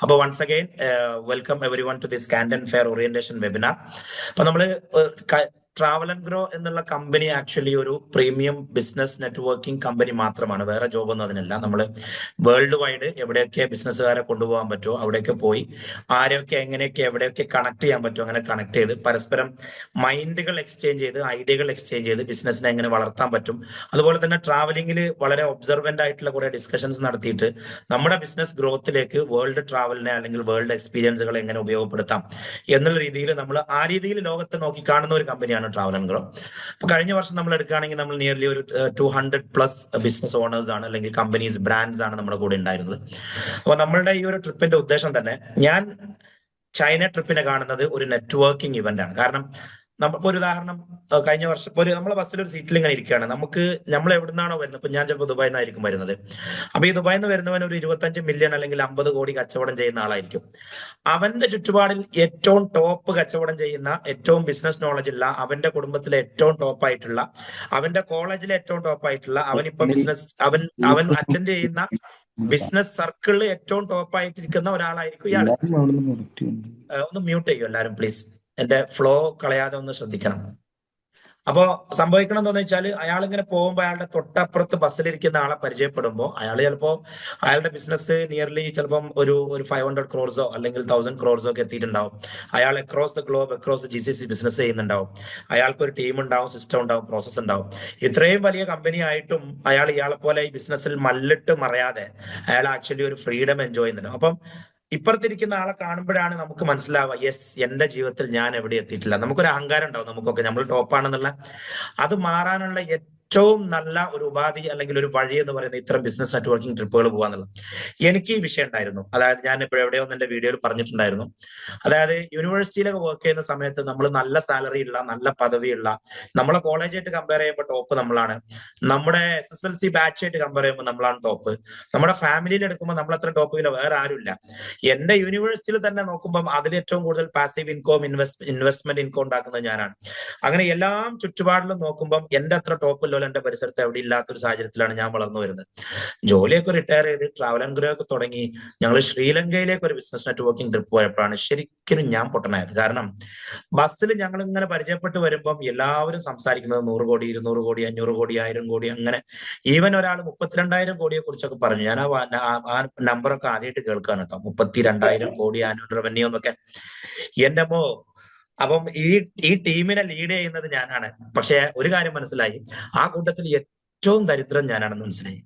അപ്പോൾ once again welcome everyone to this Canton Fair orientation webinar. അപ്പൊ നമ്മള് travel and grow എന്നുള്ള company actually ഒരു premium business networking company മാത്രമാണ്. വേറെ ജോബൊന്നും അതിനല്ല. നമ്മൾ വേൾഡ് വൈഡ് എവിടെയൊക്കെ ബിസിനസ്സുകാരെ കൊണ്ടുപോകാൻ പറ്റുമോ അവിടെയൊക്കെ പോയി ആരെയൊക്കെ എങ്ങനെയൊക്കെ എവിടെയൊക്കെ കണക്ട് ചെയ്യാൻ പറ്റുമോ അങ്ങനെ കണക്ട് ചെയ്ത് പരസ്പരം മൈൻഡുകൾ എക്സ്ചേഞ്ച് ചെയ്ത് ഐഡിയകൾ എക്സ്ചേഞ്ച് ചെയ്ത് ബിസിനസ്സിനെ എങ്ങനെ വളർത്താൻ പറ്റും. അതുപോലെ തന്നെ ട്രാവലിംഗിൽ വളരെ ഒബ്സർവന്റ് ആയിട്ടുള്ള കുറെ ഡിസ്കഷൻസ് നടത്തിയിട്ട് നമ്മുടെ ബിസിനസ് ഗ്രോത്തിലേക്ക് വേൾഡ് ട്രാവലിനെ അല്ലെങ്കിൽ വേൾഡ് എക്സ്പീരിയൻസുകളെ എങ്ങനെ ഉപയോഗപ്പെടുത്താം എന്നുള്ള രീതിയിൽ നമ്മൾ ആ രീതിയിൽ ലോകത്തെ നോക്കി കാണുന്ന ഒരു കമ്പനിയാണ് ട്രാവൽ ആൻഡ് ഗ്രോ. അപ്പൊ കഴിഞ്ഞ വർഷം നമ്മൾ എടുക്കുകയാണെങ്കിൽ നമ്മൾ നിയർലി ഒരു 200+ ബിസിനസ് ഓണേഴ്സ് ആണ് അല്ലെങ്കിൽ കമ്പനീസ് ബ്രാൻഡ്സ് ആണ് നമ്മുടെ കൂടെ ഉണ്ടായിരുന്നത്. അപ്പൊ നമ്മളുടെ ഈ ഒരു ട്രിപ്പിന്റെ ഉദ്ദേശം തന്നെ ഞാൻ ചൈന ട്രിപ്പിനെ കാണുന്നത് ഒരു നെറ്റ്വർക്കിംഗ് ഇവന്റ് ആണ്. കാരണം നമ്മളിപ്പോ ഒരു ഉദാഹരണം കഴിഞ്ഞ വർഷം ഇപ്പോൾ നമ്മളെ ബസ്സിൽ ഒരു സീറ്റിൽ ഇങ്ങനെ ഇരിക്കുകയാണ്. നമ്മൾ എവിടെ നിന്നാണോ വരുന്നത്, ഇപ്പൊ ഞാൻ ചിലപ്പോൾ ദുബായിൽ നിന്നായിരിക്കും വരുന്നത്. അപ്പൊ ഈ ദുബായിൽ നിന്ന് വരുന്നവൻ ഒരു 25 മില്യൺ അല്ലെങ്കിൽ 50 കോടി കച്ചവടം ചെയ്യുന്ന ആളായിരിക്കും. അവന്റെ ചുറ്റുപാടിൽ ഏറ്റവും ടോപ്പ് കച്ചവടം ചെയ്യുന്ന, ഏറ്റവും ബിസിനസ് നോളജ് ഉള്ള, അവന്റെ കുടുംബത്തിലെ ഏറ്റവും ടോപ്പ് ആയിട്ടുള്ള, അവന്റെ കോളേജിലെ ഏറ്റവും ടോപ്പ് ആയിട്ടുള്ള, അവനിപ്പോ അവൻ അറ്റൻഡ് ചെയ്യുന്ന ബിസിനസ് സർക്കിളിൽ ഏറ്റവും ടോപ്പ് ആയിട്ടിരിക്കുന്ന ഒരാളായിരിക്കും ഇയാൾ. ഒന്ന് മ്യൂട്ട് ചെയ്യൂ എല്ലാവരും പ്ലീസ്. എന്റെ ഫ്ലോ കളയാതെ ഒന്ന് ശ്രദ്ധിക്കണം. അപ്പോ സംഭവിക്കണം എന്താന്ന് വെച്ചാൽ അയാൾ ഇങ്ങനെ പോകുമ്പോൾ അയാളുടെ തൊട്ടപ്പുറത്ത് ബസ്സിലിരിക്കുന്ന ആളെ പരിചയപ്പെടുമ്പോൾ അയാൾ ചിലപ്പോ അയാളുടെ ബിസിനസ് നിയർലി ചിലപ്പം ഒരു 500 crores അല്ലെങ്കിൽ 1000 crores ഒക്കെ എത്തിയിട്ടുണ്ടാവും. അയാൾ across the globe, across GCC business ചെയ്യുന്നുണ്ടാവും. അയാൾക്ക് ഒരു ടീം ഉണ്ടാവും, സിസ്റ്റം ഉണ്ടാവും, പ്രോസസ് ഉണ്ടാവും. ഇത്രയും വലിയ കമ്പനി ആയിട്ടും ഇയാളെ പോലെ ഈ ബിസിനസ്സിൽ മല്ലിട്ട് മറയാതെ അയാൾ ആക്ച്വലി ഒരു ഫ്രീഡം എൻജോയ് ചെയ്യുന്നുണ്ട്. അപ്പം ഇപ്പുറത്തിരിക്കുന്ന ആളെ കാണുമ്പോഴാണ് നമുക്ക് മനസ്സിലാവുക, യെസ്, എന്റെ ജീവിതത്തിൽ ഞാൻ എവിടെ എത്തിയിട്ടില്ല. നമുക്കൊരു അഹങ്കാരം ഉണ്ടാവും, നമുക്കൊക്കെ നമ്മൾ ടോപ്പാണെന്നുള്ള. അത് മാറാനുള്ള ഏറ്റവും നല്ല ഒരു ഉപാധി അല്ലെങ്കിൽ ഒരു വഴി എന്ന് പറയുന്നത് ഇത്തരം ബിസിനസ് നെറ്റ്വർക്കിംഗ് ട്രിപ്പുകൾ പോകാന്നുള്ളത്. എനിക്ക് ഈ വിഷയം ഉണ്ടായിരുന്നു. അതായത് ഞാൻ ഇപ്പോൾ എവിടെയോ എന്റെ വീഡിയോയിൽ പറഞ്ഞിട്ടുണ്ടായിരുന്നു. അതായത് യൂണിവേഴ്സിറ്റിയിലൊക്കെ വർക്ക് ചെയ്യുന്ന സമയത്ത് നമ്മൾ നല്ല സാലറി ഉള്ള, നല്ല പദവിയുള്ള, നമ്മളെ കോളേജായിട്ട് കമ്പയർ ചെയ്യുമ്പോൾ ടോപ്പ് നമ്മളാണ്. നമ്മുടെ SSLC ബാച്ചായിട്ട് കമ്പയർ ചെയ്യുമ്പോൾ നമ്മളാണ് ടോപ്പ്. നമ്മുടെ ഫാമിലിയിൽ എടുക്കുമ്പോൾ നമ്മൾ അത്ര ടോപ്പില്ല, വേറെ ആരുമില്ല. എന്റെ യൂണിവേഴ്സിറ്റിയിൽ തന്നെ നോക്കുമ്പോൾ അതിൽ ഏറ്റവും കൂടുതൽ പാസീവ് ഇൻകം, ഇൻവെസ്റ്റ്മെന്റ് ഇൻകം ഉണ്ടാക്കുന്നത് ഞാനാണ്. അങ്ങനെ എല്ലാം ചുറ്റുപാടിലും നോക്കുമ്പോൾ എന്റെ അത്ര ടോപ്പ് എന്റെ പരിസരത്ത് എവിടെ ഇല്ലാത്തൊരു സാഹചര്യത്തിലാണ് ഞാൻ വളർന്നു വരുന്നത്. ജോലിയൊക്കെ റിട്ടയർ ചെയ്ത് ട്രാവൽ ആൻഡ് ഗ്രോ ഒക്കെ തുടങ്ങി ഞങ്ങൾ ശ്രീലങ്കയിലേക്ക് ഒരു ബിസിനസ് നെറ്റ്വർക്കിംഗ് ട്രിപ്പ് പോയപ്പോഴാണ് ശരിക്കും ഞാൻ പൊട്ടനായത്. കാരണം ബസ്സിൽ ഞങ്ങൾ ഇങ്ങനെ പരിചയപ്പെട്ട് വരുമ്പം എല്ലാവരും സംസാരിക്കുന്നത് 100 കോടി, 200 കോടി, 500 കോടി, 1000 കോടി, അങ്ങനെ. ഈവൻ ഒരാൾ 32,000 കോടിയെ കുറിച്ചൊക്കെ പറഞ്ഞു. ഞാൻ ആ നമ്പറൊക്കെ ആദ്യമായിട്ട് കേൾക്കാണ് കേട്ടോ. 32,000 കോടി ആനുവൽ റവന്യൂ എന്നൊക്കെ. എന്റെ അപ്പോ അപ്പം ഈ ടീമിനെ ലീഡ് ചെയ്യുന്നത് ഞാനാണ്. പക്ഷെ ഒരു കാര്യം മനസ്സിലായി, ആ കൂട്ടത്തിൽ ഏറ്റവും ദരിദ്രം ഞാനാണെന്ന് മനസ്സിലായി.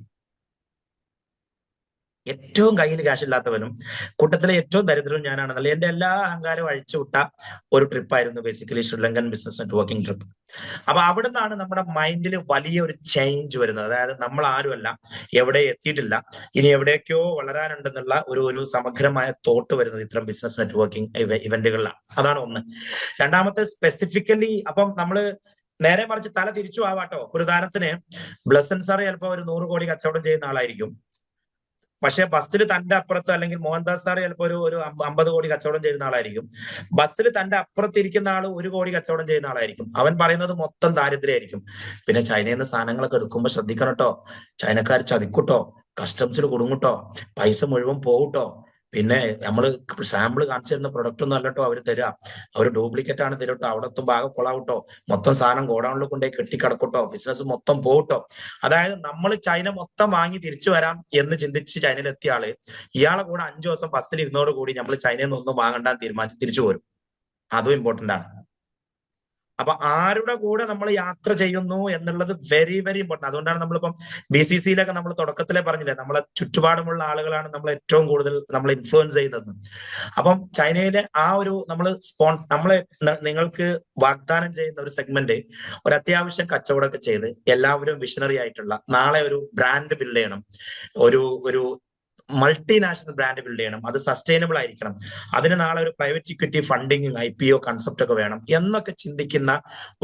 ഏറ്റവും കയ്യിൽ കാശില്ലാത്തവനും കൂട്ടത്തിലെ ഏറ്റവും ദരിദ്രവും ഞാനാണെന്നല്ല. എന്റെ എല്ലാ അഹങ്കാരവും അഴിച്ചുവിട്ട ഒരു ട്രിപ്പായിരുന്നു basically Sri Lankan business networking trip. അപ്പൊ അവിടെ നിന്നാണ് നമ്മുടെ മൈൻഡിൽ വലിയൊരു ചേഞ്ച് വരുന്നത്. അതായത് നമ്മൾ ആരുമല്ല, എവിടെ എത്തിയിട്ടില്ല, ഇനി എവിടേക്കോ വളരാനുണ്ടെന്നുള്ള ഒരു സമഗ്രമായ തോട്ട് വരുന്നത് ഇത്തരം ബിസിനസ് നെറ്റ്വർക്കിംഗ് ഇവന്റുകളിലാണ്. അതാണ് ഒന്ന്. രണ്ടാമത്തെ സ്പെസിഫിക്കലി അപ്പം നമ്മള് നേരെ മറിച്ച് തല തിരിച്ചു ആവാട്ടോ. ഒരു ഉദാഹരണത്തിന് ബ്ലസൻ സാർ ചിലപ്പോ ഒരു 100 കോടി കച്ചവടം ചെയ്യുന്ന ആളായിരിക്കും. പക്ഷെ ബസ്സിൽ തന്റെ അപ്പുറത്ത്, അല്ലെങ്കിൽ മോഹൻദാസ് സാർ ചിലപ്പോൾ ഒരു 50 കോടി കച്ചവടം ചെയ്യുന്ന ആളായിരിക്കും. ബസ്സിൽ തന്റെ അപ്പുറത്തിരിക്കുന്ന ആൾ 1 കോടി കച്ചവടം ചെയ്യുന്ന ആളായിരിക്കും. അവൻ പറയുന്നത് മൊത്തം ദാരിദ്ര്യമായിരിക്കും. പിന്നെ ചൈനയിൽ നിന്ന് സാധനങ്ങളൊക്കെ എടുക്കുമ്പോൾ ശ്രദ്ധിക്കണം കേട്ടോ, ചൈനക്കാർ ചതിക്കൂട്ടോ, കസ്റ്റംസിൽ കുടുങ്ങൂട്ടോ, പൈസ മുഴുവൻ പോകൂട്ടോ. പിന്നെ നമ്മൾ സാമ്പിൾ കാണിച്ചു തരുന്ന പ്രൊഡക്റ്റ് ഒന്നും അല്ലട്ടോ അവർ തരിക, അവർ ഡ്യൂപ്ലിക്കേറ്റ് ആണ് തരുട്ടോ. അവിടെ എത്തുമ്പോൾ ആകെ കൊളാവട്ടോ, മൊത്തം സാധനം ഗോഡൌണിൽ കൊണ്ടുപോയി കെട്ടിക്കിടക്കൂട്ടോ, ബിസിനസ് മൊത്തം പോകട്ടോ. അതായത് നമ്മൾ ചൈന മൊത്തം വാങ്ങി തിരിച്ചു വരാം എന്ന് ചിന്തിച്ച് ചൈനയിലെത്തിയ ആള് ഇയാളെ കൂടെ 5 ദിവസം ബസ്സിൽ ഇരുന്നോടുകൂടി നമ്മൾ ചൈനയിൽ നിന്ന് ഒന്നും വാങ്ങണ്ടാന്ന് തീരുമാനിച്ച് തിരിച്ചു പോരും. അതും ഇമ്പോർട്ടന്റ് ആണ്. അപ്പൊ ആരുടെ കൂടെ നമ്മൾ യാത്ര ചെയ്യുന്നു എന്നുള്ളത് വെരി വെരി ഇമ്പോർട്ടന്റ്. അതുകൊണ്ടാണ് നമ്മളിപ്പം BCCയിലൊക്കെ നമ്മൾ തുടക്കത്തിലേ പറഞ്ഞില്ലേ, നമ്മളെ ചുറ്റുപാടുമുള്ള ആളുകളാണ് നമ്മൾ ഏറ്റവും കൂടുതൽ നമ്മൾ ഇൻഫ്ലുവൻസ് ചെയ്യുന്നത്. അപ്പം ചൈനയിലെ ആ ഒരു നമ്മളെ നിങ്ങൾക്ക് വാഗ്ദാനം ചെയ്യുന്ന ഒരു സെഗ്മെന്റ് ഒരു അത്യാവശ്യം കച്ചവടമൊക്കെ ചെയ്ത് എല്ലാവരും വിഷണറി ആയിട്ടുള്ള, നാളെ ഒരു ബ്രാൻഡ് ബിൽഡ് ചെയ്യണം, ഒരു മൾട്ടിനാഷണൽ ബ്രാൻഡ് ബിൽഡ് ചെയ്യണം, അത് സസ്റ്റൈനബിൾ ആയിരിക്കണം, അതിന് നാളെ ഒരു private equity funding, IPO concept ഒക്കെ വേണം എന്നൊക്കെ ചിന്തിക്കുന്ന,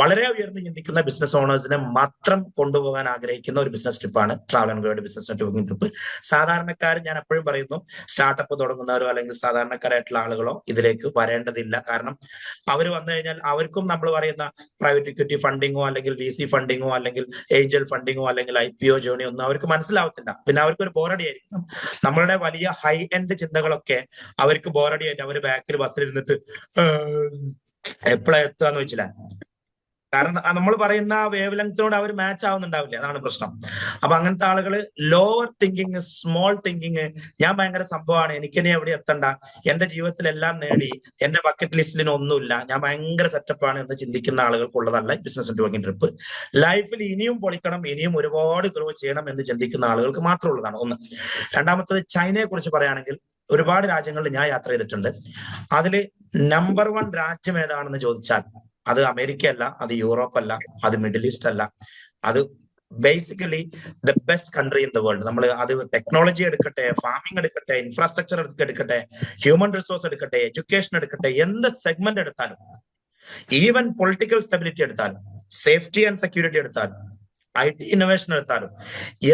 വളരെ ഉയർന്ന് ചിന്തിക്കുന്ന ബിസിനസ് ഓണേഴ്സിനെ മാത്രം കൊണ്ടുപോകാൻ ആഗ്രഹിക്കുന്ന ഒരു ബിസിനസ് ട്രിപ്പാണ് ട്രാവൽ ആൻഡ് ഗ്രോയുടെ ബിസിനസ് നെറ്റ്വർക്കിംഗ് ട്രിപ്പ്. സാധാരണക്കാർ, ഞാൻ എപ്പോഴും പറയുന്നു, സ്റ്റാർട്ടപ്പ് തുടങ്ങുന്നവരോ അല്ലെങ്കിൽ സാധാരണക്കാരായിട്ടുള്ള ആളുകളോ ഇതിലേക്ക് വരേണ്ടതില്ല. കാരണം അവർ വന്നു കഴിഞ്ഞാൽ അവർക്കും നമ്മൾ പറയുന്ന പ്രൈവറ്റ് ഇക്വിറ്റി ഫണ്ടിങ്ങോ അല്ലെങ്കിൽ VC ഫണ്ടിങ്ങോ അല്ലെങ്കിൽ ഏഞ്ചൽ ഫണ്ടിങ്ങോ അല്ലെങ്കിൽ IPO ജേണി ഒന്നും അവർക്ക് മനസ്സിലാവത്തില്ല. പിന്നെ അവർക്ക് ഒരു ബോറടി ആയിരിക്കും. നമ്മളുടെ വലിയ ഹൈ എൻഡ് ചിന്തകളൊക്കെ അവർക്ക് ബോറടി ആയിട്ട് അവര് ബാക്കിൽ ബസ്സിലിരുന്നിട്ട് എപ്പോഴാ എത്തുകയെന്ന് വെച്ചില്ല. കാരണം നമ്മൾ പറയുന്ന വേവ് ലെങ്തിനോട് അവർ മാച്ച് ആവുന്നുണ്ടാവില്ല, അതാണ് പ്രശ്നം. അപ്പൊ അങ്ങനത്തെ ആളുകൾ ലോവർ തിങ്കിങ്, സ്മോൾ തിങ്കിങ്, ഞാൻ ഭയങ്കര സംഭവമാണ്, എനിക്കിനി എവിടെ എത്തണ്ട, എന്റെ ജീവിതത്തിൽ എല്ലാം നേടി, എന്റെ ബക്കറ്റ് ലിസ്റ്റിന് ഒന്നുമില്ല, ഞാൻ ഭയങ്കര സെറ്റപ്പാണ് എന്ന് ചിന്തിക്കുന്ന ആളുകൾക്കുള്ളതല്ല ബിസിനസ് നെറ്റ്വർക്കിംഗ് ട്രിപ്പ്. ലൈഫിൽ ഇനിയും പൊളിക്കണം, ഇനിയും ഒരുപാട് ഗ്രോ ചെയ്യണം എന്ന് ചിന്തിക്കുന്ന ആളുകൾക്ക് മാത്രമുള്ളതാണ് ഒന്ന്. രണ്ടാമത്തത് ചൈനയെ കുറിച്ച് പറയുകയാണെങ്കിൽ ഒരുപാട് രാജ്യങ്ങളിൽ ഞാൻ യാത്ര ചെയ്തിട്ടുണ്ട്. അതില് നമ്പർ 1 രാജ്യം ഏതാണെന്ന് ചോദിച്ചാൽ അത് അമേരിക്ക അല്ല, അത് യൂറോപ്പ് അല്ല, അത് മിഡിൽ ഈസ്റ്റ് അല്ല, അത് basically the best country in the world. നമ്മൾ അത് ടെക്നോളജി എടുക്കട്ടെ, ഫാമിംഗ് എടുക്കട്ടെ, ഇൻഫ്രാസ്ട്രക്ചർ എടുക്കട്ടെ, ഹ്യൂമൻ റിസോഴ്സ് എടുക്കട്ടെ, എഡ്യൂക്കേഷൻ എടുക്കട്ടെ, എന്ത് സെഗ്മെന്റ് എടുത്താലും, ഈവൻ പൊളിറ്റിക്കൽ സ്റ്റെബിലിറ്റി എടുത്താലും, സേഫ്റ്റി ആൻഡ് സെക്യൂരിറ്റി എടുത്താലും, IT ഇന്നോവേഷൻ എടുത്താലും,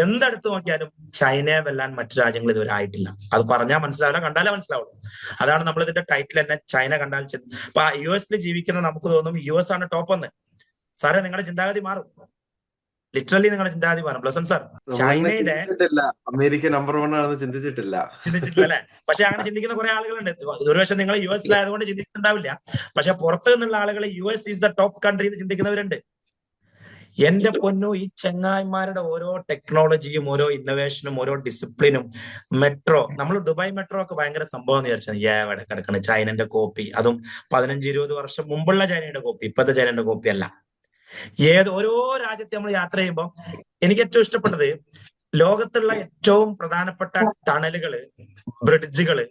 എന്തെടുത്ത് നോക്കിയാലും ചൈനയെ വെല്ലാൻ മറ്റു രാജ്യങ്ങൾ ഇതുവരെ ആയിട്ടില്ല. അത് പറഞ്ഞാൽ മനസ്സിലാവില്ല, കണ്ടാലേ മനസ്സിലാവുള്ളൂ. അതാണ് നമ്മൾ ഇതിന്റെ ടൈറ്റിൽ തന്നെ ചൈന കണ്ടാൽ. ഇപ്പൊ US ജീവിക്കുന്ന നമുക്ക് തോന്നും US ആണ് ടോപ്പ് എന്ന്. സാറേ, നിങ്ങളുടെ ചിന്താഗതി മാറും, ലിറ്ററലി നിങ്ങളുടെ ചിന്താഗതി മാറും. പ്ലസൻ സാർ, ചൈനയുടെ അമേരിക്ക നമ്പർ 1 ആണെന്ന് ചിന്തിച്ചിട്ടില്ല അല്ലെ? പക്ഷെ അങ്ങനെ ചിന്തിക്കുന്ന കുറെ ആളുകളുണ്ട്. ഒരുപക്ഷെ നിങ്ങൾ US ആയതുകൊണ്ട് ചിന്തിക്കുന്നുണ്ടാവില്ല, പക്ഷെ പുറത്തു നിന്നുള്ള ആളുകൾ US is the top country എന്ന് ചിന്തിക്കുന്നവരുണ്ട്. എന്റെ പൊന്നു, ഈ ചെങ്ങായിമാരുടെ ഓരോ ടെക്നോളജിയും, ഓരോ ഇന്നോവേഷനും, ഓരോ ഡിസിപ്ലിനും, മെട്രോ, നമ്മൾ ദുബായ് മെട്രോ ഒക്കെ ഭയങ്കര സംഭവം എന്ന് വിചാരിച്ചത് എവിടെ കിടക്കണം, ചൈനന്റെ കോപ്പി, അതും 15-20 വർഷം മുമ്പുള്ള ചൈനയുടെ കോപ്പി, ഇപ്പോഴത്തെ ചൈനന്റെ കോപ്പി അല്ല. ഓരോ രാജ്യത്തെ നമ്മൾ യാത്ര ചെയ്യുമ്പോൾ എനിക്ക് ഏറ്റവും ഇഷ്ടപ്പെട്ടത് ലോകത്തുള്ള ഏറ്റവും പ്രധാനപ്പെട്ട ടണലുകള്, ബ്രിഡ്ജുകള്,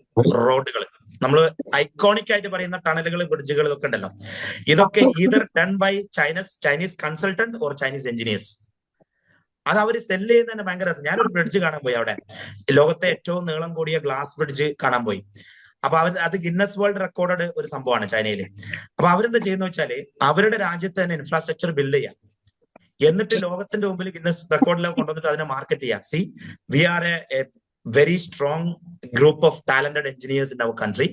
റോഡുകള്, നമ്മൾ ഐക്കോണിക് ആയിട്ട് പറയുന്ന ടണലുകൾ, ബ്രിഡ്ജുകൾ, ഇതൊക്കെ ഉണ്ടല്ലോ, ഇതൊക്കെ either done by Chinese consultant or Chinese engineers. അത് അവർ സെല്ല് ചെയ്യുന്ന തന്നെ ഭയങ്കര രസം. ഞാനൊരു ബ്രിഡ്ജ് കാണാൻ പോയി, അവിടെ ലോകത്തെ ഏറ്റവും നീളം കൂടിയ ഗ്ലാസ് ബ്രിഡ്ജ് കാണാൻ പോയി. അപ്പൊ അത് ഗിന്നസ് വേൾഡ് റെക്കോർഡ് ഒരു സംഭവമാണ് ചൈനയിൽ. അപ്പൊ അവരെന്താ ചെയ്യുന്ന വെച്ചാല് അവരുടെ രാജ്യത്ത് തന്നെ ഇൻഫ്രാസ്ട്രക്ചർ ബിൽഡ് ചെയ്യാം, എന്നിട്ട് ലോകത്തിന്റെ മുമ്പിൽ ഗിന്നസ് റെക്കോർഡിലേക്ക് കൊണ്ടുവന്നിട്ട് അതിനെ മാർക്കറ്റ് ചെയ്യാം. See, we are a very strong group of talented engineers in our country.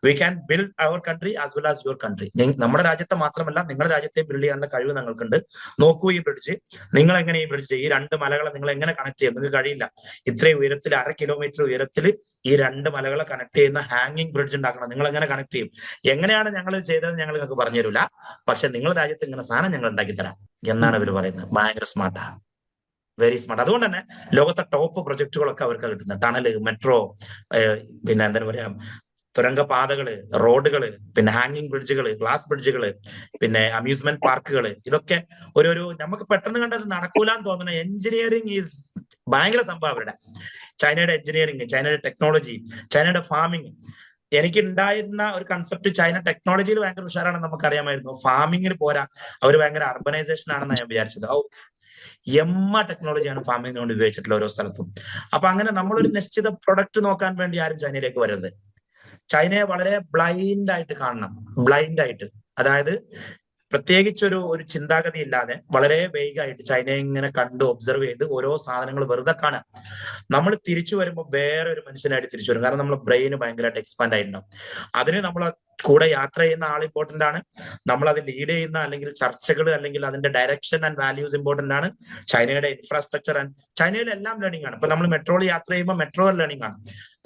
We can build our country as well as your country. നമ്മുടെ രാജ്യത്തെ മാത്രമല്ല നിങ്ങളുടെ രാജ്യത്തെ ബിൽഡ് ചെയ്യാനുള്ള കഴിവ് ഞങ്ങൾക്കുണ്ട്. നോക്കൂ ഈ ബ്രിഡ്ജ്, നിങ്ങൾ എങ്ങനെ ഈ ബ്രിഡ്ജ്, ഈ 2 മലകളെ നിങ്ങൾ എങ്ങനെ കണക്ട് ചെയ്യും? നിങ്ങൾക്ക് കഴിയില്ല. ഇത്രയും ഉയരത്തിൽ, 1/2 കിലോമീറ്റർ ഉയരത്തിൽ ഈ 2 മലകളെ കണക്ട് ചെയ്യുന്ന ഹാങ്ങിങ് ബ്രിഡ്ജ് ഉണ്ടാക്കണം. നിങ്ങൾ എങ്ങനെ കണക്ട് ചെയ്യും? എങ്ങനെയാണ് ഞങ്ങൾ ചെയ്തത് ഞങ്ങൾ നിങ്ങൾക്ക് പറഞ്ഞു തരില്ല, പക്ഷെ നിങ്ങളുടെ രാജ്യത്ത് ഇങ്ങനെ സാധനം ഞങ്ങൾ ഉണ്ടാക്കി തരാം എന്നാണ് ഇവർ പറയുന്നത്. ഭയങ്കര സ്മാർട്ടാ, വെരി സ്മാർട്ട്. അതുകൊണ്ട് തന്നെ ലോകത്തെ ടോപ്പ് പ്രൊജക്ടുകളൊക്കെ അവർക്ക് കിട്ടുന്നത്. ടണല്, മെട്രോ, പിന്നെ എന്താ പറയാ, തുരങ്കപാതകള്, റോഡുകള്, പിന്നെ ഹാങ്ങിങ് ബ്രിഡ്ജുകള്, ഗ്ലാസ് ബ്രിഡ്ജുകള്, പിന്നെ അമ്യൂസ്മെന്റ് പാർക്കുകള്, ഇതൊക്കെ ഒരു നമുക്ക് പെട്ടെന്ന് കണ്ടത് നടക്കൂലെന്ന് തോന്നുന്ന എഞ്ചിനീയറിംഗ് ഈസ് ഭയങ്കര സംഭവം അവരുടെ. ചൈനയുടെ എഞ്ചിനീയറിംഗ്, ചൈനയുടെ ടെക്നോളജി, ചൈനയുടെ ഫാമിംഗ്. എനിക്ക് ഉണ്ടായിരുന്ന ഒരു കൺസെപ്റ്റ്, ചൈന ടെക്നോളജിയിൽ ഭയങ്കര ഉഷാറാണെന്ന് നമുക്കറിയാമായിരുന്നു, ഫാമിങ്ങിൽ പോരാ, അവർ ഭയങ്കര അർബനൈസേഷൻ ആണെന്ന് ഞാൻ വിചാരിച്ചത്. ടെക്നോളജിയാണ് ഫാമിംഗ് കൊണ്ട് ഉപയോഗിച്ചിട്ടുള്ള ഓരോ സ്ഥലത്തും. അപ്പൊ അങ്ങനെ നമ്മളൊരു നിശ്ചിത പ്രൊഡക്റ്റ് നോക്കാൻ വേണ്ടി ആരും ചൈനയിലേക്ക് വരരുത്. ചൈനയെ വളരെ ബ്ലൈൻഡ് ആയിട്ട് കാണണം, ബ്ലൈൻഡ് ആയിട്ട്, അതായത് പ്രത്യേകിച്ചൊരു ചിന്താഗതി ഇല്ലാതെ വളരെ വേഗമായിട്ട് ചൈനയെ ഇങ്ങനെ കണ്ട് ഒബ്സർവ് ചെയ്ത് ഓരോ സാധനങ്ങൾ വെറുതെ കാണാം. നമ്മൾ തിരിച്ചു വരുമ്പോൾ വേറെ ഒരു മനുഷ്യനായിട്ട് തിരിച്ചു വരും, കാരണം നമ്മുടെ ബ്രെയിന് ഭയങ്കരമായിട്ട് എക്സ്പാൻഡ് ആയിട്ടുണ്ടാവും. അതിന് നമ്മൾ കൂടെ യാത്ര ചെയ്യുന്ന ആൾ ഇമ്പോർട്ടന്റ് ആണ്, നമ്മൾ അത് ലീഡ് ചെയ്യുന്ന അല്ലെങ്കിൽ ചർച്ചകൾ അല്ലെങ്കിൽ അതിന്റെ ഡയറക്ഷൻ ആൻഡ് വാല്യൂസ് ഇമ്പോർട്ടന്റ് ആണ്. ചൈനയുടെ ഇൻഫ്രാസ്ട്രക്ചർ ആൻഡ് ചൈനയിൽ എല്ലാം ലേണിംഗ് ആണ്. ഇപ്പൊ നമ്മൾ മെട്രോയിൽ യാത്ര ചെയ്യുമ്പോൾ മെട്രോ ലേണിംഗ് ആണ്,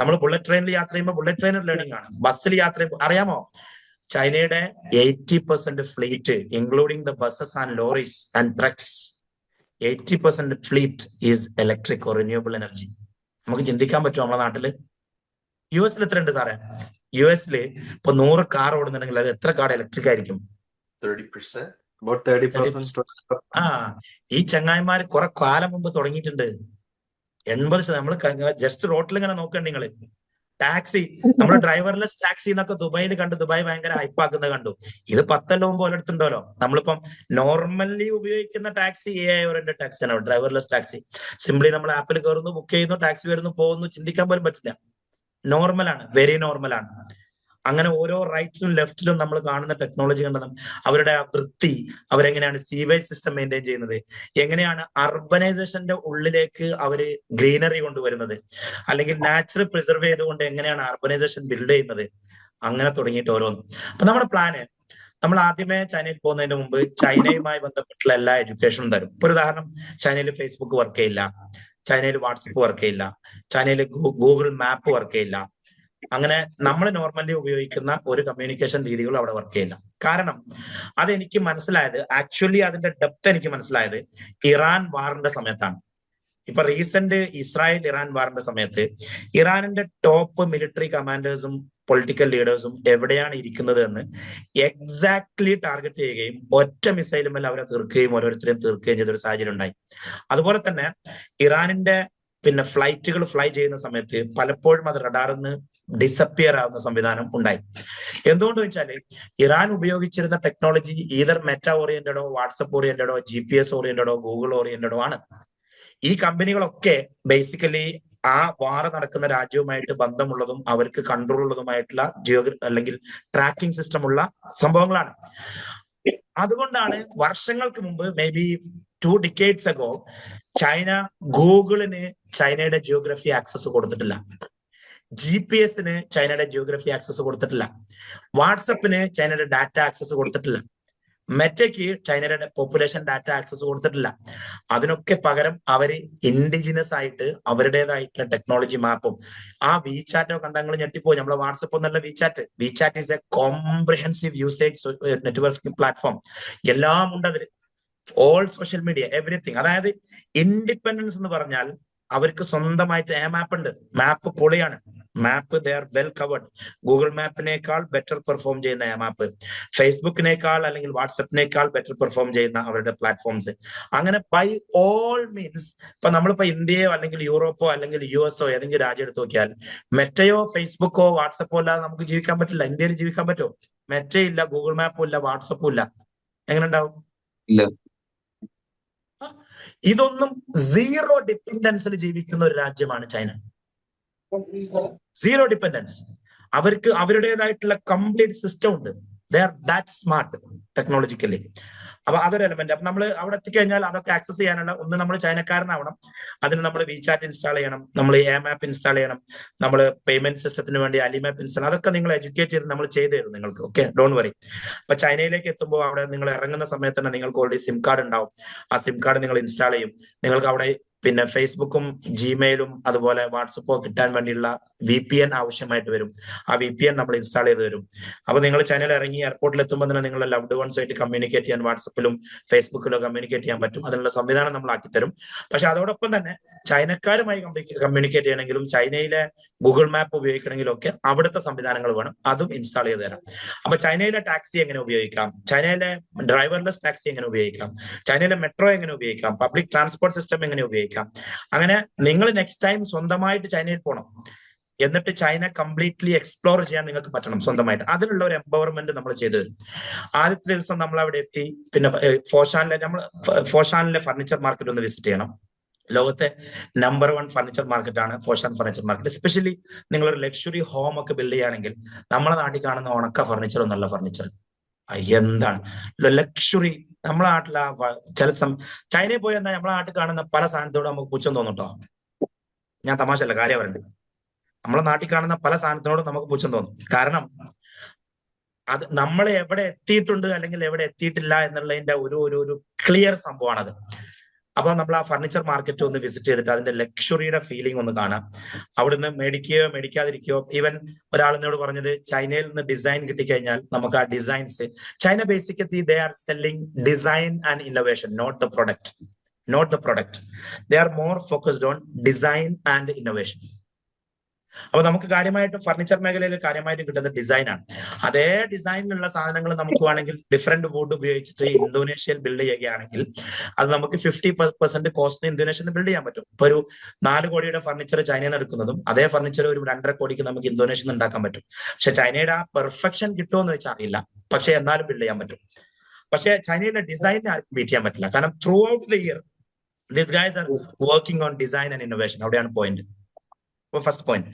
നമ്മൾ ബുള്ളറ്റ് ട്രെയിനിൽ യാത്ര ചെയ്യുമ്പോൾ ബുള്ളറ്റ് ട്രെയിൻ ലേണിംഗ് ആണ്, ബസ്സിൽ യാത്ര ചെയ്യുമ്പോൾ അറിയാമോ, ചൈനയുടെ 80% fleet including the buses and lorries and trucks, 80% fleet is electric or renewable energy. നമുക്ക് ചിന്തിക്കാൻ പറ്റുമോ നമ്മുടെ നാട്ടില്? US എത്ര ഉണ്ട് സാറേ? US ഇപ്പൊ 100 കാർ ഓടുന്നുണ്ടെങ്കിൽ അത് എത്ര കാർ ഇലക്ട്രിക് ആയിരിക്കും? 30%. ആ, ഈ ചങ്ങായിമാര് കുറെ കാലം മുമ്പ് തുടങ്ങിയിട്ടുണ്ട്. 80% നമ്മൾ ജസ്റ്റ് റോട്ടിൽ ഇങ്ങനെ നോക്കണ്ട നിങ്ങള്. ടാക്സി, നമ്മൾ ഡ്രൈവർലെസ് ടാക്സി എന്നൊക്കെ ദുബായിൽ കണ്ടു, ദുബായ് ഭയങ്കര ഹൈപ്പാക്കുന്നത് കണ്ടു. ഇത് 10 മുമ്പ് ഓലെടുത്തുണ്ടല്ലോ. നമ്മളിപ്പം നോർമലി ഉപയോഗിക്കുന്ന ടാക്സി AI ഓറിയന്റഡ് ടാക്സിയാണ്, ഡ്രൈവർലെസ് ടാക്സി. സിംപ്ലി നമ്മൾ ആപ്പിൽ കയറുന്നു, ബുക്ക് ചെയ്യുന്നു, ടാക്സി വരുന്നു, പോകുന്നു, ചിന്തിക്കാൻ പോലും പറ്റില്ല. നോർമലാണ്, വെരി നോർമലാണ്. അങ്ങനെ ഓരോ റൈറ്റിലും ലെഫ്റ്റിലും നമ്മൾ കാണുന്ന ടെക്നോളജി കണ്ടതും അവരുടെ വൃത്തി, അവരെങ്ങനെയാണ് സീവേജ് സിസ്റ്റം മെയിൻറ്റെയിൻ ചെയ്യുന്നത്, എങ്ങനെയാണ് അർബനൈസേഷന്റെ ഉള്ളിലേക്ക് അവര് ഗ്രീനറി കൊണ്ടുവരുന്നത്, അല്ലെങ്കിൽ നാച്ചുറൽ പ്രിസർവ് ചെയ്തുകൊണ്ട് എങ്ങനെയാണ് അർബനൈസേഷൻ ബിൽഡ് ചെയ്യുന്നത്, അങ്ങനെ തുടങ്ങിയിട്ട് ഓരോന്നും. അപ്പൊ നമ്മുടെ പ്ലാന്, നമ്മൾ ആദ്യമേ ചൈനയിൽ പോകുന്നതിന് മുമ്പ് ചൈനയുമായി ബന്ധപ്പെട്ടുള്ള എല്ലാ എഡ്യൂക്കേഷനും തരും. ഇപ്പൊ ഒരു ഉദാഹരണം, ചൈനയിൽ ഫേസ്ബുക്ക് വർക്ക് ചെയ്യില്ല, ചൈനയിൽ വാട്സപ്പ് വർക്ക് ചെയ്യില്ല, ചൈനയിൽ ഗൂഗിൾ മാപ്പ് വർക്ക് ചെയ്യില്ല. അങ്ങനെ നമ്മൾ നോർമലി ഉപയോഗിക്കുന്ന ഒരു കമ്മ്യൂണിക്കേഷൻ രീതികളും അവിടെ വർക്ക് ചെയ്യില്ല. കാരണം അതെനിക്ക് മനസ്സിലായത്, ആക്ച്വലി അതിന്റെ ഡെപ്ത് എനിക്ക് മനസ്സിലായത് ഇറാൻ വാറിന്റെ സമയത്താണ്. ഇപ്പൊ റീസെന്റ് ഇസ്രായേൽ ഇറാൻ വാറിന്റെ സമയത്ത് ഇറാനിന്റെ ടോപ്പ് മിലിറ്ററി കമാൻഡേഴ്സും പൊളിറ്റിക്കൽ ലീഡേഴ്സും എവിടെയാണ് ഇരിക്കുന്നത് എന്ന് എക്സാക്ട്ലി ടാർഗറ്റ് ചെയ്യുകയും ഒറ്റ മിസൈലും മേൽ അവരെ തീർക്കുകയും ഓരോരുത്തരെയും തീർക്കുകയും ചെയ്തൊരു സാഹചര്യം ഉണ്ടായി. അതുപോലെ തന്നെ ഇറാനിന്റെ ഫ്ലൈറ്റുകൾ ഫ്ലൈ ചെയ്യുന്ന സമയത്ത് പലപ്പോഴും അത് റഡാറിന്ന് ഡിസപ്പിയർ ആവുന്ന സംവിധാനം ഉണ്ടായി. എന്തുകൊണ്ട് വെച്ചാല് ഇറാൻ ഉപയോഗിച്ചിരുന്ന ടെക്നോളജി ഈതർ മെറ്റ ഓറിയന്റഡോ വാട്സപ്പ് ഓറിയന്റഡോ GPS ഓറിയന്റഡോ ഗൂഗിൾ ഓറിയന്റഡോ ആണ്. ഈ കമ്പനികളൊക്കെ ബേസിക്കലി ആ വാർ നടക്കുന്ന രാജ്യവുമായിട്ട് ബന്ധമുള്ളതും അവർക്ക് കൺട്രോൾ ഉള്ളതുമായിട്ടുള്ള അല്ലെങ്കിൽ ട്രാക്കിംഗ് സിസ്റ്റം ഉള്ള സംഭവങ്ങളാണ്. അതുകൊണ്ടാണ് വർഷങ്ങൾക്ക് മുമ്പ് maybe 2 decades ago China ഗൂഗിളിന് ചൈനയുടെ ജിയോഗ്രഫി ആക്സസ് കൊടുത്തിട്ടില്ല, GPS-ന് ചൈനയുടെ ജിയോഗ്രഫി ആക്സസ് കൊടുത്തിട്ടില്ല, വാട്സപ്പിന് ചൈനയുടെ ഡാറ്റ ആക്സസ് കൊടുത്തിട്ടില്ല, മെറ്റയ്ക്ക് ചൈനയുടെ പോപ്പുലേഷൻ ഡാറ്റ ആക്സസ് കൊടുത്തിട്ടില്ല. അതിനൊക്കെ പകരം അവര് ഇൻഡിജിനസ് ആയിട്ട് അവരുടേതായിട്ടുള്ള ടെക്നോളജി മാപ്പും ആ വിചാറ്റോ കണ്ടങ്ങൾ ഞെട്ടിപ്പോയി. നമ്മളെ വാട്സപ്പ് ഒന്നല്ല WeChat is a comprehensive usage networking platform. എല്ലാം ഉണ്ട് അതിൽ, ഓൾ സോഷ്യൽ മീഡിയ എവറിത്തിങ്. അതായത് ഇൻഡിപെൻഡൻസ് എന്ന് പറഞ്ഞാൽ അവർക്ക് സ്വന്തമായിട്ട് മാപ്പ് ഉണ്ട്. മാപ്പ് പൊളിയാണ്, map they are well covered. Google മാപ്പിനേക്കാൾ ബെറ്റർ പെർഫോം ചെയ്യുന്ന മാപ്പ്, ഫേസ്ബുക്കിനേക്കാൾ അല്ലെങ്കിൽ വാട്സപ്പിനേക്കാൾ ബെറ്റർ പെർഫോം ചെയ്യുന്ന അവരുടെ പ്ലാറ്റ്ഫോംസ്. അങ്ങനെ ബൈ ഓൾ മീൻസ് ഇപ്പൊ നമ്മളിപ്പോ ഇന്ത്യയോ അല്ലെങ്കിൽ യൂറോപ്പോ അല്ലെങ്കിൽ US ഏതെങ്കിലും രാജ്യം എടുത്ത് നോക്കിയാൽ മെറ്റയോ ഫേസ്ബുക്കോ വാട്സപ്പോ അല്ലാതെ നമുക്ക് ജീവിക്കാൻ പറ്റില്ല. ഇന്ത്യയിൽ ജീവിക്കാൻ പറ്റുമോ? മെറ്റയില്ല, ഗൂഗിൾ മാപ്പും ഇല്ല, വാട്സപ്പും ഇല്ല. എങ്ങനെ ഉണ്ടാവും? ഇല്ല. ഇതൊന്നും സീറോ ഡിപ്പെൻഡൻസിൽ ജീവിക്കുന്ന ഒരു രാജ്യമാണ് ചൈന. Zero dependence. അവർക്ക് അവരുടേതായിട്ടുള്ള കംപ്ലീറ്റ് സിസ്റ്റം ഉണ്ട്. They are that smart technologically. അപ്പൊ അതൊരു എലമെന്റ്. അപ്പൊ നമ്മൾ അവിടെ എത്തിക്കഴിഞ്ഞാൽ അതൊക്കെ ആക്സസ് ചെയ്യാനുള്ള നമ്മൾ ചൈനക്കാരനാവണം. അതിന് നമ്മൾ വിചാറ്റ് ഇൻസ്റ്റാൾ ചെയ്യണം, നമ്മൾ മാപ്പ് ഇൻസ്റ്റാൾ ചെയ്യണം, നമ്മൾ പേയ്മെന്റ് സിസ്റ്റത്തിന് വേണ്ടി അലിമാപ്പ് ഇൻസ്റ്റാൾ, അതൊക്കെ നിങ്ങൾ എഡ്യൂക്കേറ്റ് ചെയ്ത് നമ്മൾ ചെയ്തു തരും നിങ്ങൾക്ക്. Okay, don't worry. അപ്പൊ ചൈനയിലേക്ക് എത്തുമ്പോൾ അവിടെ നിങ്ങൾ ഇറങ്ങുന്ന സമയത്ത് തന്നെ നിങ്ങൾക്ക് ഓൾറെഡി സിം കാർഡ് ഉണ്ടാവും. ആ സിം കാർഡ് നിങ്ങൾ ഇൻസ്റ്റാൾ ചെയ്യും. നിങ്ങൾക്ക് അവിടെ ഫേസ്ബുക്കും ജിമെയിലും അതുപോലെ വാട്സപ്പോ കിട്ടാൻ വേണ്ടിയുള്ള VPN ആവശ്യമായിട്ട് വരും. ആ VPN നമ്മൾ ഇൻസ്റ്റാൾ ചെയ്ത് തരും. അപ്പൊ നിങ്ങൾ ചൈനയിൽ ഇറങ്ങി എയർപോർട്ടിൽ എത്തുമ്പോൾ തന്നെ നിങ്ങളുടെ ലവ്ഡ് വൺസ് ആയിട്ട് കമ്മ്യൂണിക്കേറ്റ് ചെയ്യാൻ വാട്സപ്പിലും ഫേസ്ബുക്കിലോ കമ്മ്യൂണിക്കേറ്റ് ചെയ്യാൻ പറ്റും. അതിനുള്ള സംവിധാനം നമ്മൾ ആക്കി തരും. പക്ഷെ അതോടൊപ്പം തന്നെ ചൈനക്കാരുമായി കമ്മ്യൂണിക്കേറ്റ് ചെയ്യണമെങ്കിലും ചൈനയിലെ ഗൂഗിൾ മാപ്പ് ഉപയോഗിക്കണമെങ്കിലും ഒക്കെ അവിടുത്തെ സംവിധാനങ്ങൾ വേണം, അതും ഇൻസ്റ്റാൾ ചെയ്ത് തരാം. അപ്പൊ ചൈനയിലെ ടാക്സി എങ്ങനെ ഉപയോഗിക്കാം, ചൈനയിലെ ഡ്രൈവർലെസ് ടാക്സി എങ്ങനെ ഉപയോഗിക്കാം, ചൈനയിലെ മെട്രോ എങ്ങനെ ഉപയോഗിക്കാം, പബ്ലിക് ട്രാൻസ്പോർട്ട് സിസ്റ്റം എങ്ങനെ ഉപയോഗിക്കാം. അങ്ങനെ നിങ്ങൾ നെക്സ്റ്റ് ടൈം സ്വന്തമായിട്ട് ചൈനയിൽ പോകണം, എന്നിട്ട് ചൈന കംപ്ലീറ്റ്ലി എക്സ്പ്ലോർ ചെയ്യാൻ നിങ്ങൾക്ക് പറ്റണം സ്വന്തമായിട്ട്. അതിനുള്ള ഒരു എംപവർമെന്റ് നമ്മൾ ചെയ്തു തരും. ആദ്യത്തെ ദിവസം നമ്മൾ അവിടെ എത്തി. ഫോഷാനിലെ ഫർണിച്ചർ മാർക്കറ്റ് ഒന്ന് വിസിറ്റ് ചെയ്യണം. ലോകത്തെ നമ്പർ 1 ഫർണിച്ചർ മാർക്കറ്റ് ആണ് ഫോഷാൻ ഫർണിച്ചർ മാർക്കറ്റ്. എസ്പെഷ്യലി നിങ്ങളൊരു ലക്ഷറി ഹോം ഒക്കെ ബിൽഡ് ചെയ്യുകയാണെങ്കിൽ നമ്മളെ നാട്ടിൽ കാണുന്ന ഉണക്ക ഫർണിച്ചർ ഒന്നല്ല ഫർണിച്ചർ. എന്താണ് ലക്ഷറി? നമ്മളെ നാട്ടിലെ ചൈനയിൽ പോയി എന്നാൽ നമ്മളെ നാട്ടിൽ കാണുന്ന പല സാധനത്തോടും നമുക്ക് പുച്ഛം തോന്നുട്ടോ. ഞാൻ തമാശല്ല, കാര്യം പറയുന്നത്. നമ്മളെ നാട്ടിൽ കാണുന്ന പല സാധനത്തിനോടും നമുക്ക് പുച്ഛം തോന്നും. കാരണം അത് നമ്മൾ എവിടെ എത്തിയിട്ടുണ്ട് അല്ലെങ്കിൽ എവിടെ എത്തിയിട്ടില്ല എന്നുള്ളതിന്റെ ഒരു ക്ലിയർ സംഭവമാണത്. അപ്പൊ നമ്മൾ ആ ഫർണിച്ചർ മാർക്കറ്റ് ഒന്ന് വിസിറ്റ് ചെയ്തിട്ട് അതിന്റെ ലക്ഷറിയുടെ ഫീലിംഗ് ഒന്ന് കാണാം. അവിടുന്ന് മേടിക്കുകയോ മേടിക്കാതിരിക്കുകയോ. ഈവൻ ഒരാളിനോട് പറഞ്ഞത് ചൈനയിൽ നിന്ന് ഡിസൈൻ കിട്ടിക്കഴിഞ്ഞാൽ നമുക്ക് ആ designs, China basically they are selling design and innovation, not the product. They are more focused on design and innovation. അപ്പൊ നമുക്ക് കാര്യമായിട്ട് ഫർണിച്ചർ മേഖലയിൽ കാര്യമായിട്ട് കിട്ടുന്നത് ഡിസൈനാണ്. അതേ ഡിസൈനിലുള്ള സാധനങ്ങൾ നമുക്ക് വേണമെങ്കിൽ ഡിഫറെന്റ് വുഡ് ഉപയോഗിച്ചിട്ട് ഇന്തോനേഷ്യയിൽ ബിൽഡ് ചെയ്യുകയാണെങ്കിൽ അത് നമുക്ക് 50% കോസ്റ്റ് ഇന്തോനേഷ്യയിൽ ബിൽഡ് ചെയ്യാൻ പറ്റും. ഇപ്പൊ ഒരു 4 കോടിയുടെ ഫർണിച്ചർ ചൈനയിൽ നിന്ന് എടുക്കുന്നതും അതേ ഫർണിച്ചർ ഒരു 2.5 കോടിക്ക് നമുക്ക് ഇന്തോനേഷ്യയിൽ നിന്ന് ഉണ്ടാക്കാൻ പറ്റും. പക്ഷെ ചൈനയുടെ ആ പെർഫെക്ഷൻ കിട്ടുമോ എന്ന് വെച്ചാൽ അറിയില്ല, പക്ഷെ എന്നാലും ബിൽഡ് ചെയ്യാൻ പറ്റും. പക്ഷെ ചൈനയിലെ ഡിസൈനിനെ ആർക്കും ബീറ്റ് ചെയ്യാൻ പറ്റില്ല. കാരണം through out the year these guys are working on design and innovation. അവിടെയാണ് പോയിന്റ്. First point.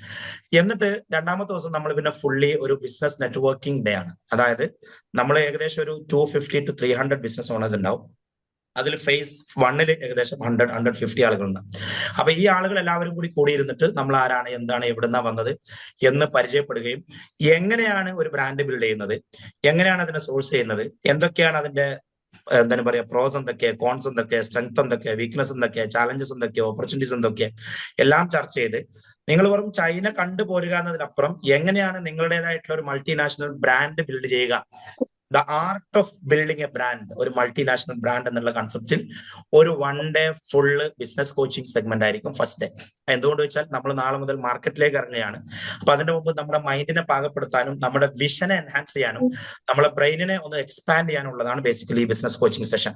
എന്നിട്ട് രണ്ടാമത്തെ ദിവസം നമ്മൾ ഫുള്ളി ഒരു ബിസിനസ് നെറ്റ്വർക്കിംഗ് ഡേ ആണ്. അതായത് നമ്മൾ ഏകദേശം ഒരു 250 to 300 ബിസിനസ് ഓണേഴ്സ് ഉണ്ടാവും. അതിൽ ഫേസ് 1 ഏകദേശം 100-150 ആളുകളുണ്ടാവും. അപ്പൊ ഈ ആളുകൾ എല്ലാവരും കൂടിയിരുന്നിട്ട് നമ്മൾ ആരാണ്, എന്താണ്, എവിടുന്നാ വന്നത് എന്ന് പരിചയപ്പെടുകയും എങ്ങനെയാണ് ഒരു ബ്രാൻഡ് ബിൽഡ് ചെയ്യുന്നത്, എങ്ങനെയാണ് അതിനെ സോഴ്സ് ചെയ്യുന്നത്, എന്തൊക്കെയാണ് അതിന്റെ എന്താണ് പറയാ, പ്രോസ് എന്തൊക്കെ, കോൺസ് എന്തൊക്കെ, സ്ട്രെങ്ത് എന്തൊക്കെ, വീക്ക്നെസ് എന്തൊക്കെ, ചാലഞ്ചസ് എന്തൊക്കെ, ഓപ്പർച്യൂണിറ്റീസ് എന്തൊക്കെ, എല്ലാം ചർച്ച ചെയ്ത് നിങ്ങൾ വെറും ചൈന കണ്ടുപോരുക എന്നതിനപ്പുറം എങ്ങനെയാണ് നിങ്ങളുടേതായിട്ടുള്ള ഒരു മൾട്ടിനാഷണൽ ബ്രാൻഡ് ബിൽഡ് ചെയ്യുക, the art of building A brand, ഒരു മൾട്ടിനാഷണൽ ബ്രാൻഡ് എന്നുള്ള കൺസെപ്റ്റിൽ ഒരു 1 day full business coaching segment ആയിരിക്കും ഫസ്റ്റ് ഡേ. എന്തുകൊണ്ട് വെച്ചാൽ നമ്മൾ നാളെ മുതൽ മാർക്കറ്റിലേക്ക് ഇറങ്ങുകയാണ്. അപ്പൊ അതിന്റെ മുമ്പ് നമ്മുടെ മൈൻഡിനെ പാകപ്പെടുത്താനും നമ്മുടെ വിഷനെ എൻഹാൻസ് ചെയ്യാനും നമ്മളെ ബ്രെയിനിനെ ഒന്ന് എക്സ്പാൻഡ് ചെയ്യാനുള്ളതാണ് basically business coaching session.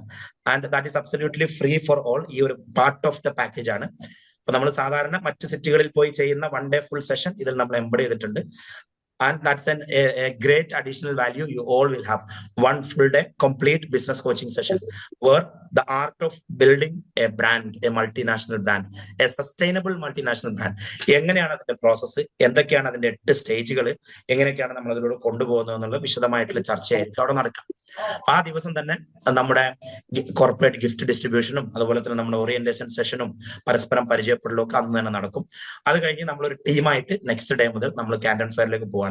And that is absolutely free for all. ഈ ഒരു പാർട്ട് ഓഫ് ദ പാക്കേജ് ആണ്. അപ്പൊ നമ്മൾ സാധാരണ മറ്റ് സിറ്റികളിൽ പോയി ചെയ്യുന്ന 1 ഡേ ഫുൾ സെഷൻ ഇതിൽ നമ്മൾ എംബഡ് ചെയ്തിട്ടുണ്ട്. And that's a great additional value. You all will have 1 full day complete business coaching session where the art of building a brand, a multinational brand, a sustainable multinational brand, എങ്ങനെയാണ് അതിന്റെ process, എന്തൊക്കെയാണ് അതിന്റെ 8 സ്റ്റേജുകൾ, എങ്ങനെയൊക്കെയാണ് നമ്മൾ അതിലൂടെ കൊണ്ടുപോകുന്നത് എന്നുള്ള വിശദമായിട്ടുള്ള ചർച്ചയായിരിക്കും അവിടെ നടക്കാം. ആ ദിവസം തന്നെ നമ്മുടെ കോർപ്പറേറ്റ് ഗിഫ്റ്റ് ഡിസ്ട്രിബ്യൂഷനും അതുപോലെ തന്നെ നമ്മുടെ ഓറിയന്റേഷൻ സെഷനും പരസ്പരം പരിചയപ്പെടലും ഒക്കെ അന്ന് തന്നെ നടക്കും. അത് കഴിഞ്ഞ് നമ്മളൊരു ടീമായിട്ട് നെക്സ്റ്റ് ഡേ മുതൽ നമ്മൾ കാൻഡൻ ഫെയറിലേക്ക് പോവാണ്.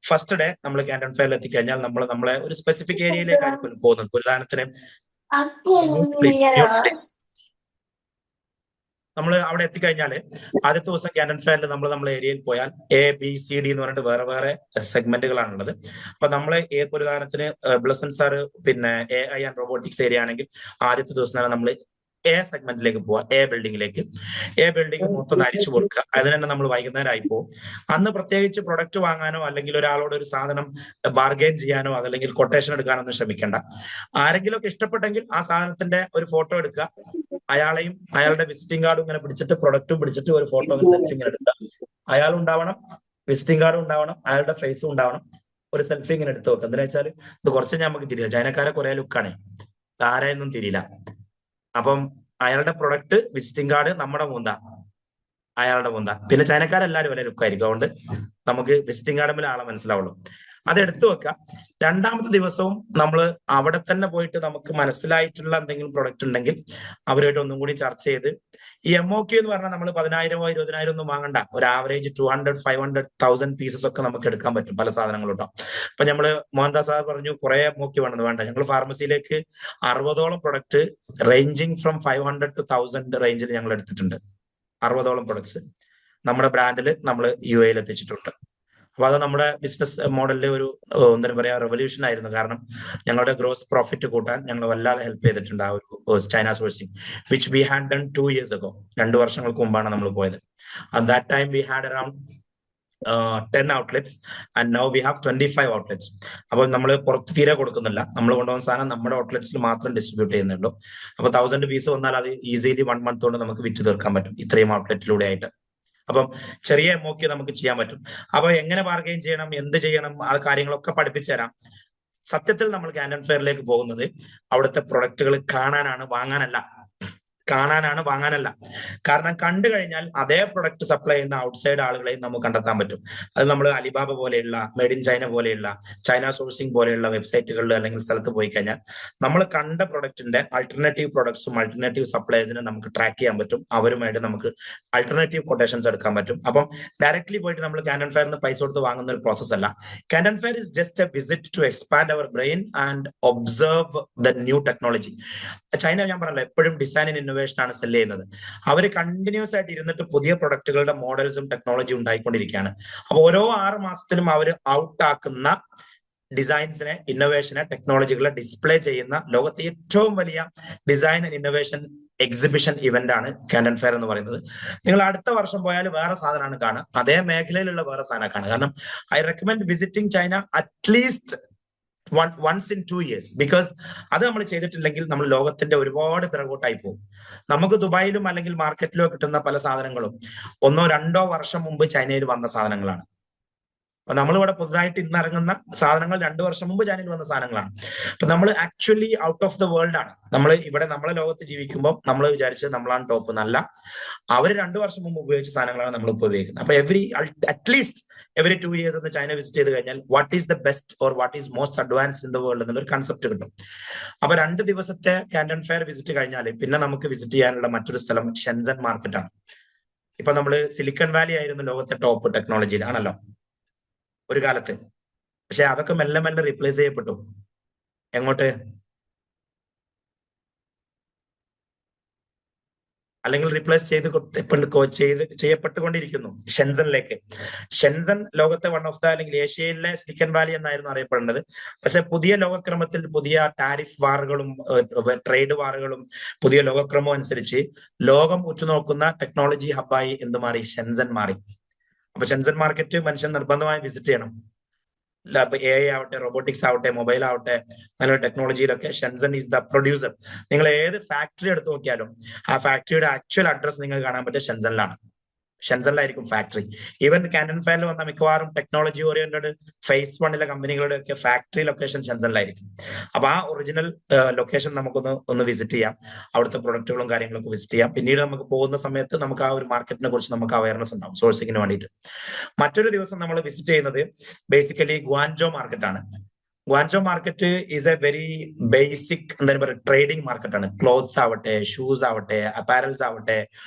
ഫസ്റ്റ് ഡേ നമ്മൾ കാൻഡൻ ഫെയറിൽ എത്തിക്കഴിഞ്ഞാൽ നമ്മളെ ഒരു സ്പെസിഫിക് ഏരിയയിലേക്കായിരിക്കും പോകുന്നത്. ഉദാഹരണത്തിന് നമ്മൾ അവിടെ എത്തിക്കഴിഞ്ഞാൽ ആദ്യത്തെ ദിവസം കാൻഡൻ ഫെയറിൽ നമ്മൾ ഏരിയയിൽ പോയാൽ ABCD എന്ന് പറഞ്ഞിട്ട് വേറെ വേറെ സെഗ്മെന്റുകളാണുള്ളത്. അപ്പൊ നമ്മളെ ഉദാഹരണത്തിന് ബ്ലസൻ സാറ് പിന്നെ AI ആൻഡ് റോബോട്ടിക്സ് ഏരിയ ആണെങ്കിൽ ആദ്യത്തെ ദിവസം തന്നെ നമ്മൾ സെഗ്മെന്റിലേക്ക് പോവാ, ബിൽഡിംഗിലേക്ക്. ബിൽഡിംഗ് മൊത്തം അരിച്ചു കൊടുക്കുക. അതിന് തന്നെ നമ്മൾ വൈകുന്നേരം ആയി പോകും. അന്ന് പ്രത്യേകിച്ച് പ്രൊഡക്റ്റ് വാങ്ങാനോ അല്ലെങ്കിൽ ഒരാളോട് ഒരു സാധനം ബാർഗെയിൻ ചെയ്യാനോ അതല്ലെങ്കിൽ കൊട്ടേഷൻ എടുക്കാനോ ഒന്നും ശ്രമിക്കേണ്ട. ആരെങ്കിലും ഒക്കെ ഇഷ്ടപ്പെട്ടെങ്കിൽ ആ സാധനത്തിന്റെ ഒരു ഫോട്ടോ എടുക്കുക, അയാളെയും അയാളുടെ വിസിറ്റിംഗ് കാർഡും ഇങ്ങനെ പിടിച്ചിട്ട് പ്രൊഡക്റ്റും പിടിച്ചിട്ട് ഒരു ഫോട്ടോ സെൽഫി ഇങ്ങനെ എടുക്കുക. അയാൾ ഉണ്ടാവണം, വിസിറ്റിംഗ് കാർഡും ഉണ്ടാവണം, അയാളുടെ ഫേസും ഉണ്ടാവണം. ഒരു സെൽഫി ഇങ്ങനെ എടുത്ത് വെക്കുക. എന്താ വെച്ചാൽ ഇത് കുറച്ച് നമുക്ക് തിരിയില്ല, ചൈനക്കാരെ കുറെ ലുക്കാണ്, ആരായൊന്നും തിരിയില്ല. അപ്പം അയാളുടെ പ്രൊഡക്റ്റ്, വിസിറ്റിംഗ് കാർഡ്, നമ്മുടെ മൂന്ത, അയാളുടെ മൂന്ത. പിന്നെ ചൈനക്കാരെല്ലാരും ഒരേ ലുക്കായിരിക്കും. അതുകൊണ്ട് നമുക്ക് വിസിറ്റിംഗ് കാർഡിൽ ആളെ മനസ്സിലാവുള്ളൂ. അത് എടുത്തു വെക്കാം. രണ്ടാമത്തെ ദിവസവും നമ്മൾ അവിടെ തന്നെ പോയിട്ട് നമുക്ക് മനസ്സിലായിട്ടുള്ള എന്തെങ്കിലും പ്രൊഡക്റ്റ് ഉണ്ടെങ്കിൽ അവരുമായിട്ട് ഒന്നും കൂടി ചർച്ച ചെയ്ത്, ഈ MOQ എന്ന് പറഞ്ഞാൽ നമ്മൾ 10,000 20,000 ഒന്നും വാങ്ങണ്ട. ഒരു ആവറേജ് 200 500 1000 പീസസ് ഒക്കെ നമുക്ക് എടുക്കാൻ പറ്റും പല സാധനങ്ങളും കേട്ടോ. അപ്പൊ നമ്മള് മോഹൻദാസ് സാർ പറഞ്ഞു കുറെ MOQ വേണമെന്ന്. വേണ്ട, ഞങ്ങൾ ഫാർമസിയിലേക്ക് 60ഓളം പ്രൊഡക്റ്റ് റേഞ്ചിങ് ഫ്രം 500 to 1000 റേഞ്ചിൽ ഞങ്ങൾ എടുത്തിട്ടുണ്ട്. 60ഓളം പ്രൊഡക്ട്സ് നമ്മുടെ ബ്രാൻഡിൽ നമ്മൾ UAE എത്തിച്ചിട്ടുണ്ട്. അപ്പൊ അത് നമ്മുടെ ബിസിനസ് മോഡലിലെ ഒരു എന്താ പറയാ റെവല്യൂഷൻ ആയിരുന്നു. കാരണം ഞങ്ങളുടെ ഗ്രോസ് പ്രോഫിറ്റ് കൂട്ടാൻ ഞങ്ങൾ വല്ലാതെ ഹെൽപ്പ് ചെയ്തിട്ടുണ്ട് ആ ഒരു China sourcing, which we had done 2 years ago. 2 വർഷങ്ങൾക്ക് മുമ്പാണ് നമ്മൾ പോയത്. At that time we had around 10 outlets and now we have 25 outlets. അപ്പൊ നമ്മൾ പുറത്ത് തീരെ കൊടുക്കുന്നില്ല. നമ്മൾ കൊണ്ടുപോകുന്ന സാധനം നമ്മുടെ ഔട്ട്ലെറ്റ്സിൽ മാത്രം ഡിസ്ട്രിബ്യൂട്ട് ചെയ്യുന്നുള്ളൂ. അപ്പൊ 1000 പീസ് വന്നാൽ അത് ഈസിലി 1 month കൊണ്ട് നമുക്ക് വിറ്റ് തീർക്കാൻ പറ്റും ഇത്രയും ഔട്ട്ലെറ്റിലൂടെ ആയിട്ട്. അപ്പം ചെറിയ MOQ നമുക്ക് ചെയ്യാൻ പറ്റും. അപ്പൊ എങ്ങനെ ബാർഗെയിൻ ചെയ്യണം, എന്ത് ചെയ്യണം, ആ കാര്യങ്ങളൊക്കെ പഠിപ്പിച്ചു തരാം. സത്യത്തിൽ നമ്മൾ കാൻഡൻ ഫെയറിലേക്ക് പോകുന്നത് അവിടുത്തെ പ്രൊഡക്റ്റുകൾ കാണാനാണ്, വാങ്ങാനല്ല. കാരണം കണ്ടു കഴിഞ്ഞാൽ അതേ പ്രൊഡക്റ്റ് സപ്ലൈ ചെയ്യുന്ന ഔട്ട്സൈഡ് ആളുകളെയും നമുക്ക് കണ്ടെത്താൻ പറ്റും. അത് നമ്മൾ അലിബാബ പോലെയുള്ള, മെയ്ഡ് ഇൻ ചൈന പോലെയുള്ള, ചൈന സോഴ്സിംഗ് പോലെയുള്ള വെബ്സൈറ്റുകളിൽ അല്ലെങ്കിൽ സ്ഥലത്ത് പോയി കഴിഞ്ഞാൽ നമ്മൾ കണ്ട പ്രൊഡക്റ്റിന്റെ ആൾട്ടർനേറ്റീവ് പ്രൊഡക്ട്സും ആൾട്ടർനേറ്റീവ് സപ്ലൈസിനെ നമുക്ക് ട്രാക്ക് ചെയ്യാൻ പറ്റും. അവരുമായിട്ട് നമുക്ക് ആൾട്ടർനേറ്റീവ് കൊട്ടേഷൻസ് എടുക്കാൻ പറ്റും. അപ്പം ഡയറക്ട്ലി പോയിട്ട് നമ്മൾ കാൻഡൻ ഫെയറിന് പൈസ കൊടുത്ത് വാങ്ങുന്ന ഒരു പ്രോസസ് അല്ല. Canton Fair is just a visit to expand our brain and observe the new technology. China ഞാൻ പറഞ്ഞല്ലോ എപ്പോഴും ഡിസൈൻ ആൻഡ് ഇന്നോവേഷൻ ആണ് സെല് ചെയ്യുന്നത്. അവർ കണ്ടിന്യൂസ് ആയിട്ട് ഇരുന്നിട്ട് പുതിയ പ്രൊഡക്റ്റുകളുടെ മോഡൽസും ടെക്നോളജിയും ഉണ്ടായിക്കൊണ്ടിരിക്കുകയാണ്. അപ്പൊ ഓരോ 6 മാസത്തിലും അവർ ഔട്ട് ആക്കുന്ന ഡിസൈൻസിനെ, ഇന്നോവേഷനെ, ടെക്നോളജികളെ ഡിസ്പ്ലേ ചെയ്യുന്ന ലോകത്തെ ഏറ്റവും വലിയ design and innovation exhibition event ആണ് കാൻഡൻ ഫെയർ എന്ന് പറയുന്നത്. നിങ്ങൾ അടുത്ത വർഷം പോയാൽ വേറെ സാധനമാണ് കാണുക, അതേ മേഖലയിലുള്ള വേറെ സാധനം കാണുക. കാരണം I recommend visiting China at least once in 2 years, because അത് നമ്മൾ ചെയ്തിട്ടില്ലെങ്കിൽ നമ്മൾ ലോകത്തിന്റെ ഒരുപാട് പിറകോട്ടായി പോകും. നമുക്ക് ദുബായിലും അല്ലെങ്കിൽ മാർക്കറ്റിലോ കിട്ടുന്ന പല സാധനങ്ങളും 1 or 2 വർഷം മുമ്പ് ചൈനയിൽ വന്ന സാധനങ്ങളാണ്. അപ്പൊ നമ്മളിവിടെ പുതുതായിട്ട് ഇന്ന് ഇറങ്ങുന്ന സാധനങ്ങൾ 2 വർഷം മുമ്പ് ചൈനയിൽ വന്ന സാധനങ്ങളാണ്. അപ്പൊ നമ്മൾ actually out of the world ആണ്. നമ്മൾ ഇവിടെ നമ്മളെ ലോകത്ത് ജീവിക്കുമ്പോൾ നമ്മൾ വിചാരിച്ചത് നമ്മളാണ് ടോപ്പ് എന്നല്ല. അവർ 2 വർഷം മുമ്പ് ഉപയോഗിച്ച സാധനങ്ങളാണ് നമ്മൾ ഇപ്പോൾ ഉപയോഗിക്കുന്നത്. അപ്പൊ അറ്റ്ലീസ്റ്റ് എവറി 2 years ഒന്ന് ചൈന വിസിറ്റ് ചെയ്ത് കഴിഞ്ഞാൽ what is the best or what is most advanced in the world എന്നുള്ളൊരു കൺസെപ്റ്റ് കിട്ടും. അപ്പൊ 2 ദിവസത്തെ കാൻഡൻ ഫെയർ വിസിറ്റ് കഴിഞ്ഞാൽ പിന്നെ നമുക്ക് വിസിറ്റ് ചെയ്യാനുള്ള മറ്റൊരു സ്ഥലം ഷെൻസൻ മാർക്കറ്റ് ആണ്. ഇപ്പൊ നമ്മൾ സിലിക്കൺ വാലി ആയിരുന്നു ലോകത്തെ ടോപ്പ് ടെക്നോളജിയിലാണല്ലോ ഒരു കാലത്ത്. പക്ഷെ അതൊക്കെ മെല്ലെ മെല്ലെ റീപ്ലേസ് ചെയ്യപ്പെട്ടു. എങ്ങോട്ട്? അല്ലെങ്കിൽ റീപ്ലേസ് ചെയ്യപ്പെട്ടുകൊണ്ടിരിക്കുന്നു ഷെൻസണിലേക്ക്. ഷെൻസൺ ലോകത്തെ വൺ ഓഫ് ദ അല്ലെങ്കിൽ ഏഷ്യയിലെ സിലിക്കൺ വാലി എന്നായിരുന്നു അറിയപ്പെടുന്നത്. പക്ഷെ പുതിയ ലോകക്രമത്തിൽ പുതിയ ടാരിഫ് വാറുകളും ട്രേഡ് വാറുകളും പുതിയ ലോകക്രമവും അനുസരിച്ച് ലോകം ഉറ്റുനോക്കുന്ന ടെക്നോളജി ഹബ്ബായി എന്ത് മാറി? ഷെൻസൺ മാറി. അപ്പൊ ഷെൻസൺ മാർക്കറ്റ് മനുഷ്യൻ നിർബന്ധമായി വിസിറ്റ് ചെയ്യണം. ഇപ്പൊ AI ആവട്ടെ, റോബോട്ടിക്സ് ആവട്ടെ, മൊബൈൽ ആവട്ടെ, അങ്ങനെ ടെക്നോളജിയിലൊക്കെ ഷെൻസൺ ഈസ് ദ പ്രൊഡ്യൂസർ. നിങ്ങൾ ഏത് ഫാക്ടറി എടുത്തു നോക്കിയാലും ആ ഫാക്ടറിയുടെ ആക്ച്വൽ അഡ്രസ് നിങ്ങൾക്ക് കാണാൻ പറ്റുക ഷെൻസണിലാണ്. ഷെൻസണിലായിരിക്കും ഫാക്ടറി. ഈവൻ കാൻഡൻ ഫെയറിൽ വന്ന മിക്കവാറും ടെക്നോളജി ഓറിയന്റഡ് ഫേസ് 1 കമ്പനികളുടെ ഒക്കെ ഫാക്ടറി ലൊക്കേഷൻ ഷെൻസണിലായിരിക്കും. അപ്പൊ ആ ഒറിജിനൽ ലൊക്കേഷൻ നമുക്കൊന്ന് വിസിറ്റ് ചെയ്യാം, അവിടുത്തെ പ്രൊഡക്റ്റുകളും കാര്യങ്ങളൊക്കെ വിസിറ്റ് ചെയ്യാം. പിന്നീട് നമുക്ക് പോകുന്ന സമയത്ത് നമുക്ക് ആ ഒരു മാർക്കറ്റിനെ കുറിച്ച് നമുക്ക് അവയർനെസ് ഉണ്ടാവും സോഴ്സിങ്ങിന് വേണ്ടിയിട്ട്. മറ്റൊരു ദിവസം നമ്മൾ വിസിറ്റ് ചെയ്യുന്നത് ബേസിക്കലി ഗ്വാൻജോ മാർക്കറ്റാണ്. Guangzhou market is a very basic എന്താ പറയുക ട്രേഡിംഗ് മാർക്കറ്റാണ്. ക്ലോത്ത്സ് ആവട്ടെ, ഷൂസ് ആവട്ടെ, അപ്പാരൽസ് ആവട്ടെ,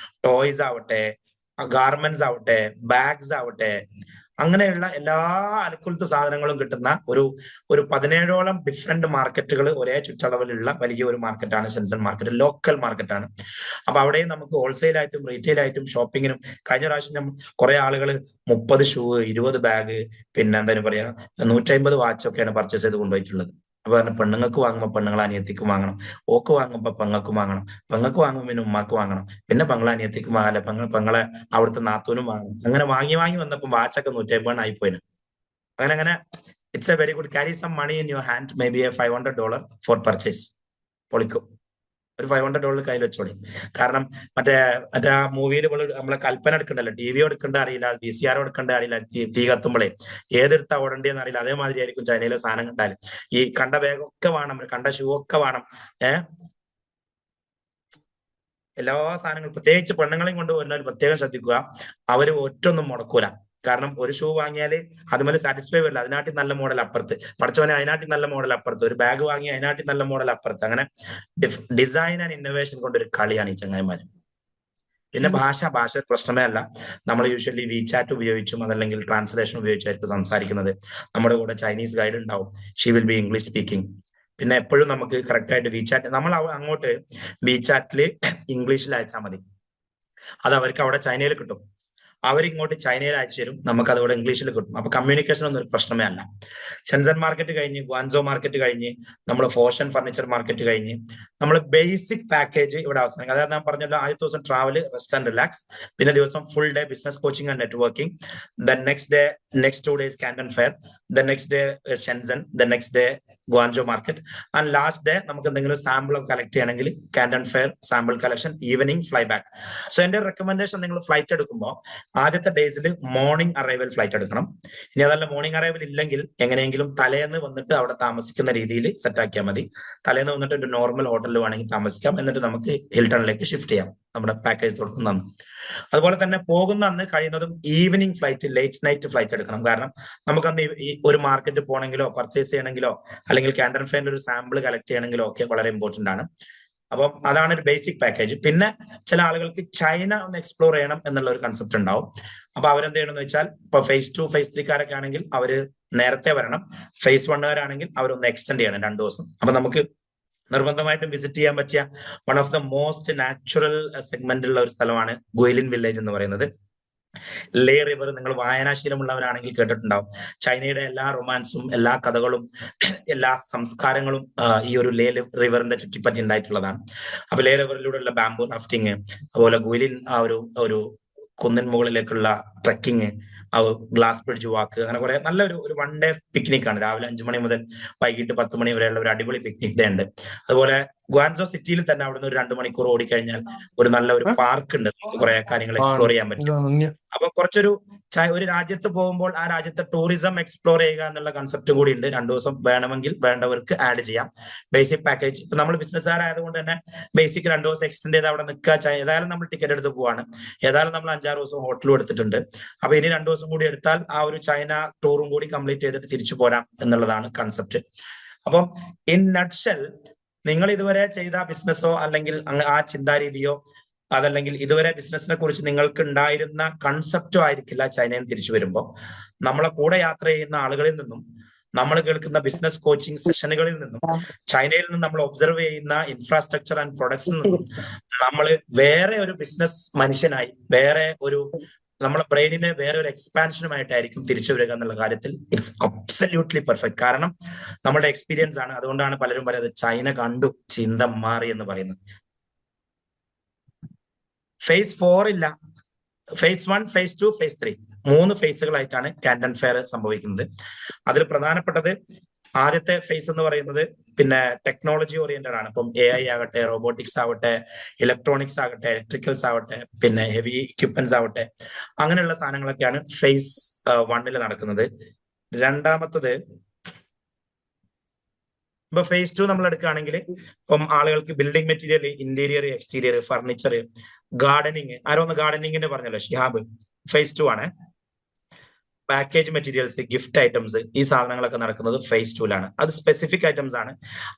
ടോയ്സ് ആവട്ടെ, ഗാർമെന്റ്സ് ആവട്ടെ, ബാഗ്സ് ആവട്ടെ, അങ്ങനെയുള്ള എല്ലാ അനുകൂലത്തെ സാധനങ്ങളും കിട്ടുന്ന ഒരു 17ഓളം ഡിഫറെന്റ് മാർക്കറ്റുകൾ ഒരേ ചുറ്റളവിലുള്ള വലിയ ഒരു മാർക്കറ്റാണ് ഷെൻസൺ മാർക്കറ്റ്. ലോക്കൽ മാർക്കറ്റാണ്. അപ്പൊ അവിടെയും നമുക്ക് ഹോൾസെയിൽ ആയിട്ടും റീറ്റെയിൽ ആയിട്ടും ഷോപ്പിങ്ങിനും. കഴിഞ്ഞ പ്രാവശ്യം കുറെ ആളുകൾ 30 ഷൂ, 20 ബാഗ്, പിന്നെ എന്തായാലും പറയാ 150 വാച്ചൊക്കെയാണ് പർച്ചേസ് ചെയ്ത് കൊണ്ടുപോയിട്ടുള്ളത്. അപ്പൊ പെണ്ണുങ്ങൾക്ക് വാങ്ങുമ്പോൾ പെണ്ണുങ്ങൾ അനിയത്തിക്കും വാങ്ങണം, ഓക്ക് വാങ്ങുമ്പോൾ പെങ്ങൾക്കും വാങ്ങണം, പെങ്ങൾക്ക് വാങ്ങുമ്പോൾ പിന്നെ ഉമ്മാക്ക് വാങ്ങണം, പിന്നെ പെങ്ങളെ അനിയത്തിക്കും വാങ്ങല, പെങ്ങളെ അവിടുത്തെ നാത്തൂനും വാങ്ങണം. അങ്ങനെ വാങ്ങി വന്നപ്പോൾ വാച്ചൊക്കെ 150 ആയിപ്പോയിന്. അങ്ങനെ it's a very good. Carry some money in your hand, maybe $500 for purchase. പൊളിക്കും. ഒരു $500 കയ്യിൽ വെച്ചോളി. കാരണം മറ്റേ ആ മൂവിയിൽ നമ്മളെ കൽപ്പന എടുക്കണ്ടല്ലോ, TV എടുക്കേണ്ട അറിയില്ല, VCR എടുക്കേണ്ട അറിയില്ല, തീ കത്തുമ്പോഴേ ഏതെടുത്താ ഓടേണ്ടതെന്ന് അറിയില്ല. അതേമാതിരി ആയിരിക്കും ചൈനയിലെ സാധനം കണ്ടാലും. ഈ കണ്ട ബാഗൊക്കെ വേണം, കണ്ട ഷൂ ഒക്കെ വേണം. എല്ലാ സാധനങ്ങളും പ്രത്യേകിച്ച് പെണ്ണുങ്ങളെയും കൊണ്ട് വരുന്നവർ പ്രത്യേകം ശ്രദ്ധിക്കുക. അവര് ഒറ്റൊന്നും മുടക്കൂല. കാരണം ഒരു ഷൂ വാങ്ങിയാൽ അതുപോലെ സാറ്റിസ്ഫൈ വരില്ല. അതിനാട്ടി നല്ല മോഡൽ അപ്പുറത്ത്, പഠിച്ചവനെ അതിനാട്ടി നല്ല മോഡൽ അപ്പുറത്ത്, ഒരു ബാഗ് വാങ്ങി അതിനാട്ടി നല്ല മോഡൽ അപ്പുറത്ത്. അങ്ങനെ ഡിസൈൻ ആൻഡ് ഇന്നോവേഷൻ കൊണ്ടൊരു കളിയാണ് ഈ ചങ്ങായിമാര്. പിന്നെ ഭാഷ പ്രശ്നമേ അല്ല. നമ്മൾ യൂഷ്വലി വിചാറ്റ് ഉപയോഗിച്ചും അതല്ലെങ്കിൽ ട്രാൻസ്ലേഷൻ ഉപയോഗിച്ചായിരിക്കും സംസാരിക്കുന്നത്. നമ്മുടെ കൂടെ ചൈനീസ് ഗൈഡ് ഉണ്ടാവും. She will be English speaking. പിന്നെ എപ്പോഴും നമുക്ക് കറക്റ്റ് ആയിട്ട് വിചാറ്റ് നമ്മൾ അങ്ങോട്ട് വിചാറ്റില് ഇംഗ്ലീഷിൽ അയച്ചാൽ മതി. അത് അവർക്ക് അവിടെ ചൈനയിൽ കിട്ടും. അവരിങ്ങോട്ട് ചൈനയിൽ അയച്ചു തരും, നമുക്ക് അതോടെ ഇംഗ്ലീഷിൽ കിട്ടും. അപ്പൊ കമ്മ്യൂണിക്കേഷൻ ഒന്നും ഒരു പ്രശ്നമേ അല്ല. ഷെൻസൺ മാർക്കറ്റ് കഴിഞ്ഞ്, ഗ്വാൻസോ മാർക്കറ്റ് കഴിഞ്ഞ്, നമ്മൾ ഫോഷൻ ഫർണിച്ചർ മാർക്കറ്റ് കഴിഞ്ഞ് നമ്മൾ ബേസിക് പാക്കേജ് ഇവിടെ അവസാനിക്കും. അതായത് ഞാൻ പറഞ്ഞല്ലോ, ആദ്യത്തെ ദിവസം ട്രാവൽ, റെസ്റ്റ് ആൻഡ് റിലാക്സ്, പിന്നെ ദിവസം full day business coaching and networking, then next 2 days Canton fair, then next day Shenzhen, then next day Guangzhou market, and last day നമുക്ക് എന്തെങ്കിലും സാമ്പിൾ കളക്ട് ചെയ്യണമെങ്കിൽ Canton fair sample collection, evening fly back. So എന്റെ recommendation, നിങ്ങൾ flight എടുക്കുമ്പോൾ ആദ്യത്തെ ഡേയ്സിൽ morning arrival flight എടുക്കണം. ഇനി അതല്ല മോർണിംഗ് അറൈവൽ ഇല്ലെങ്കിൽ എങ്ങനെയെങ്കിലും തലേന്ന് വന്നിട്ട് അവിടെ താമസിക്കുന്ന രീതിയിൽ സെറ്റ് ആക്കിയാൽ മതി. തലേന്ന് വന്നിട്ട് ഒരു നോർമൽ ഹോട്ടലിൽ വേണമെങ്കിൽ താമസിക്കാം. എന്നിട്ട് നമുക്ക് ഹിൽട്ടണിലേക്ക് ഷിഫ്റ്റ് ചെയ്യാം നമ്മുടെ പാക്കേജ് തുടങ്ങുന്ന അന്ന്. അതുപോലെ തന്നെ പോകുന്ന അന്ന് കഴിയുന്നതും evening flight, late night flight എടുക്കണം. കാരണം നമുക്ക് അന്ന് ഈ ഒരു മാർക്കറ്റ് പോകണമെങ്കിലോ പർച്ചേസ് ചെയ്യണമെങ്കിലോ അല്ലെങ്കിൽ കാൻഡൻ ഫെയറിന്റെ ഒരു സാമ്പിൾ കളക്ട് ചെയ്യണമെങ്കിലോ ഒക്കെ വളരെ ഇമ്പോർട്ടന്റ് ആണ്. അപ്പം അതാണ് ഒരു ബേസിക് പാക്കേജ്. പിന്നെ ചില ആളുകൾക്ക് ചൈന ഒന്ന് എക്സ്പ്ലോർ ചെയ്യണം എന്നുള്ള ഒരു കൺസെപ്റ്റ് ഉണ്ടാവും. അപ്പൊ അവരെന്ത് ചെയ്യണമെന്ന് വെച്ചാൽ, ഇപ്പൊ phase 2 phase 3 ആണെങ്കിൽ അവര് നേരത്തെ വരണം. phase 1 അവരൊന്ന് എക്സ്റ്റെൻഡ് ചെയ്യണം 2 ദിവസം. അപ്പൊ നമുക്ക് നിർബന്ധമായിട്ടും വിസിറ്റ് ചെയ്യാൻ പറ്റിയ one of the most natural സെഗ്മെന്റുള്ള ഒരു സ്ഥലമാണ് ഗുയിലിൻ വില്ലേജ് എന്ന് പറയുന്നത്. ലേ റിവർ നിങ്ങൾ വായനാശീലമുള്ളവരാണെങ്കിൽ കേട്ടിട്ടുണ്ടാവും. ചൈനയുടെ എല്ലാ റൊമാൻസും എല്ലാ കഥകളും എല്ലാ സംസ്കാരങ്ങളും ഈ ഒരു ലേ റിവറിന്റെ ചുറ്റിപ്പറ്റി ഉണ്ടായിട്ടുള്ളതാണ്. അപ്പൊ ലേ റിവറിലൂടെയുള്ള ബാംബൂ റാഫ്റ്റിങ്, അതുപോലെ ഗുയിലിൻ ആ ഒരു കുന്നിൻ മുകളിലേക്കുള്ള ട്രക്കിങ്, ഗ്ലാസ് ബ്രിഡ്ജ് വാക്ക്, അങ്ങനെ കുറെ നല്ലൊരു 1 day പിക്നിക് ആണ്. രാവിലെ 5 മണി മുതൽ വൈകിട്ട് 10 മണി വരെയുള്ള ഒരു അടിപൊളി പിക്നിക് ഡേ ഉണ്ട്. അതുപോലെ ഗ്വാൻസോ സിറ്റിയിൽ തന്നെ അവിടുന്ന് ഒരു 2 മണിക്കൂർ ഓടിക്കഴിഞ്ഞാൽ ഒരു നല്ല ഒരു പാർക്ക് ഉണ്ട്, കുറെ കാര്യങ്ങൾ എക്സ്പ്ലോർ ചെയ്യാൻ പറ്റും. അപ്പൊ ഒരു രാജ്യത്ത് പോകുമ്പോൾ ആ രാജ്യത്തെ ടൂറിസം എക്സ്പ്ലോർ ചെയ്യുക എന്നുള്ള കൺസെപ്റ്റും കൂടി ഉണ്ട്. 2 ദിവസം വേണമെങ്കിൽ വേണ്ടവർക്ക് ആഡ് ചെയ്യാം. ബേസിക് പാക്കേജ് ഇപ്പൊ നമ്മൾ ബിസിനസ്സുകാരായതുകൊണ്ട് തന്നെ ബേസിക് 2 ദിവസം എക്സ്റ്റെൻഡ് ചെയ്ത് അവിടെ നിൽക്കുക. ഏതായാലും നമ്മൾ ടിക്കറ്റ് എടുത്ത് പോവാണ്, ഏതായാലും നമ്മൾ 5-6 ദിവസം ഹോട്ടലും എടുത്തിട്ടുണ്ട്. അപ്പൊ ഇനി 2 ദിവസം കൂടി എടുത്താൽ ആ ഒരു ചൈന ടൂറും കൂടി കംപ്ലീറ്റ് ചെയ്തിട്ട് തിരിച്ചു പോരാം എന്നുള്ളതാണ് കൺസെപ്റ്റ്. അപ്പം ഇൻ നട്ട്ഷെൽ, നിങ്ങൾ ഇതുവരെ ചെയ്ത ബിസിനസ്സോ അല്ലെങ്കിൽ ആ ചിന്താരീതിയോ അതല്ലെങ്കിൽ ഇതുവരെ ബിസിനസിനെ കുറിച്ച് നിങ്ങൾക്ക് ഉണ്ടായിരുന്ന കൺസെപ്റ്റോ ആയിരിക്കില്ല ചൈനയിൽ തിരിച്ചു വരുമ്പോൾ. നമ്മളെ കൂടെ യാത്ര ചെയ്യുന്ന ആളുകളിൽ നിന്നും നമ്മൾ കേൾക്കുന്ന ബിസിനസ് കോച്ചിങ് സെഷനുകളിൽ നിന്നും ചൈനയിൽ നിന്ന് നമ്മൾ ഒബ്സർവ് ചെയ്യുന്ന ഇൻഫ്രാസ്ട്രക്ചർ ആൻഡ് പ്രൊഡക്ട്സിൽ നിന്നും നമ്മൾ വേറെ ഒരു ബിസിനസ് മനുഷ്യനായി വേറെ ഒരു നമ്മളെ ബ്രെയിനിനെ വേറെ ഒരു എക്സ്പാൻഷനുമായിട്ടായിരിക്കും തിരിച്ചു വരിക എന്നുള്ള കാര്യത്തിൽ ഇറ്റ്സ് അബ്സല്യൂട്ട്ലി പെർഫെക്റ്റ്. കാരണം നമ്മുടെ എക്സ്പീരിയൻസ് ആണ്. അതുകൊണ്ടാണ് പലരും പറയുന്നത് ചൈന കണ്ടു ചിന്ത മാറി എന്ന് പറയുന്നത്. ഫേസ് 4 ഇല്ല, ഫേസ് 1, ഫേസ് 2, ഫേസ് 3 3 ഫേസുകളായിട്ടാണ് കാൻഡൻ ഫെയർ സംഭവിക്കുന്നത്. അതിൽ പ്രധാനപ്പെട്ടത് ആദ്യത്തെ ഫേസ് എന്ന് പറയുന്നത് പിന്നെ ടെക്നോളജി ഓറിയന്റഡ് ആണ്. ഇപ്പം AI ആകട്ടെ, റോബോട്ടിക്സ് ആവട്ടെ, ഇലക്ട്രോണിക്സ് ആകട്ടെ, ഇലക്ട്രിക്കൽസ് ആവട്ടെ, പിന്നെ ഹെവി ഇക്വിപ്മെന്റ്സ് ആവട്ടെ, അങ്ങനെയുള്ള സാധനങ്ങളൊക്കെയാണ് ഫേസ് 1 നടക്കുന്നത്. രണ്ടാമത്തത് ഇപ്പൊ ഫേസ് 2 നമ്മൾ എടുക്കുകയാണെങ്കിൽ ഇപ്പം ആളുകൾക്ക് building material, interior, exterior, furniture, gardening. ആരോന്ന് ഗാർഡനിങ്ങിന്റെ പറഞ്ഞല്ലോ, ഷിഹാബ്. ഫേസ് 2 ആണ്. പാക്കേജ് മെറ്റീരിയൽസ്, ഗിഫ്റ്റ് ഐറ്റംസ്, ഈ സാധനങ്ങളൊക്കെ നടക്കുന്നത് ഫേസ് 2 അത് സ്പെസിഫിക് ഐറ്റംസ് ആണ്.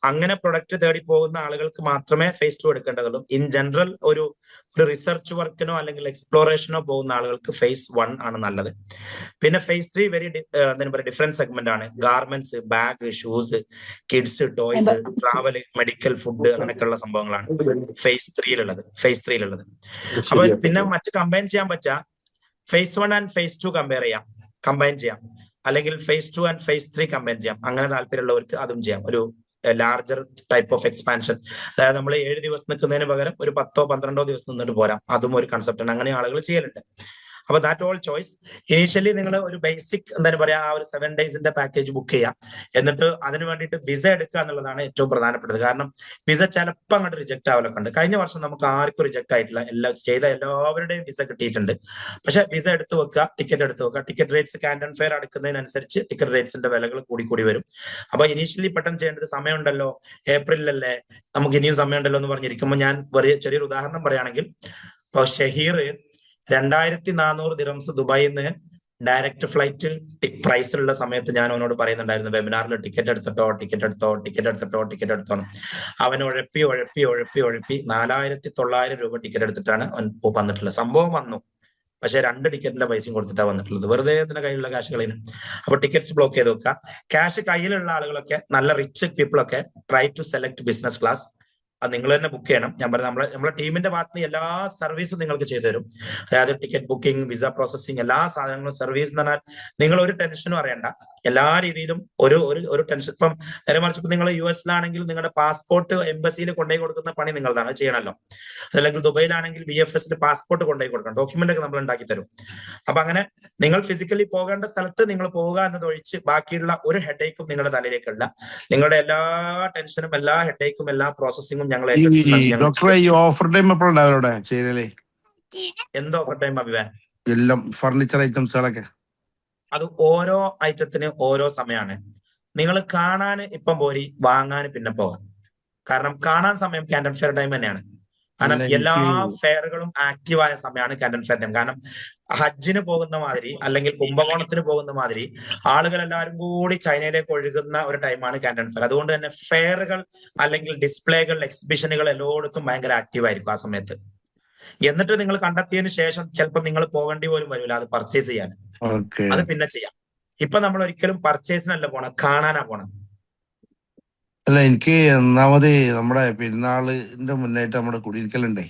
അങ്ങനെ പ്രൊഡക്റ്റ് തേടി പോകുന്ന ആളുകൾക്ക് മാത്രമേ ഫേസ് 2 എടുക്കേണ്ടതുള്ളൂ. ഇൻ ജനറൽ ഒരു റിസർച്ച് വർക്കിനോ അല്ലെങ്കിൽ എക്സ്പ്ലോറേഷനോ പോകുന്ന ആളുകൾക്ക് ഫേസ് 1 ആണ് നല്ലത്. പിന്നെ ഫേസ് 3 വെരി എന്താ പറയുക ഡിഫറെന്റ് സെഗ്മെന്റ് ആണ്. Garments, bag, shoes, kids, toys, travel, medical, food, അങ്ങനെയൊക്കെയുള്ള സംഭവങ്ങളാണ് ഫേസ് 3 അപ്പൊ പിന്നെ മറ്റ് കമ്പൈൻ ചെയ്യാൻ പറ്റുക ഫേസ് 1 ആൻഡ് ഫേസ് 2 കമ്പൈൻ ചെയ്യാം, അല്ലെങ്കിൽ ഫേസ് 2 ആൻഡ് ഫേസ് 3 കമ്പൈൻ ചെയ്യാം. അങ്ങനെ താല്പര്യമുള്ളവർക്ക് അതും ചെയ്യാം. ഒരു ലാർജർ ടൈപ്പ് ഓഫ് എക്സ്പാൻഷൻ, അതായത് നമ്മൾ 7 ദിവസം നിൽക്കുന്നതിന് പകരം ഒരു 10-12 ദിവസം നിന്നിട്ട് പോരാം. അതും ഒരു കൺസെപ്റ്റ് ആണ്. അങ്ങനെ ആളുകൾ ചെയ്യലുണ്ട്. അപ്പൊ ദാറ്റ് ഓൾ ചോയ്സ്. ഇനീഷ്യലി നിങ്ങൾ ഒരു ബേസിക് എന്താ പറയാ ആ ഒരു 7 ഡേയ്സിന്റെ പാക്കേജ് ബുക്ക് ചെയ്യാം. എന്നിട്ട് അതിന് വേണ്ടിയിട്ട് വിസ എടുക്കുക എന്നുള്ളതാണ് ഏറ്റവും പ്രധാനപ്പെട്ടത്. കാരണം വിസ ചിലപ്പോൾ അങ്ങോട്ട് റിജക്ട് ആവലൊക്കെ ഉണ്ട്. കഴിഞ്ഞ വർഷം നമുക്ക് ആർക്കും റിജക്ട് ആയിട്ടില്ല. എല്ലാവരുടെയും വിസ കിട്ടിയിട്ടുണ്ട്. പക്ഷെ വിസ എടുത്തു വെക്കുക, ടിക്കറ്റ് എടുത്തു വെക്കുക. ടിക്കറ്റ് റേറ്റ്സ് കാൻഡൻ ഫെയർ അടുക്കുന്നതിനനുസരിച്ച് ടിക്കറ്റ് റേറ്റ്സിന്റെ വിലകൾ കൂടി വരും. അപ്പൊ ഇനീഷ്യലി പെട്ടെന്ന് ചെയ്യേണ്ടത് സമയമുണ്ടല്ലോ, ഏപ്രിലല്ലേ, നമുക്ക് ഇനിയും സമയമുണ്ടല്ലോ എന്ന് പറഞ്ഞിരിക്കുമ്പോൾ ഞാൻ ചെറിയൊരു ഉദാഹരണം പറയുകയാണെങ്കിൽ, ഇപ്പൊ ഷഹീർ 2400 ദിറംസ് ദുബായിൽ നിന്ന് ഡയറക്റ്റ് ഫ്ലൈറ്റ് പ്രൈസിലുള്ള സമയത്ത് ഞാൻ അവനോട് പറയുന്നുണ്ടായിരുന്നു, വെബിനാറിൽ ടിക്കറ്റ് എടുത്തിട്ടോ. അവൻ ഉഴപ്പി 4900 രൂപ ടിക്കറ്റ് എടുത്തിട്ടാണ് അവൻ വന്നിട്ടുള്ളത്. സംഭവം വന്നു, പക്ഷെ 2 ടിക്കറ്റിന്റെ പൈസയും കൊടുത്തിട്ടാണ് വന്നിട്ടുള്ളത്. വെറുതെ അതിന്റെ കയ്യിലുള്ള ക്യാഷ് കളയുന്നു. അപ്പൊ ടിക്കറ്റ്സ് ബ്ലോക്ക് ചെയ്ത് വെക്കുക. ക്യാഷ് കയ്യിലുള്ള ആളുകളൊക്കെ, നല്ല റിച്ച് പീപ്പിളൊക്കെ try to select business class. അത് നിങ്ങൾ തന്നെ ബുക്ക് ചെയ്യണം. ഞാൻ പറഞ്ഞ നമ്മുടെ ടീമിന്റെ ഭാഗത്ത് നിന്ന് എല്ലാ സർവീസും നിങ്ങൾക്ക് ചെയ്തു തരും. അതായത് ടിക്കറ്റ് ബുക്കിംഗ്, വിസ പ്രോസസ്സിംഗ്, എല്ലാ സാധനങ്ങളും സർവീസ് എന്ന് പറഞ്ഞാൽ നിങ്ങൾ ഒരു ടെൻഷനും അറിയണ്ട. എല്ലാ രീതിയിലും ഒരു ടെൻഷൻ. ഇപ്പം നേരെ മറിച്ച് ഇപ്പം നിങ്ങൾ US-ലാണെങ്കിൽ നിങ്ങളുടെ പാസ്പോർട്ട് എംബസിയിൽ കൊണ്ടുപോയി കൊടുക്കുന്ന പണി നിങ്ങളതാണ്, അത് ചെയ്യണമല്ലോ. അതല്ലെങ്കിൽ ദുബൈയിലാണെങ്കിൽ VFS പാസ്പോർട്ട് കൊണ്ടുപോയി കൊടുക്കണം, ഡോക്യുമെന്റ് ഒക്കെ നമ്മൾ ഉണ്ടാക്കി തരും. അപ്പൊ അങ്ങനെ നിങ്ങൾ ഫിസിക്കലി പോകേണ്ട സ്ഥലത്ത് നിങ്ങൾ പോവുക എന്നതൊഴിച്ച് ബാക്കിയുള്ള ഒരു ഹെഡേക്കും നിങ്ങളുടെ തലയിലേക്കല്ല. നിങ്ങളുടെ എല്ലാ ടെൻഷനും, എല്ലാ ഹെഡേക്കും, എല്ലാ പ്രോസസ്സിംഗും ഞങ്ങൾ ഓഫർ ടൈം എപ്പോഴുണ്ടാവും ചൈനയിലെ? എന്തോ ഓഫർ ടൈം അഭിപ്രായം? എല്ലാം ഫർണിച്ചർ ഐറ്റംസുകളൊക്കെ അത് ഓരോ ഐറ്റത്തിന് ഓരോ സമയമാണ്. നിങ്ങൾ കാണാൻ ഇപ്പം പോരി, വാങ്ങാൻ പിന്നെ പോകാം. കാരണം കാണാൻ സമയം കാൻഡൻ ഫെയർ ടൈം തന്നെയാണ്. കാരണം എല്ലാ ഫെയറുകളും ആക്റ്റീവായ സമയമാണ് കാൻഡൻ ഫെയർ ടൈം. കാരണം ഹജ്ജിന് പോകുന്ന മാതിരി അല്ലെങ്കിൽ കുംഭകോണത്തിന് പോകുന്ന മാതിരി ആളുകൾ എല്ലാവരും കൂടി ചൈനയിലേക്ക് ഒഴുകുന്ന ഒരു ടൈമാണ് കാൻഡൻ ഫെയർ. അതുകൊണ്ട് തന്നെ ഫെയറുകൾ അല്ലെങ്കിൽ ഡിസ്പ്ലേകൾ, എക്സിബിഷനുകൾ എല്ലായിടത്തും ഭയങ്കര ആക്റ്റീവ് ആയിരിക്കും ആ സമയത്ത്. എന്നിട്ട് നിങ്ങൾ കണ്ടെത്തിയതിനു ശേഷം ചിലപ്പോൾ നിങ്ങൾ പോകേണ്ടി പോലും വരില്ല അത് പർച്ചേസ് ചെയ്യാൻ. അത് പിന്നെ ചെയ്യാം. ഇപ്പൊ നമ്മൾ ഒരിക്കലും പർച്ചേസിനല്ല പോണം, കാണാനാ പോണം. അല്ല, എനിക്ക് ഒന്നാമത് നമ്മുടെ പെരുന്നാളിന്റെ മുന്നായിട്ട് നമ്മുടെ കുടിയിരിക്കലുണ്ടേ.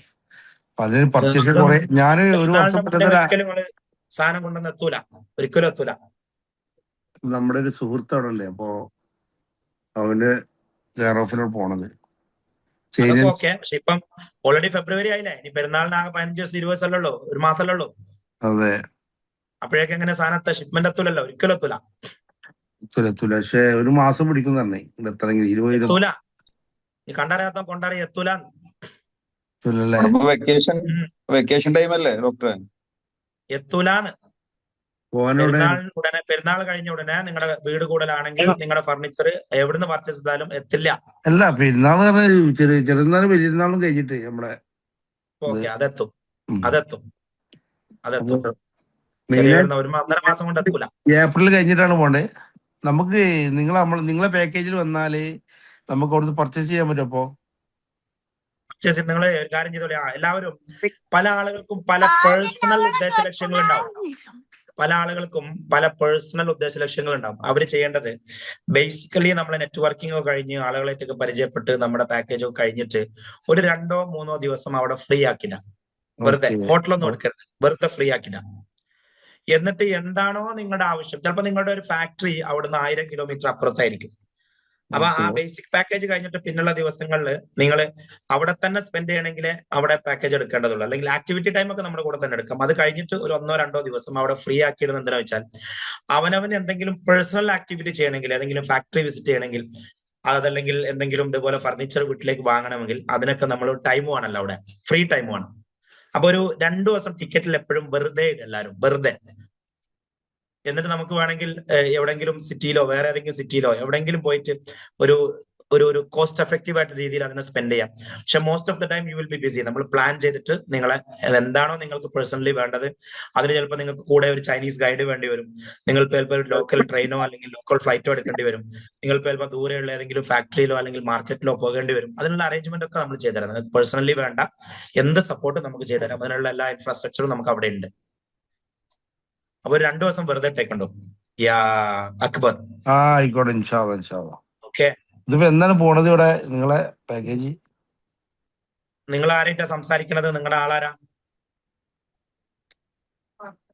അപ്പൊ അതിന് പർച്ചേസ് കുറെ ഞാന് ഒരു വർഷം സാധനം കൊണ്ടൊന്നും എത്തൂല, ഒരിക്കലും എത്തൂല. നമ്മുടെ ഒരു സുഹൃത്ത് അവിടെ ഉണ്ട്. അപ്പൊ അവന്റെ കെയർ ഓഫിനോട് പോണത്. ഓക്കെ, പക്ഷെ ഇപ്പം ഓൾറെഡി ഫെബ്രുവരി ആയില്ലേ. ഇനി പെരുന്നാളിനാകെ 15 ദിവസം 20 ദിവസമല്ലോ, ഒരു മാസമല്ലോ. അതെ, അപ്പോഴേക്ക് എങ്ങനെ സാധനത്തെ ഷിപ്മെന്റ് എത്തൂലല്ലോ, ഒരിക്കലും എത്തൂല. പക്ഷെ ഒരു മാസം പിടിക്കും തന്നെ എത്തണമെങ്കിൽ. 20 നീ കണ്ടറിയാത്ത കൊണ്ടറിയ എത്തൂല. വെക്കേഷൻ ടൈം അല്ലേ ഡോക്ടറെ? എത്തൂലാന്ന്. പെരുന്നാൾ കഴിഞ്ഞ ഉടനെ നിങ്ങളുടെ വീട് കൂടുതലാണെങ്കിൽ നിങ്ങളുടെ ഫർണിച്ചർ എവിടുന്ന് പർച്ചേസ് ചെയ്താലും എത്തില്ല. അല്ല, പെരുന്നാൾ ചെറുനാളും വലിയനാളും കഴിഞ്ഞിട്ട് നമ്മുടെ ഓക്കെ, അതെത്തും. ഒരു 1.5 മാസം കൊണ്ട് എത്തൂല. ഏപ്രിൽ കഴിഞ്ഞിട്ടാണ് പോണ്ടേ. നമുക്ക് നിങ്ങളെ പാക്കേജിൽ വന്നാല് നമുക്ക് അവിടുന്ന് പർച്ചേസ് ചെയ്യാൻ പറ്റും. അപ്പൊ നിങ്ങൾ ഒരു കാര്യം ചെയ്തോളൂ, എല്ലാവരും പല ആളുകൾക്കും പല പേഴ്സണൽ ഉദ്ദേശ ലക്ഷ്യങ്ങൾ ഉണ്ടാവും. പല ആളുകൾക്കും പല പേഴ്സണൽ ഉദ്ദേശ ലക്ഷ്യങ്ങൾ ഉണ്ടാവും. അവർ ചെയ്യേണ്ടത് ബേസിക്കലി നമ്മളെ നെറ്റ്വർക്കിംഗ് ഒക്കെ കഴിഞ്ഞ് ആളുകളായിട്ടൊക്കെ പരിചയപ്പെട്ട് നമ്മുടെ പാക്കേജ് ഒക്കെ കഴിഞ്ഞിട്ട് ഒരു 2-3 ദിവസം അവിടെ ഫ്രീ ആക്കിടാം. വെറുതെ ഓക്കെ. ഹോട്ടലൊന്നും എടുക്കരുത്, വെറുതെ ഫ്രീ ആക്കിടാം. എന്നിട്ട് എന്താണോ നിങ്ങളുടെ ആവശ്യം, ചിലപ്പോൾ നിങ്ങളുടെ ഒരു ഫാക്ടറി അവിടുന്ന് 1000 കിലോമീറ്റർ അപ്പുറത്തായിരിക്കും. അപ്പൊ ആ ബേസിക് പാക്കേജ് കഴിഞ്ഞിട്ട് പിന്നുള്ള ദിവസങ്ങളിൽ നിങ്ങൾ അവിടെ തന്നെ സ്പെൻഡ് ചെയ്യണമെങ്കിൽ അവിടെ പാക്കേജ് എടുക്കേണ്ടതുള്ളൂ. അല്ലെങ്കിൽ ആക്ടിവിറ്റി ടൈം ഒക്കെ നമ്മുടെ കൂടെ തന്നെ എടുക്കാം. അത് കഴിഞ്ഞിട്ട് ഒരു 1-2 ദിവസം അവിടെ ഫ്രീ ആക്കിയിടുന്നത് എന്തിനാ വെച്ചാൽ അവനവന് എന്തെങ്കിലും പേഴ്സണൽ ആക്ടിവിറ്റി ചെയ്യണമെങ്കിൽ, ഏതെങ്കിലും ഫാക്ടറി വിസിറ്റ് ചെയ്യണമെങ്കിൽ, അതല്ലെങ്കിൽ എന്തെങ്കിലും ഇതുപോലെ ഫർണിച്ചർ വീട്ടിലേക്ക് വാങ്ങണമെങ്കിൽ അതിനൊക്കെ നമ്മൾ ടൈം വേണമല്ലോ, അവിടെ ഫ്രീ ടൈം വേണം. അപ്പൊ ഒരു 2 ദിവസം ടിക്കറ്റിൽ എപ്പോഴും വെറുതെ ഇടും എല്ലാവരും, വെറുതെ. എന്നിട്ട് നമുക്ക് വേണമെങ്കിൽ എവിടെങ്കിലും സിറ്റിയിലോ വേറെ ഏതെങ്കിലും സിറ്റിയിലോ എവിടെങ്കിലും പോയിട്ട് ഒരു ഒരു കോസ്റ്റ് എഫക്റ്റീവ് ആയിട്ട് രീതിയിൽ അതിനെ സ്പെൻഡ് ചെയ്യാം. പക്ഷെ most of the time you will be BC. നമ്മൾ പ്ലാൻ ചെയ്തിട്ട് നിങ്ങളെ എന്താണോ നിങ്ങൾക്ക് പേഴ്സണലി വേണ്ടത് അതിന് ചിലപ്പോൾ നിങ്ങൾക്ക് കൂടെ ഒരു ചൈനീസ് ഗൈഡ് വേണ്ടി വരും. നിങ്ങൾ ചിലപ്പോൾ ഒരു ലോക്കൽ ട്രെയിനോ അല്ലെങ്കിൽ ലോക്കൽ ഫ്ലൈറ്റോ എടുക്കേണ്ടി വരും. നിങ്ങൾ ചിലപ്പോൾ ദൂരെയുള്ള ഏതെങ്കിലും ഫാക്ടറിയിലോ അല്ലെങ്കിൽ മാർക്കറ്റിലോ പോകേണ്ടി വരും. അതിനുള്ള അറേഞ്ച്മെന്റ് ഒക്കെ നമ്മൾ ചെയ്തുതരാം. നിങ്ങൾക്ക് പേഴ്സണലി വേണ്ട എന്ത് സപ്പോർട്ടും നമുക്ക് ചെയ്തുതരാം. അതിനുള്ള എല്ലാ ഇൻഫ്രാസ്ട്രക്ചറും നമുക്ക് അവിടെ ഉണ്ട്. അപ്പൊ 2 ദിവസം വെറുതെ ഇട്ടേക്കണ്ടോ യാ അക്ബർ? ആയിക്കോട്ടെ, ഇൻഷാ അല്ലാ. ഓക്കെ. ഇതിപ്പോ എന്താണ് പോണത് ഇവിടെ നിങ്ങളെ പാക്കേജ്? നിങ്ങൾ ആരായിട്ടാ സംസാരിക്കണത്? നിങ്ങളുടെ ആളാരാ?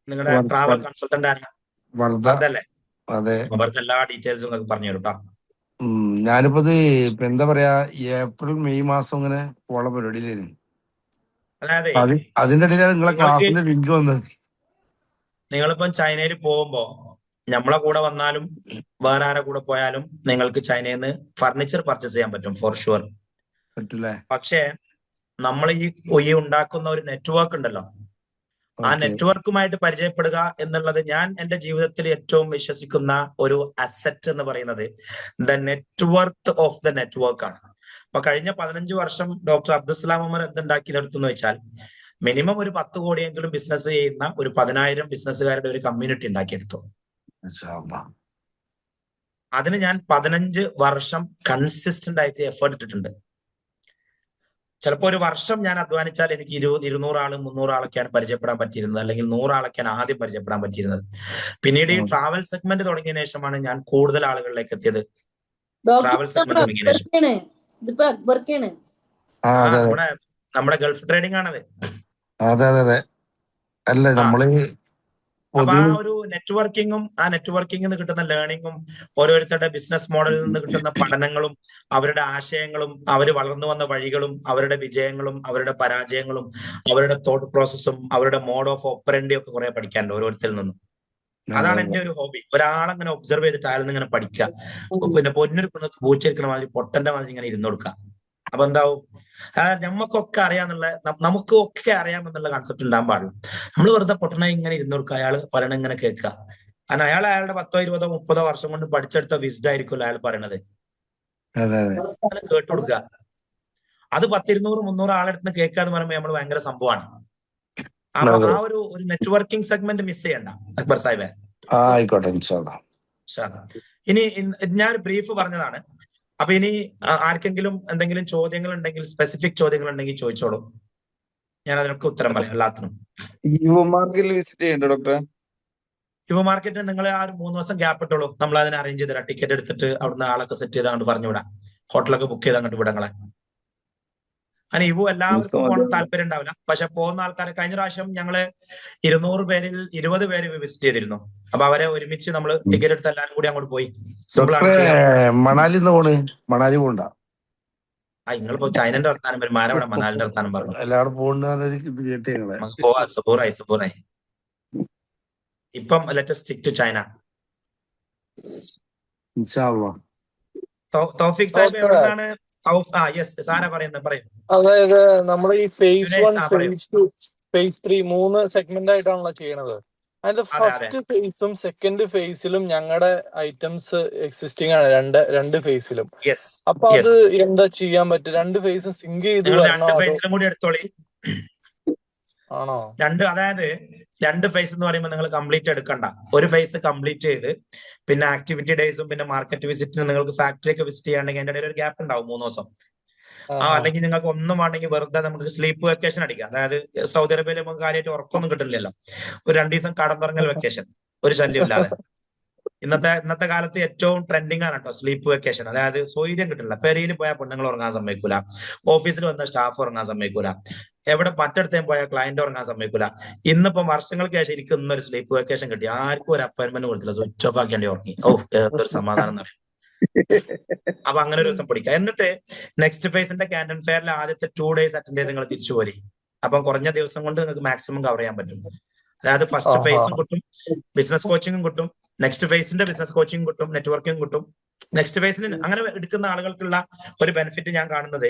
നിങ്ങളുടെ ട്രാവൽ കൺസൾട്ടന്റ് ആരാ? വർദ്ധല്ലേ? അതെ. അവർക്ക് എല്ലാ ഡീറ്റെയിൽസും നിങ്ങൾക്ക് പറഞ്ഞു തരും കേട്ടോ. ഞാനിപ്പോ ഇപ്പൊ എന്താ പറയാ, ഏപ്രിൽ മെയ് മാസം ഇങ്ങനെ പോള പരിപാടിയിലായിരുന്നു. അതായത് അതിന്റെ ഇടയിലാണ് നിങ്ങളെ ക്ലാസ്സിന്റെ ലിങ്ക് വന്നത്. നിങ്ങളിപ്പം ചൈനയിൽ പോകുമ്പോ നമ്മളെ കൂടെ വന്നാലും വേറെ ആരെ കൂടെ പോയാലും നിങ്ങൾക്ക് ചൈനയിൽ നിന്ന് ഫർണിച്ചർ പർച്ചേസ് ചെയ്യാൻ പറ്റും, ഫോർ ഷുവർ പറ്റൂലേ? പക്ഷേ നമ്മൾ ഈ ഉണ്ടാക്കുന്ന ഒരു നെറ്റ്വർക്ക് ഉണ്ടല്ലോ, ആ നെറ്റ്വർക്കുമായിട്ട് പരിചയപ്പെടുക എന്നുള്ളത് ഞാൻ എന്റെ ജീവിതത്തിൽ ഏറ്റവും വിശ്വസിക്കുന്ന ഒരു അസറ്റ് എന്ന് പറയുന്നത് the net worth of the network ആണ്. അപ്പൊ കഴിഞ്ഞ 15 വർഷം ഡോക്ടർ അബ്ദുസ്സലാം ഉമർ എന്തുണ്ടാക്കി നടത്തുന്ന വെച്ചാൽ മിനിമം ഒരു 10 കോടിയെങ്കിലും ബിസിനസ് ചെയ്യുന്ന ഒരു 10,000 ബിസിനസ്സുകാരുടെ ഒരു കമ്മ്യൂണിറ്റി ഉണ്ടാക്കിയെടുത്തു. അതിന് ഞാൻ 15 വർഷം കൺസിസ്റ്റന്റ് ആയിട്ട് എഫേർട്ട് ഇട്ടിട്ടുണ്ട്. ചിലപ്പോൾ ഒരു വർഷം ഞാൻ അധ്വാനിച്ചാൽ എനിക്ക് 200 ആള് 300 ആളൊക്കെയാണ് പരിചയപ്പെടാൻ പറ്റിയിരുന്നത്, അല്ലെങ്കിൽ 100 ആളൊക്കെയാണ് ആദ്യം പരിചയപ്പെടാൻ പറ്റിയിരുന്നത്. പിന്നീട് ഈ ട്രാവൽ സെഗ്മെന്റ് തുടങ്ങിയതിനു ശേഷമാണ് ഞാൻ കൂടുതൽ ആളുകളിലേക്ക് എത്തിയത്. ട്രാവൽ സെഗ്മെന്റ് തുടങ്ങിയതിനു ശേഷം നമ്മുടെ ഗൾഫ് ട്രേഡിംഗ് ആണത്. അല്ല നമ്മള് അപ്പൊ ആ ഒരു നെറ്റ്വർക്കിങ്ങും ആ നെറ്റ്വർക്കിംഗിൽ നിന്ന് കിട്ടുന്ന ലേണിങ്ങും ഓരോരുത്തരുടെ ബിസിനസ് മോഡലിൽ നിന്ന് കിട്ടുന്ന പഠനങ്ങളും അവരുടെ ആശയങ്ങളും അവർ വളർന്നു വന്ന വഴികളും അവരുടെ വിജയങ്ങളും അവരുടെ പരാജയങ്ങളും അവരുടെ തോട്ട് പ്രോസസ്സും അവരുടെ മോഡ് ഓഫ് ഓപ്പറൻഡി ഒക്കെ കുറെ പഠിക്കാനുണ്ട് ഓരോരുത്തരിൽ നിന്നും. അതാണ് എന്റെ ഒരു ഹോബി. ഒരാളങ്ങനെ ഒബ്സർവ് ചെയ്തിട്ട് അയാൾ നിന്ന് ഇങ്ങനെ പഠിക്കുക. പിന്നെ പൊന്നൊരു പൂച്ചരിക്കണ മാതിരി പൊട്ടന്റെ മാതിരി ഇങ്ങനെ ഇരുന്ന് കൊടുക്കുക. അപ്പൊ എന്താവും, നമുക്കൊക്കെ അറിയാന്നുള്ള നമുക്കൊക്കെ അറിയാമെന്നുള്ള കൺസെപ്റ്റ് ഉണ്ടാകാൻ പാടില്ല. നമ്മൾ വെറുതെ പൊട്ടനായി ഇങ്ങനെ ഇരുന്ന് കൊടുക്കുക, അയാൾ പറയണ ഇങ്ങനെ കേൾക്കുക. കാരണം അയാളുടെ 10, 20, 30 വർഷം കൊണ്ട് പഠിച്ചെടുത്ത വിസ്ഡം ആയിരിക്കുമല്ലോ അയാൾ പറയണത്. കേട്ടു കൊടുക്കുക. അത് 10, 200, 300 ആളെടുത്ത് കേൾക്കുക എന്ന് പറയുമ്പോൾ നമ്മൾ ഭയങ്കര സംഭവമാണ്. അപ്പൊ ആ ഒരു നെറ്റ്വർക്കിംഗ് സെഗ്മെന്റ് മിസ് ചെയ്യണ്ട അക്ബർ സാഹിബേ. ആയിക്കോട്ടെ. ഇനി ഞാൻ ബ്രീഫ് പറഞ്ഞതാണ്. അപ്പൊ ഇനി ആർക്കെങ്കിലും എന്തെങ്കിലും ചോദ്യങ്ങൾ ഉണ്ടെങ്കിൽ, സ്പെസിഫിക് ചോദ്യങ്ങൾ ഉണ്ടെങ്കിൽ ചോദിച്ചോളൂ, ഞാൻ അതിനൊക്കെ ഉത്തരം പറയാം എല്ലാത്തിനും. യുവ മാർക്കറ്റിൽ വിസിറ്റ് ചെയ്യണ്ടോ ഡോക്ടറെ? യുവ മാർക്കറ്റിന് നിങ്ങൾ ആ ഒരു 3 ദിവസം ഗ്യാപ്പ് ഇട്ടോളൂ. നമ്മൾ അതിനെ അറേഞ്ച് ചെയ്ത് തരാം. ടിക്കറ്റ് എടുത്തിട്ട് അവിടുന്ന് ആളൊക്കെ സെറ്റ് ചെയ്ത് അങ്ങോട്ട് പറഞ്ഞു വിടാം. ഹോട്ടലൊക്കെ ബുക്ക് ചെയ്ത് അങ്ങോട്ട് വിടങ്ങളെ. അങ്ങനെ ഇവ എല്ലാവർക്കും പോകണം താല്പര്യം ഉണ്ടാവില്ല. പക്ഷെ പോകുന്ന ആൾക്കാരെ കഴിഞ്ഞ പ്രാവശ്യം ഞങ്ങള് 200 പേരിൽ 20 പേര് വിസിറ്റ് ചെയ്തിരുന്നു. അപ്പൊ അവരെ ഒരുമിച്ച് നമ്മൾ ടിക്കറ്റ് എടുത്ത് എല്ലാവരും കൂടി അങ്ങോട്ട് പോയി. സിമ്പിൾ ആണ്. മണാലി പോകണ്ട. നിങ്ങളിപ്പോ ചൈനന്റെ വർത്താനം വരും, ആരവിടെ മണാലിന്റെ വർത്താനം പറഞ്ഞു? എല്ലാവരും പോവാ. സബൂറായി. ഇപ്പം ലെറ്റസ് സ്റ്റിക്ക് ടു ചൈന. തൗഫീഖ് സാഹിബ് എവിടുന്നാണ്? സാര പറയുന്നത് പറയും. അതായത് നമ്മുടെ ഈ ഫേസ് 1, ഫേസ് 2, ഫേസ് 3 3 സെഗ്മെന്റ് ആയിട്ടാണല്ലോ ചെയ്യണത്. അതിന്റെ ഫസ്റ്റ് ഫേസും സെക്കൻഡ് ഫേസിലും ഞങ്ങളുടെ ഐറ്റംസ് എക്സിസ്റ്റിംഗ് ആണ്, രണ്ട് ഫേസിലും. അപ്പൊ അത് എന്താ ചെയ്യാൻ പറ്റും? 2 ഫേസും സിങ്ക് ചെയ്ത് കൂടി എടുത്തോളി. ആണോ? അതായത് 2 ഫേസ് എന്ന് പറയുമ്പോൾ നിങ്ങൾ കംപ്ലീറ്റ് എടുക്കണ്ട. ഒരു ഫേസ് കംപ്ലീറ്റ് ചെയ്ത് പിന്നെ ആക്ടിവിറ്റി ഡേയ്സും പിന്നെ മാർക്കറ്റ് വിസിറ്റിന് നിങ്ങൾക്ക് ഫാക്ടറി ഒക്കെ വിസിറ്റ് ചെയ്യാണ്ടെങ്കിൽ അതിന്റെ ഇടയിൽ ഒരു ഗ്യാപ്പ് ഉണ്ടാവും 3 ദിവസം. അല്ലെങ്കിൽ നിങ്ങൾക്ക് ഒന്നും വേണമെങ്കിൽ വെറുതെ നമുക്ക് സ്ലീപ്പ് വെക്കേഷൻ അടിക്കാം. അതായത് സൗദി അറേബ്യയിൽ നമുക്ക് കാര്യമായിട്ട് ഉറക്കമൊന്നും കിട്ടില്ലല്ലോ. ഒരു 2 ദിവസം കടന്നുറങ്ങൽ വെക്കേഷൻ, ഒരു ശല്യമില്ലാതെ. ഇന്നത്തെ കാലത്ത് ഏറ്റവും ട്രെൻഡിങ് ആണ് കേട്ടോ സ്ലീപ്പ് വെക്കേഷൻ. അതായത് സ്വൈര്യം കിട്ടില്ല. പെരയിൽ പോയാൽ പെണ്ണുങ്ങൾ ഉറങ്ങാൻ സമ്മതിക്കൂല, ഓഫീസിൽ വന്ന സ്റ്റാഫ് ഉറങ്ങാൻ സമ്മതിക്കൂല, എവിടെ മറ്റിടത്തേം പോയാൽ ക്ലയന്റ് ഉറങ്ങാൻ സമ്മതിക്കൂല. ഇന്നിപ്പോ വർഷങ്ങൾക്ക് ശേഷം എനിക്ക് ഇന്നൊരു സ്ലീപ്പ് വെക്കേഷൻ കിട്ടി. ആർക്കും ഒരു അപ്പോയിന്റ്മെന്റ് കൊടുത്തില്ല, സ്വിച്ച് ഓഫ് ആക്കേണ്ടി ഉറങ്ങി. എന്തൊരു സമാധാനം എന്ന് പറയും. അപ്പൊ അങ്ങനെ ഒരു ദിവസം പിടിക്കാം. എന്നിട്ട് നെക്സ്റ്റ് ഫേസിന്റെ കാൻഡൻ ഫെയറിൽ ആദ്യത്തെ 2 days അറ്റൻഡ് ചെയ്ത് നിങ്ങൾ തിരിച്ചു പോരി. അപ്പം കുറഞ്ഞ ദിവസം കൊണ്ട് നിങ്ങൾക്ക് മാക്സിമം കവർ ചെയ്യാൻ പറ്റും. അതായത് ഫസ്റ്റ് ഫേസും കിട്ടും, ബിസിനസ് കോച്ചിങ്ങും കിട്ടും, നെക്സ്റ്റ് ഫേസിന്റെ ബിസിനസ് കോച്ചിങ് കിട്ടും, നെറ്റ്വർക്കിംഗ് കിട്ടും. നെക്സ്റ്റ് ഫേസിന് അങ്ങനെ എടുക്കുന്ന ആളുകൾക്കുള്ള ഒരു ബെനിഫിറ്റ് ഞാൻ കാണുന്നത്,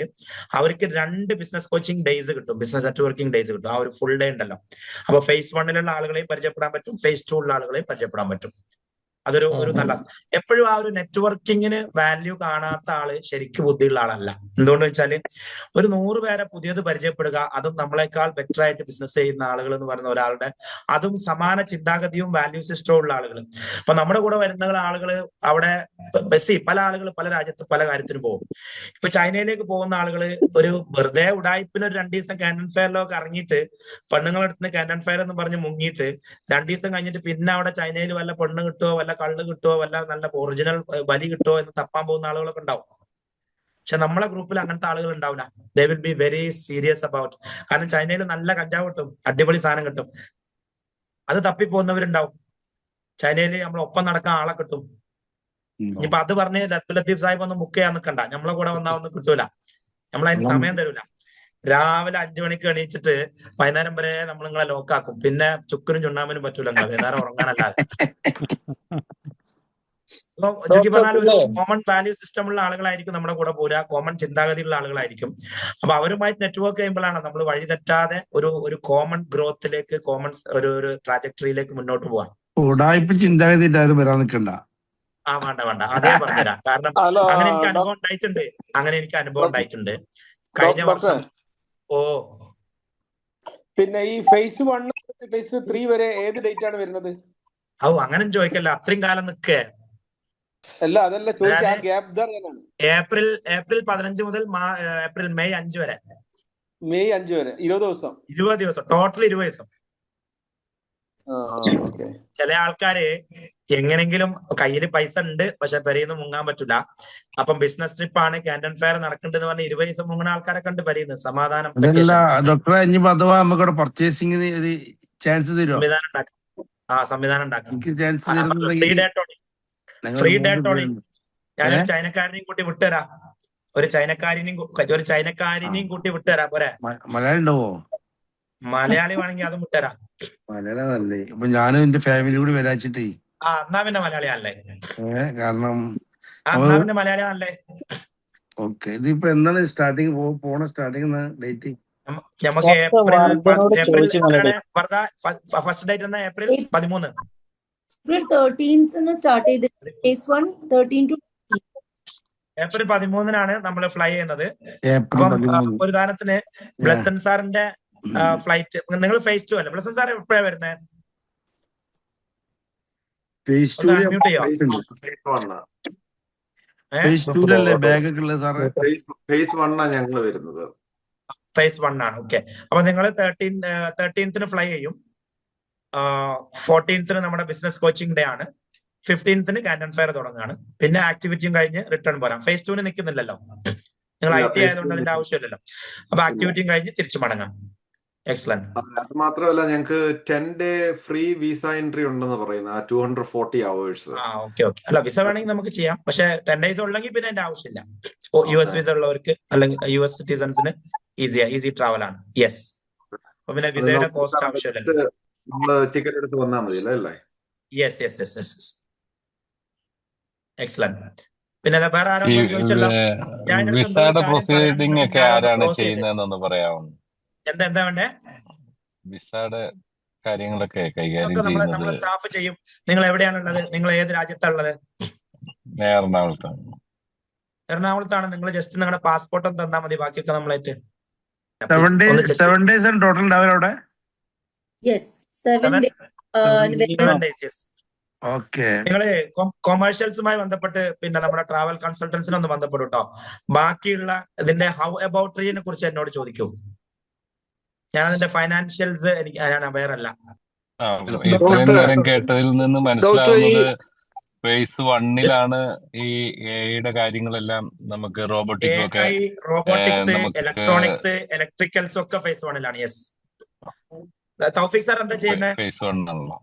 അവർക്ക് 2 ബിസിനസ് കോച്ചിങ് ഡേയ്സ് കിട്ടും, ബിസിനസ് നെറ്റ്വർക്കിംഗ് ഡേയ്സ് കിട്ടും. ആ ഒരു ഫുൾ ഡേ ഉണ്ടല്ലോ. അപ്പൊ ഫേസ് 1 ആളുകളെയും പരിചയപ്പെടാൻ പറ്റും, ഫേസ് 2 ആളുകളെയും പരിചയപ്പെടാൻ പറ്റും. അതൊരു നല്ല, എപ്പോഴും ആ ഒരു നെറ്റ്വർക്കിങ്ങിന് വാല്യൂ കാണാത്ത ആള് ശരിക്കും ബുദ്ധിയുള്ള ആളല്ല. എന്തുകൊണ്ട് വെച്ചാല് ഒരു 100 പേരെ പുതിയത് പരിചയപ്പെടുക, അതും നമ്മളെക്കാൾ ബെറ്റർ ആയിട്ട് ബിസിനസ് ചെയ്യുന്ന ആളുകൾ എന്ന് പറയുന്ന ഒരാളുടെ, അതും സമാന ചിന്താഗതിയും വാല്യൂ സിസ്റ്റവും ഉള്ള ആളുകൾ. അപ്പൊ നമ്മുടെ കൂടെ വരുന്ന ആളുകൾ അവിടെ പല ആളുകൾ പല രാജ്യത്ത് പല കാര്യത്തിനും പോകും. ഇപ്പൊ ചൈനയിലേക്ക് പോകുന്ന ആളുകൾ ഒരു വെറുതെ ഉടായ്പിന് ഒരു 2 ദിവസം കാൻഡൻ ഫെയറിലൊക്കെ ഇറങ്ങിയിട്ട് പെണ്ണുങ്ങളെടുത്ത് കാൻഡൻ ഫെയർ എന്ന് പറഞ്ഞ് മുങ്ങിയിട്ട് 2 ദിവസം കഴിഞ്ഞിട്ട് പിന്നെ അവിടെ ചൈനയിൽ വല്ല പെണ്ണ് കിട്ടുമോ, വല്ല കള്ള് കിട്ടുമോ, വല്ല നല്ല ഒറിജിനൽ ബലി കിട്ടുമോ എന്ന് തപ്പാൻ പോകുന്ന ആളുകളൊക്കെ ഉണ്ടാവും. പക്ഷെ നമ്മളെ ഗ്രൂപ്പിൽ അങ്ങനത്തെ ആളുകൾ ഉണ്ടാവില്ല. They will be very serious about. കാരണം ചൈനയിൽ നല്ല കഞ്ചാവ് കിട്ടും, അടിപൊളി സാധനം കിട്ടും, അത് തപ്പിപ്പോകുന്നവരുണ്ടാവും. ചൈനയിൽ നമ്മൾ ഒപ്പം നടക്കാൻ ആളെ കിട്ടും. ഇനിയിപ്പൊ അത് പറഞ്ഞ് ലത്തീഫ് സാഹിബ് ഒന്ന് ബുക്ക് ചെയ്യാൻ നിൽക്കണ്ട, നമ്മളെ കൂടെ വന്നാൽ ഒന്നും കിട്ടൂല, നമ്മളതിന് സമയം തരൂല. രാവിലെ 5 മണിക്ക് എണീച്ചിട്ട് വൈകുന്നേരം വരെ നമ്മൾ നിങ്ങളെ ലോക്കാക്കും. പിന്നെ ചുക്കിനും ചുണ്ണാമ്പിനും പറ്റൂല, വൈകുന്നേരം ഉറങ്ങാനല്ലാതെ. അപ്പൊ ചുരുക്കി പറഞ്ഞാൽ ഒരു കോമൺ വാല്യൂ സിസ്റ്റം ഉള്ള ആളുകളായിരിക്കും നമ്മുടെ കൂടെ പോരാ, കോമൺ ചിന്താഗതിയുള്ള ആളുകളായിരിക്കും. അപ്പൊ അവരുമായിട്ട് നെറ്റ്വർക്ക് ചെയ്യുമ്പോഴാണ് നമ്മൾ വഴി തെറ്റാതെ ഒരു കോമൺ ഗ്രോത്തിലേക്ക്, കോമൺ ഒരു ട്രാജക്ടറിയിലേക്ക് മുന്നോട്ട് പോവാം. ഉടായ്പ ചിന്താഗതി വരാൻ നിൽക്കണ്ട. വേണ്ട അതേ പറഞ്ഞുതരാം. കാരണം അങ്ങനെ എനിക്ക് അനുഭവം ഉണ്ടായിട്ടുണ്ട്. കഴിഞ്ഞ വർഷം പിന്നെ ഈ ഫേസ് 1 ഫേസ് 3 വരെ ഏത് ഡേറ്റ് ആണ് വരുന്നത്? അങ്ങനെ ചോദിക്കല്ല, അത്രയും കാലം നിൽക്കേ അല്ല, അതല്ല ചോദിച്ചാൽ ഏപ്രിൽ 15 മുതൽ മെയ് 5 വരെ. മെയ് 5 വരെ 20 ദിവസം ടോട്ടൽ 20 ദിവസം. ചില ആൾക്കാര് എങ്ങനെങ്കിലും കയ്യിൽ പൈസ ഉണ്ട്, പക്ഷെ പെരയിന്ന് മുങ്ങാൻ പറ്റൂല. അപ്പം ബിസിനസ് ട്രിപ്പാണ്, കാൻഡൻ ഫെയർ നടക്കേണ്ടത് പറഞ്ഞ് 20 ദിവസം മുങ്ങുന്ന ആൾക്കാരെ കണ്ട് പെരയുന്നത് സമാധാനം. ഡോക്ടറെ അഥവാ നമുക്ക് പർച്ചേസിംഗിന് ഒരു ചാൻസ് തരുമോ? സംവിധാനം ഉണ്ടാക്കാം. ഫ്രീ ഡേറ്റോണി ഞാനൊരു ചൈനക്കാരനെയും കൂട്ടി വിട്ടുതരാം, ഒരു ചൈനക്കാരനെയും കൂട്ടി വിട്ടുതരാം. പോരെ? മലയാളി ഉണ്ടാവോ? മലയാളി വേണമെങ്കിൽ അതും വിട്ടുതരാം. മലയാളമല്ലേ? അപ്പൊ ഞാനും എന്റെ ഫാമിലി കൂടി വരാച്ചിട്ടേ. എന്നാ പിന്നെ മലയാളിയാണല്ലേ? കാരണം എന്നാ പിന്നെ മലയാളിയാണല്ലേ? ഓക്കെ. ഇതിപ്പോ എന്താണ് സ്റ്റാർട്ടിങ് ഡേറ്റ്? നമുക്ക് ഫസ്റ്റ് ഡേറ്റ് എന്നാ? ഏപ്രിൽ 13. ഏപ്രിൽ 13 നമ്മൾ ഫ്ലൈ ചെയ്യുന്നത്. അപ്പം ഒരു ഉദാഹരണത്തിന് ബ്ലസൻ സാറിന്റെ ഫ്ലൈറ്റ്, നിങ്ങൾ ഫേസ് 2 അല്ലേ? ബ്ലസൻ സാർ എപ്പോഴാണ് വരുന്നത്? ഫേസ് 1 ആണ്. ഓക്കെ. അപ്പൊ നിങ്ങൾ 13th ഫ്ലൈ ചെയ്യും. 14th നമ്മുടെ ബിസിനസ് കോച്ചിങ് ഡേ ആണ്. 15th കാൻഡൻ ഫെയർ തുടങ്ങുകയാണ്. പിന്നെ ആക്ടിവിറ്റിയും കഴിഞ്ഞ് റിട്ടേൺ പോരാം. ഫേസ് 2 നിൽക്കുന്നില്ലല്ലോ, നിങ്ങൾ IT ആയതുകൊണ്ട് അതിന്റെ ആവശ്യമില്ലല്ലോ. അപ്പൊ ആക്ടിവിറ്റിയും കഴിഞ്ഞ് തിരിച്ചു മടങ്ങാം. എക്സലന്റ്. അത് മാത്രമല്ല, ഞങ്ങൾക്ക് 10 day ഫ്രീ വിസ എൻട്രി ഉണ്ടെന്ന് പറയുന്നത്, 240 hours. ഓക്കെ. അല്ല, വിസ വേണമെങ്കിൽ നമുക്ക് ചെയ്യാം, പക്ഷെ 10 days ഉള്ളെങ്കിൽ പിന്നെ അതിന്റെ ആവശ്യമില്ല. US വിസ ഉള്ളവർക്ക് അല്ലെങ്കിൽ US സിറ്റിസൺസിന് ഈസി ട്രാവൽ ആണ്. യെസ്. അപ്പൊ പിന്നെ വിസയുടെ കോസ്റ്റ് ആവശ്യമില്ലല്ലോ, നമ്മള് ടിക്കറ്റ് എടുത്ത് വന്നാൽ മതി അല്ലേ? യെസ്. എക്സലന്റ്. പിന്നെ വേറെ ആരോ ചോദിച്ചല്ലോ, വിസയുടെ പ്രൊസീഡിംഗ് ഒക്കെ ആരാണ് ചെയ്യുന്നതെന്നൊന്ന് പറയാമോ? എന്താ വേണ്ടേ? വിസയുടെ കാര്യങ്ങളൊക്കെ കൈകാര്യം ചെയ്യുന്നത് നമ്മുടെ സ്റ്റാഫ് ചെയ്യും. നിങ്ങൾ എവിടെയാണുള്ളത്? നിങ്ങൾ ഏത് രാജ്യത്താണുള്ളത്? എറണാകുളത്താണ്. നിങ്ങൾ ജസ്റ്റ് നിങ്ങളുടെ പാസ്പോർട്ട് ഒന്ന് തന്നാൽ മതി, ബാക്കിയൊക്കെ നമ്മളായിട്ട്. 7 days ടോട്ടൽ ഉണ്ടാവില്ല അവിടെ? 7 days. ഓക്കെ. നിങ്ങള് കൊമേഴ്ഷ്യൽസുമായി ബന്ധപ്പെട്ട് പിന്നെ നമ്മുടെ ട്രാവൽ കൺസൾട്ടൻസിനെ ഒന്ന് ബന്ധപ്പെടും കേട്ടോ. ബാക്കിയുള്ള ഇതിന്റെ ഹൗ അബൌട്ട് ട്രീനെ കുറിച്ച് എന്നോട് ചോദിക്കൂ. ഞാൻ അതിന്റെ ഫൈനാൻഷ്യൽസ് ഞാൻ അവെയർ അല്ല. ഇത്രയും നേരം കേട്ടതിൽ നിന്ന് മനസ്സിലാവുന്നത് ഫേസ് 1 ഈ എയുടെ കാര്യങ്ങളെല്ലാം നമുക്ക് റോബോട്ടിക്സും ഒക്കെ റോബോട്ടിക്സ്, നമുക്ക് ഇലക്ട്രോണിക്സ്, ഇലക്ട്രിക്കൽസ് ഒക്കെ ഫേസ് 1 യെസ്. തൗഫീഖ് സാർ എന്താ ചെയ്യുന്നത്? ഫേസ് 1 ആണല്ലോ.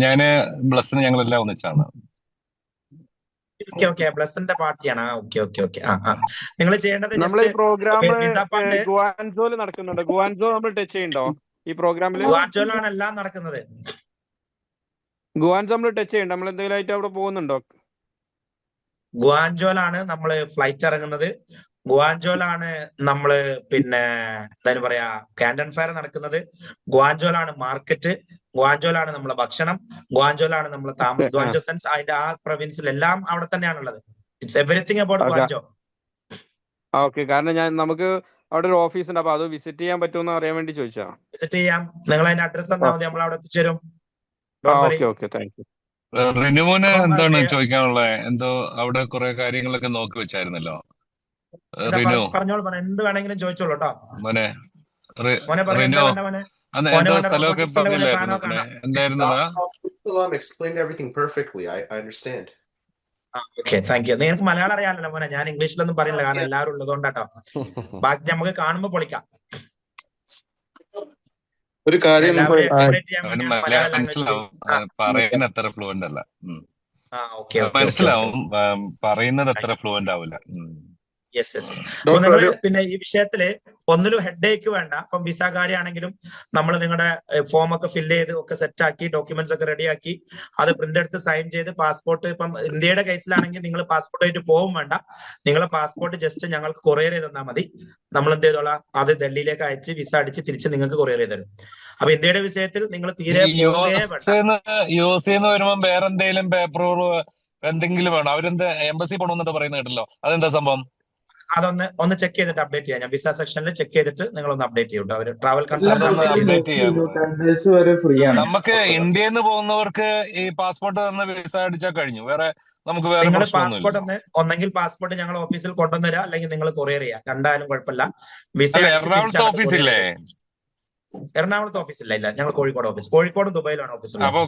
ഞാന് ബ്ലസ്സിന് ഞങ്ങളെല്ലാം ഒന്നിച്ചാണ്. ഓക്കെ ബ്ലസ്സിന്റെ പാർട്ടിയാണ്. ഓക്കെ. നിങ്ങൾ ചെയ്യേണ്ടത് നമ്മളെ ഈ പ്രോഗ്രാം വിസ പാർട്ട് ഗുവാൻസോയിൽ നടക്കുന്നുണ്ട്. ഗുവാൻസോ നമ്മൾ ടച്ച് ചെയ്യണ്ടോ ഈ പ്രോഗ്രാമിൽ? ഗുവാൻജോയിലാണ് എല്ലാം നടക്കുന്നത്. ഗുവാൻസോ നമ്മൾ ടച്ച് ചെയ്യണ്ട? നമ്മൾ എന്തെങ്കിലും ആയിട്ട് അവിടെ പോകുന്നുണ്ടോ? ഗുവാൻജോയിലാണ് നമ്മള് ഫ്ലൈറ്റ് ഇറങ്ങുന്നത്. ഗുവാൻജോയിലാണ് നമ്മള് പിന്നെ എന്തായാലും പറയാ കാൻഡൻ ഫെയർ നടക്കുന്നത്. ഗുവാൻജോയിലാണ് മാർക്കറ്റ്. ഗുവാൻജോയിലാണ് നമ്മളെ ഭക്ഷണം. ഗുവാൻജോയിലാണ് നമ്മളെ താമസം. ഗുവാൻജോ സെൻസ് അതിന്റെ ആ പ്രൊവിൻസിൽ എല്ലാം അവിടെ തന്നെയാണുള്ളത്. It's everything about Guangzhou. Okay, കാരണം നമുക്ക് അവിടെ ഒരു ഓഫീസ് ഉണ്ട്, അപ്പൊ അത് വിസിറ്റ് ചെയ്യാൻ പറ്റുമെന്ന് അറിയാൻ വേണ്ടി ചോദിച്ചാ. വിസിറ്റ് ചെയ്യാം. നിങ്ങൾ അതിന്റെ അഡ്രസ് തന്നാൽ മതി, നമ്മൾ അവിടെ എത്തിച്ചേരും. Okay thank U. റിനുവിന് എന്താണ് ചോദിക്കാനുള്ളത്? എന്തോ അവിടെ കുറെ കാര്യങ്ങളൊക്കെ നോക്കി വെച്ചായിരുന്നല്ലോ റിനു. പറഞ്ഞോളൂ, എന്ത് വേണമെങ്കിലും ചോദിച്ചോളൂ കേട്ടോ. മോനെ റിനു എന്തോ സ്ഥലമൊക്കെ പറഞ്ഞില്ലായിരുന്നു, എന്തായിരുന്നു? explained everything perfectly. I understand. Okay thank U. നിങ്ങൾക്ക് മലയാളം അറിയാമല്ലോ മോനെ, ഞാൻ ഇംഗ്ലീഷിലൊന്നും പറയില്ല കാരണം എല്ലാവരും ഉള്ളതുകൊണ്ടാട്ടോ. ബാക്കി നമുക്ക് കാണുമ്പോൾ പൊളിക്കാം. ഒരു കാര്യം മനസ്സിലാവും, പറയുന്ന അത്ര ഫ്ലുവന്റ് അല്ല. മനസ്സിലാവും, പറയുന്നത് അത്ര ഫ്ലുവന്റ് ആവില്ല. നിങ്ങള് പിന്നെ ഈ വിഷയത്തില് ഒന്നിലും ഹെഡ് ഏക്ക് വേണ്ട. ഇപ്പം വിസ കാര്യമാണെങ്കിലും നമ്മൾ നിങ്ങളുടെ ഫോം ഒക്കെ ഫില്ല് ചെയ്ത് ഒക്കെ സെറ്റ് ആക്കി ഡോക്യുമെന്റ്സ് ഒക്കെ റെഡിയാക്കി അത് പ്രിന്റ് എടുത്ത് സൈൻ ചെയ്ത് പാസ്പോർട്ട്, ഇപ്പം ഇന്ത്യയുടെ കേസിലാണെങ്കിൽ നിങ്ങൾ പാസ്പോർട്ടായിട്ട് പോകും വേണ്ട. നിങ്ങളെ പാസ്പോർട്ട് ജസ്റ്റ് ഞങ്ങൾക്ക് കൊറിയർ ചെയ്ത് തന്നാൽ മതി. നമ്മൾ എന്ത് ചെയ്തോളാം, അത് ഡൽഹിയിലേക്ക് അയച്ച് വിസ അടിച്ച് തിരിച്ച് നിങ്ങൾക്ക് കൊറിയർ ചെയ്ത് തരും. അപ്പൊ ഇന്ത്യയുടെ വിഷയത്തിൽ നിങ്ങൾ തീരെ യൂസ് വരുമ്പോ വേറെ എന്തെങ്കിലും പേപ്പർ എന്തെങ്കിലും വേണം? അവരെന്ത് എംബസി പോകണമെന്നിട്ട് പറയുന്നത് കേട്ടല്ലോ, അതെന്താ സംഭവം? ഒന്ന് ചെക്ക് ചെയ്തിട്ട് അപ്ഡേറ്റ് ചെയ്യാം. ഞാൻ വിസ സെക്ഷനിൽ ചെക്ക് ചെയ്തിട്ട് നിങ്ങൾ ഒന്ന് അപ്ഡേറ്റ് ചെയ്യും. അവർ ട്രാവൽ കൺസൾട്ടന്റ് നമുക്ക് ഇന്ത്യയിൽ നിന്ന് പോകുന്നവർക്ക് ഈ പാസ്പോർട്ട് തന്ന വിസ അടിച്ചാൽ കഴിഞ്ഞു. വേറെ നമുക്ക് വേറെ നിങ്ങൾ പാസ്പോർട്ട് ഒന്നെങ്കിൽ പാസ്പോർട്ട് ഞങ്ങൾ ഓഫീസിൽ കൊണ്ടുവന്നുതരാം, അല്ലെങ്കിൽ നിങ്ങൾ കൊറിയർ ചെയ്യാം. രണ്ടായാലും കുഴപ്പമില്ല. വിസ എറണാകുളത്ത് ഓഫീസില്ലേ? എറണാകുളത്ത് ഓഫീസില്ല, ഇല്ല. ഞങ്ങൾ കോഴിക്കോട് ഓഫീസ്. കോഴിക്കോടും ദുബായിലാണ് ഓഫീസ്. അപ്പൊ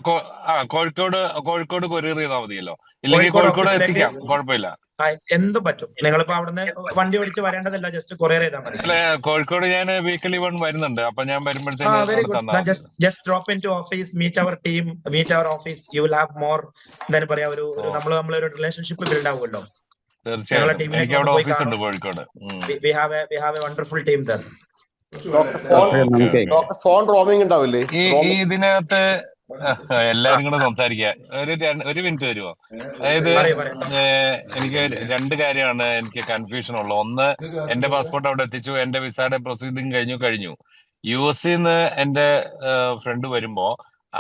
കോഴിക്കോട് കൊറിയർ ചെയ്താൽ മതിയല്ലോ, ഇല്ലെങ്കിൽ കോഴിക്കോട് എത്തിക്കാം, കുഴപ്പമില്ല. എന്തും പറ്റും. നിങ്ങളിപ്പോ അവിടുന്ന് വണ്ടി ഓടിച്ച് വരേണ്ടതല്ല, ജസ്റ്റ് കൊറിയർ ചെയ്താൽ മതി. അല്ലെ, കോഴിക്കോട് ഞാൻ വീക്കിലി വരുന്നുണ്ട്. അപ്പൊ ഞാൻ വരുമ്പോഴത്തേക്ക് just drop in to office, meet our team, meet our office. You will have more എന്താ പറയാ, നമ്മളൊരു റിലേഷൻഷിപ്പ് ബിൽഡ് ആവുമല്ലോ. തീർച്ചയായും എനിക്ക് അവിടെ ഓഫീസ് ഉണ്ട് Kozhikode. We have A wonderful team there. Phone roaming ഉണ്ടാവില്ലേ ഈ ഇതിനകത്ത്? എല്ലാരും കൂടെ സംസാരിക്കുക. ഒരു മിനിറ്റ് വരുമോ? അതായത് എനിക്ക് രണ്ട് കാര്യമാണ് എനിക്ക് കൺഫ്യൂഷൻ ഉള്ളത്. ഒന്ന്, എന്റെ പാസ്പോർട്ട് അവിടെ എത്തിച്ചു, എന്റെ വിസയുടെ പ്രൊസീഡിങ് കഴിഞ്ഞു. US എന്റെ ഫ്രണ്ട് വരുമ്പോ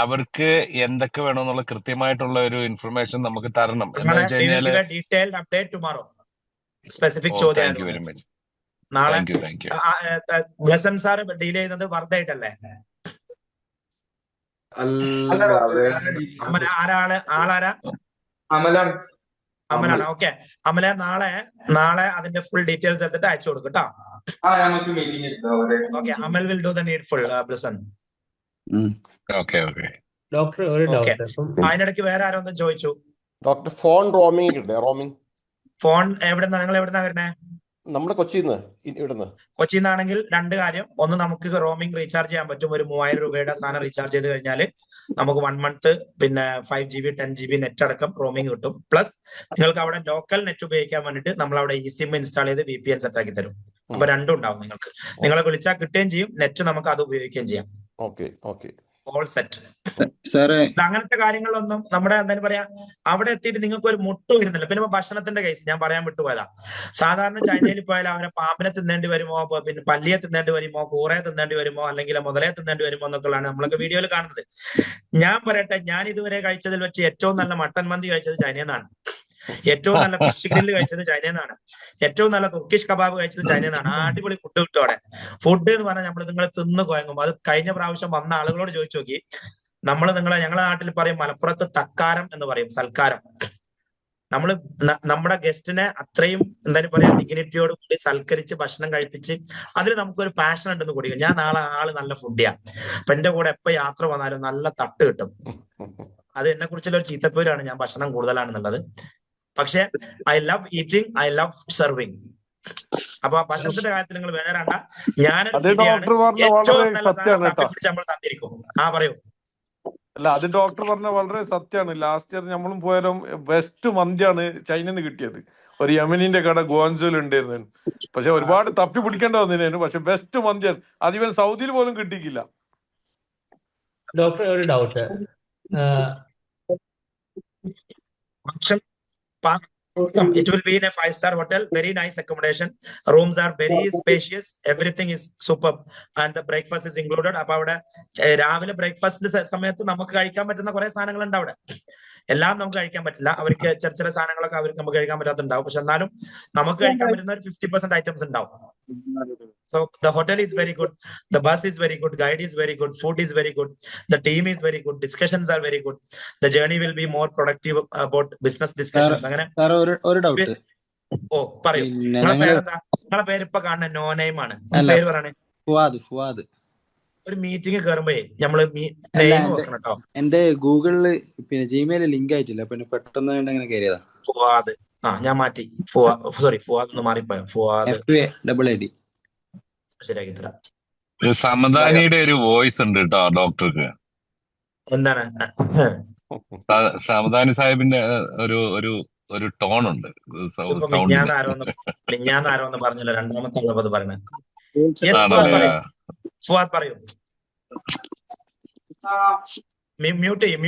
അവർക്ക് എന്തൊക്കെ വേണമെന്നുള്ള കൃത്യമായിട്ടുള്ള ഒരു ഇൻഫർമേഷൻ നമുക്ക് തരണം. എന്ന് വെച്ച് കഴിഞ്ഞാല് thank you very much. Thank you. Blessan sir deal ചെയ്യുന്നത് വർദ്ധയായിട്ടല്ലേ? ആളാരാ? അമലാണ്. ഓക്കെ, അമല നാളെ അതിന്റെ ഫുൾ ഡീറ്റെയിൽസ് എടുത്തിട്ട് അയച്ചു കൊടുക്കും കേട്ടോ. Okay, Amal will do the needful. Blessan doctor അതിനിടയ്ക്ക് വേറെ ആരൊന്നും ചോദിച്ചു? ഡോക്ടർ ഫോൺ റോമിംഗ് ഫോൺ എവിടെന്നാ? നിങ്ങൾ എവിടെന്നാ വരണേ? നമ്മുടെ കൊച്ചിന്നാണെങ്കിൽ രണ്ട് കാര്യം. ഒന്ന്, നമുക്ക് റോമിംഗ് റീചാർജ് ചെയ്യാൻ പറ്റും. ഒരു 3000 രൂപയുടെ സാധനം റീചാർജ് ചെയ്ത് കഴിഞ്ഞാൽ നമുക്ക് 1 മന്ത് പിന്നെ 5 GB 10 GB നെറ്റ് അടക്കം റോമിംഗ് കിട്ടും. പ്ലസ് നിങ്ങൾക്ക് അവിടെ ലോക്കൽ നെറ്റ് ഉപയോഗിക്കാൻ വേണ്ടിയിട്ട് നമ്മൾ അവിടെ eSIM ഇൻസ്റ്റാൾ ചെയ്ത് VPN സെറ്റ് ആക്കി തരും. അപ്പൊ രണ്ടും ഉണ്ടാവും നിങ്ങൾക്ക്. നിങ്ങളെ വിളിച്ചാൽ കിട്ടുകയും ചെയ്യും, നെറ്റ് നമുക്ക് അത് ഉപയോഗിക്കുകയും ചെയ്യാം. All set. അങ്ങനത്തെ കാര്യങ്ങളൊന്നും നമ്മുടെ എന്തായാലും പറയാ അവിടെ എത്തിയിട്ട് നിങ്ങൾക്ക് ഒരു മുട്ട് വരുന്നില്ല. പിന്നെ ഭക്ഷണത്തിന്റെ കേസ് ഞാൻ പറയാൻ വിട്ടുപോയതാ. സാധാരണ ചൈനയിൽ പോയാൽ അവരെ പാമ്പിനെ തിന്നേണ്ടി വരുമോ, പിന്നെ പല്ലിയെ തിന്നേണ്ടി വരുമോ, കൂറയെ തിന്നേണ്ടി വരുമോ, അല്ലെങ്കിൽ മുതലയെ തിന്നേണ്ടി വരുമോ എന്നൊക്കെയാണ് നമ്മളൊക്കെ വീഡിയോയിൽ കാണുന്നത്. ഞാൻ പറയട്ടെ, ഞാൻ ഇതുവരെ കഴിച്ചതിൽ വെച്ച് ഏറ്റവും നല്ല മട്ടൻ മന്തി കഴിച്ചത് ചൈനയിൽ നിന്നാണ്. ഏറ്റവും നല്ല ഫിഷ് ഗ്രില്ല് കഴിച്ചത് ചൈനയിൽ നിന്നാണ്. ഏറ്റവും നല്ല തുർക്കിഷ് കബാബ് കഴിച്ചത് ചൈനയിൽ നിന്നാണ്. അടിപൊളി ഫുഡ് കിട്ടും അവിടെ. ഫുഡ് എന്ന് പറഞ്ഞാൽ നിങ്ങൾ തിന്ന് കുഴങ്ങും. അത് കഴിഞ്ഞ പ്രാവശ്യം വന്ന ആളുകളോട് ചോദിച്ചു നോക്കി. ഞങ്ങളുടെ നാട്ടിൽ പറയും, മലപ്പുറത്ത് തക്കാരം എന്ന് പറയും, സൽക്കാരം. നമ്മള് നമ്മുടെ ഗസ്റ്റിനെ അത്രയും എന്തായാലും പറയാ ഡിഗ്നിറ്റിയോട് കൂടി സൽക്കരിച്ച് ഭക്ഷണം കഴിപ്പിച്ച് അതിൽ നമുക്കൊരു പാഷൻ ഉണ്ടെന്ന് കൂടി. ഞാൻ നാളെ ആള് നല്ല ഫുഡിയാ, അപ്പൊ എന്റെ കൂടെ എപ്പോ യാത്ര വന്നാലും നല്ല തട്ട് കിട്ടും. അത് എന്നെ കുറിച്ചുള്ള ഒരു ചീത്തപ്പേരാണ്, ഞാൻ ഭക്ഷണം കൂടുതലാണെന്നുള്ളത്. പക്ഷെ I love eating, I love serving. അപ്പൊ ആ ഭക്ഷണത്തിന്റെ കാര്യത്തിൽ നിങ്ങൾ വേണ്ട, ഞാനൊരു ഏറ്റവും നല്ല സാധനം തപ്പിപ്പിടിച്ച് നമ്മൾ തന്നിരിക്കും. പറയൂ. അല്ല, അത് ഡോക്ടർ പറഞ്ഞ വളരെ സത്യമാണ്. ലാസ്റ്റ് ഇയർ നമ്മളും പോയാലും ബെസ്റ്റ് മന്തിയാണ് ചൈനയിൽ നിന്ന് കിട്ടിയത്. ഒരു യമനിന്റെ കട ഗുവാൻസോയിൽ ഉണ്ടായിരുന്നു. പക്ഷെ ഒരുപാട് തപ്പി പിടിക്കേണ്ട വന്നതിനായിരുന്നു. പക്ഷെ ബെസ്റ്റ് മന്തിയാണ്, അതിവൻ സൗദിയിൽ പോലും കിട്ടിയില്ല. ഡോക്ടർ, ഒരു doubt. It will be in a 5-star hotel, very nice accommodation. Rooms are very spacious, everything is superb, and the breakfast is included. അപ്പൊ അവിടെ രാവിലെ ബ്രേക്ക്ഫാസ്റ്റിന്റെ സമയത്ത് നമുക്ക് കഴിക്കാൻ പറ്റുന്ന കുറെ സാധനങ്ങളുണ്ട് അവിടെ. എല്ലാം നമുക്ക് കഴിക്കാൻ പറ്റില്ല, അവർക്ക് ചെറിയ സാധനങ്ങളൊക്കെ നമുക്ക് കഴിക്കാൻ പറ്റാത്തുണ്ടാവും. പക്ഷെ എന്നാലും നമുക്ക് കഴിക്കാൻ പറ്റുന്ന ഒരു 50% ഐറ്റംസ് ഉണ്ടാവും. So the hotel is very good, the bus is very good, guide is very good, food is very good, the team is very good, discussions are very good, the journey will be more productive about business discussions. അങ്ങനെ ഒരു doubt. പറയൂ. നിങ്ങളെ പേരെന്താ? നിങ്ങളെ പേര് ഇപ്പൊ കാണുന്ന no name ആണ്. പേര് പറയണേ. ഫുവാദ്. ഒരു മീറ്റിംഗ് കയറുമ്പോ നമ്മള് നെയിം വെക്കണം കേട്ടോ. എന്റെ ഗൂഗിളില് പിന്നെ ജിമെയിൽ ലിങ്ക് ആയിട്ടില്ല, പിന്നെ പെട്ടെന്ന് അങ്ങനെ കയറിയതാ. ഫുവാദ്. ഞാൻ മാറ്റി. ഫുവാദ് ഒന്ന് മാറിപ്പോയോ? ഫുവാദ് ശരിയാക്കി തരാം. സമദാനിയുടെ ഒരു വോയിസ് ഉണ്ട് കേട്ടോ ഡോക്ടർക്ക്. എന്താണ്? സമദാനി സാഹിബിന്റെ ഒരു ടോൺ ഉണ്ട്. ഞാൻ ആരോന്ന് പറഞ്ഞല്ലോ, രണ്ടാമത്തെ ആളത് പറയണേ. ഫുവാദ് പറയൂ. അൺമ്യൂട്ട് ചെയ്യും.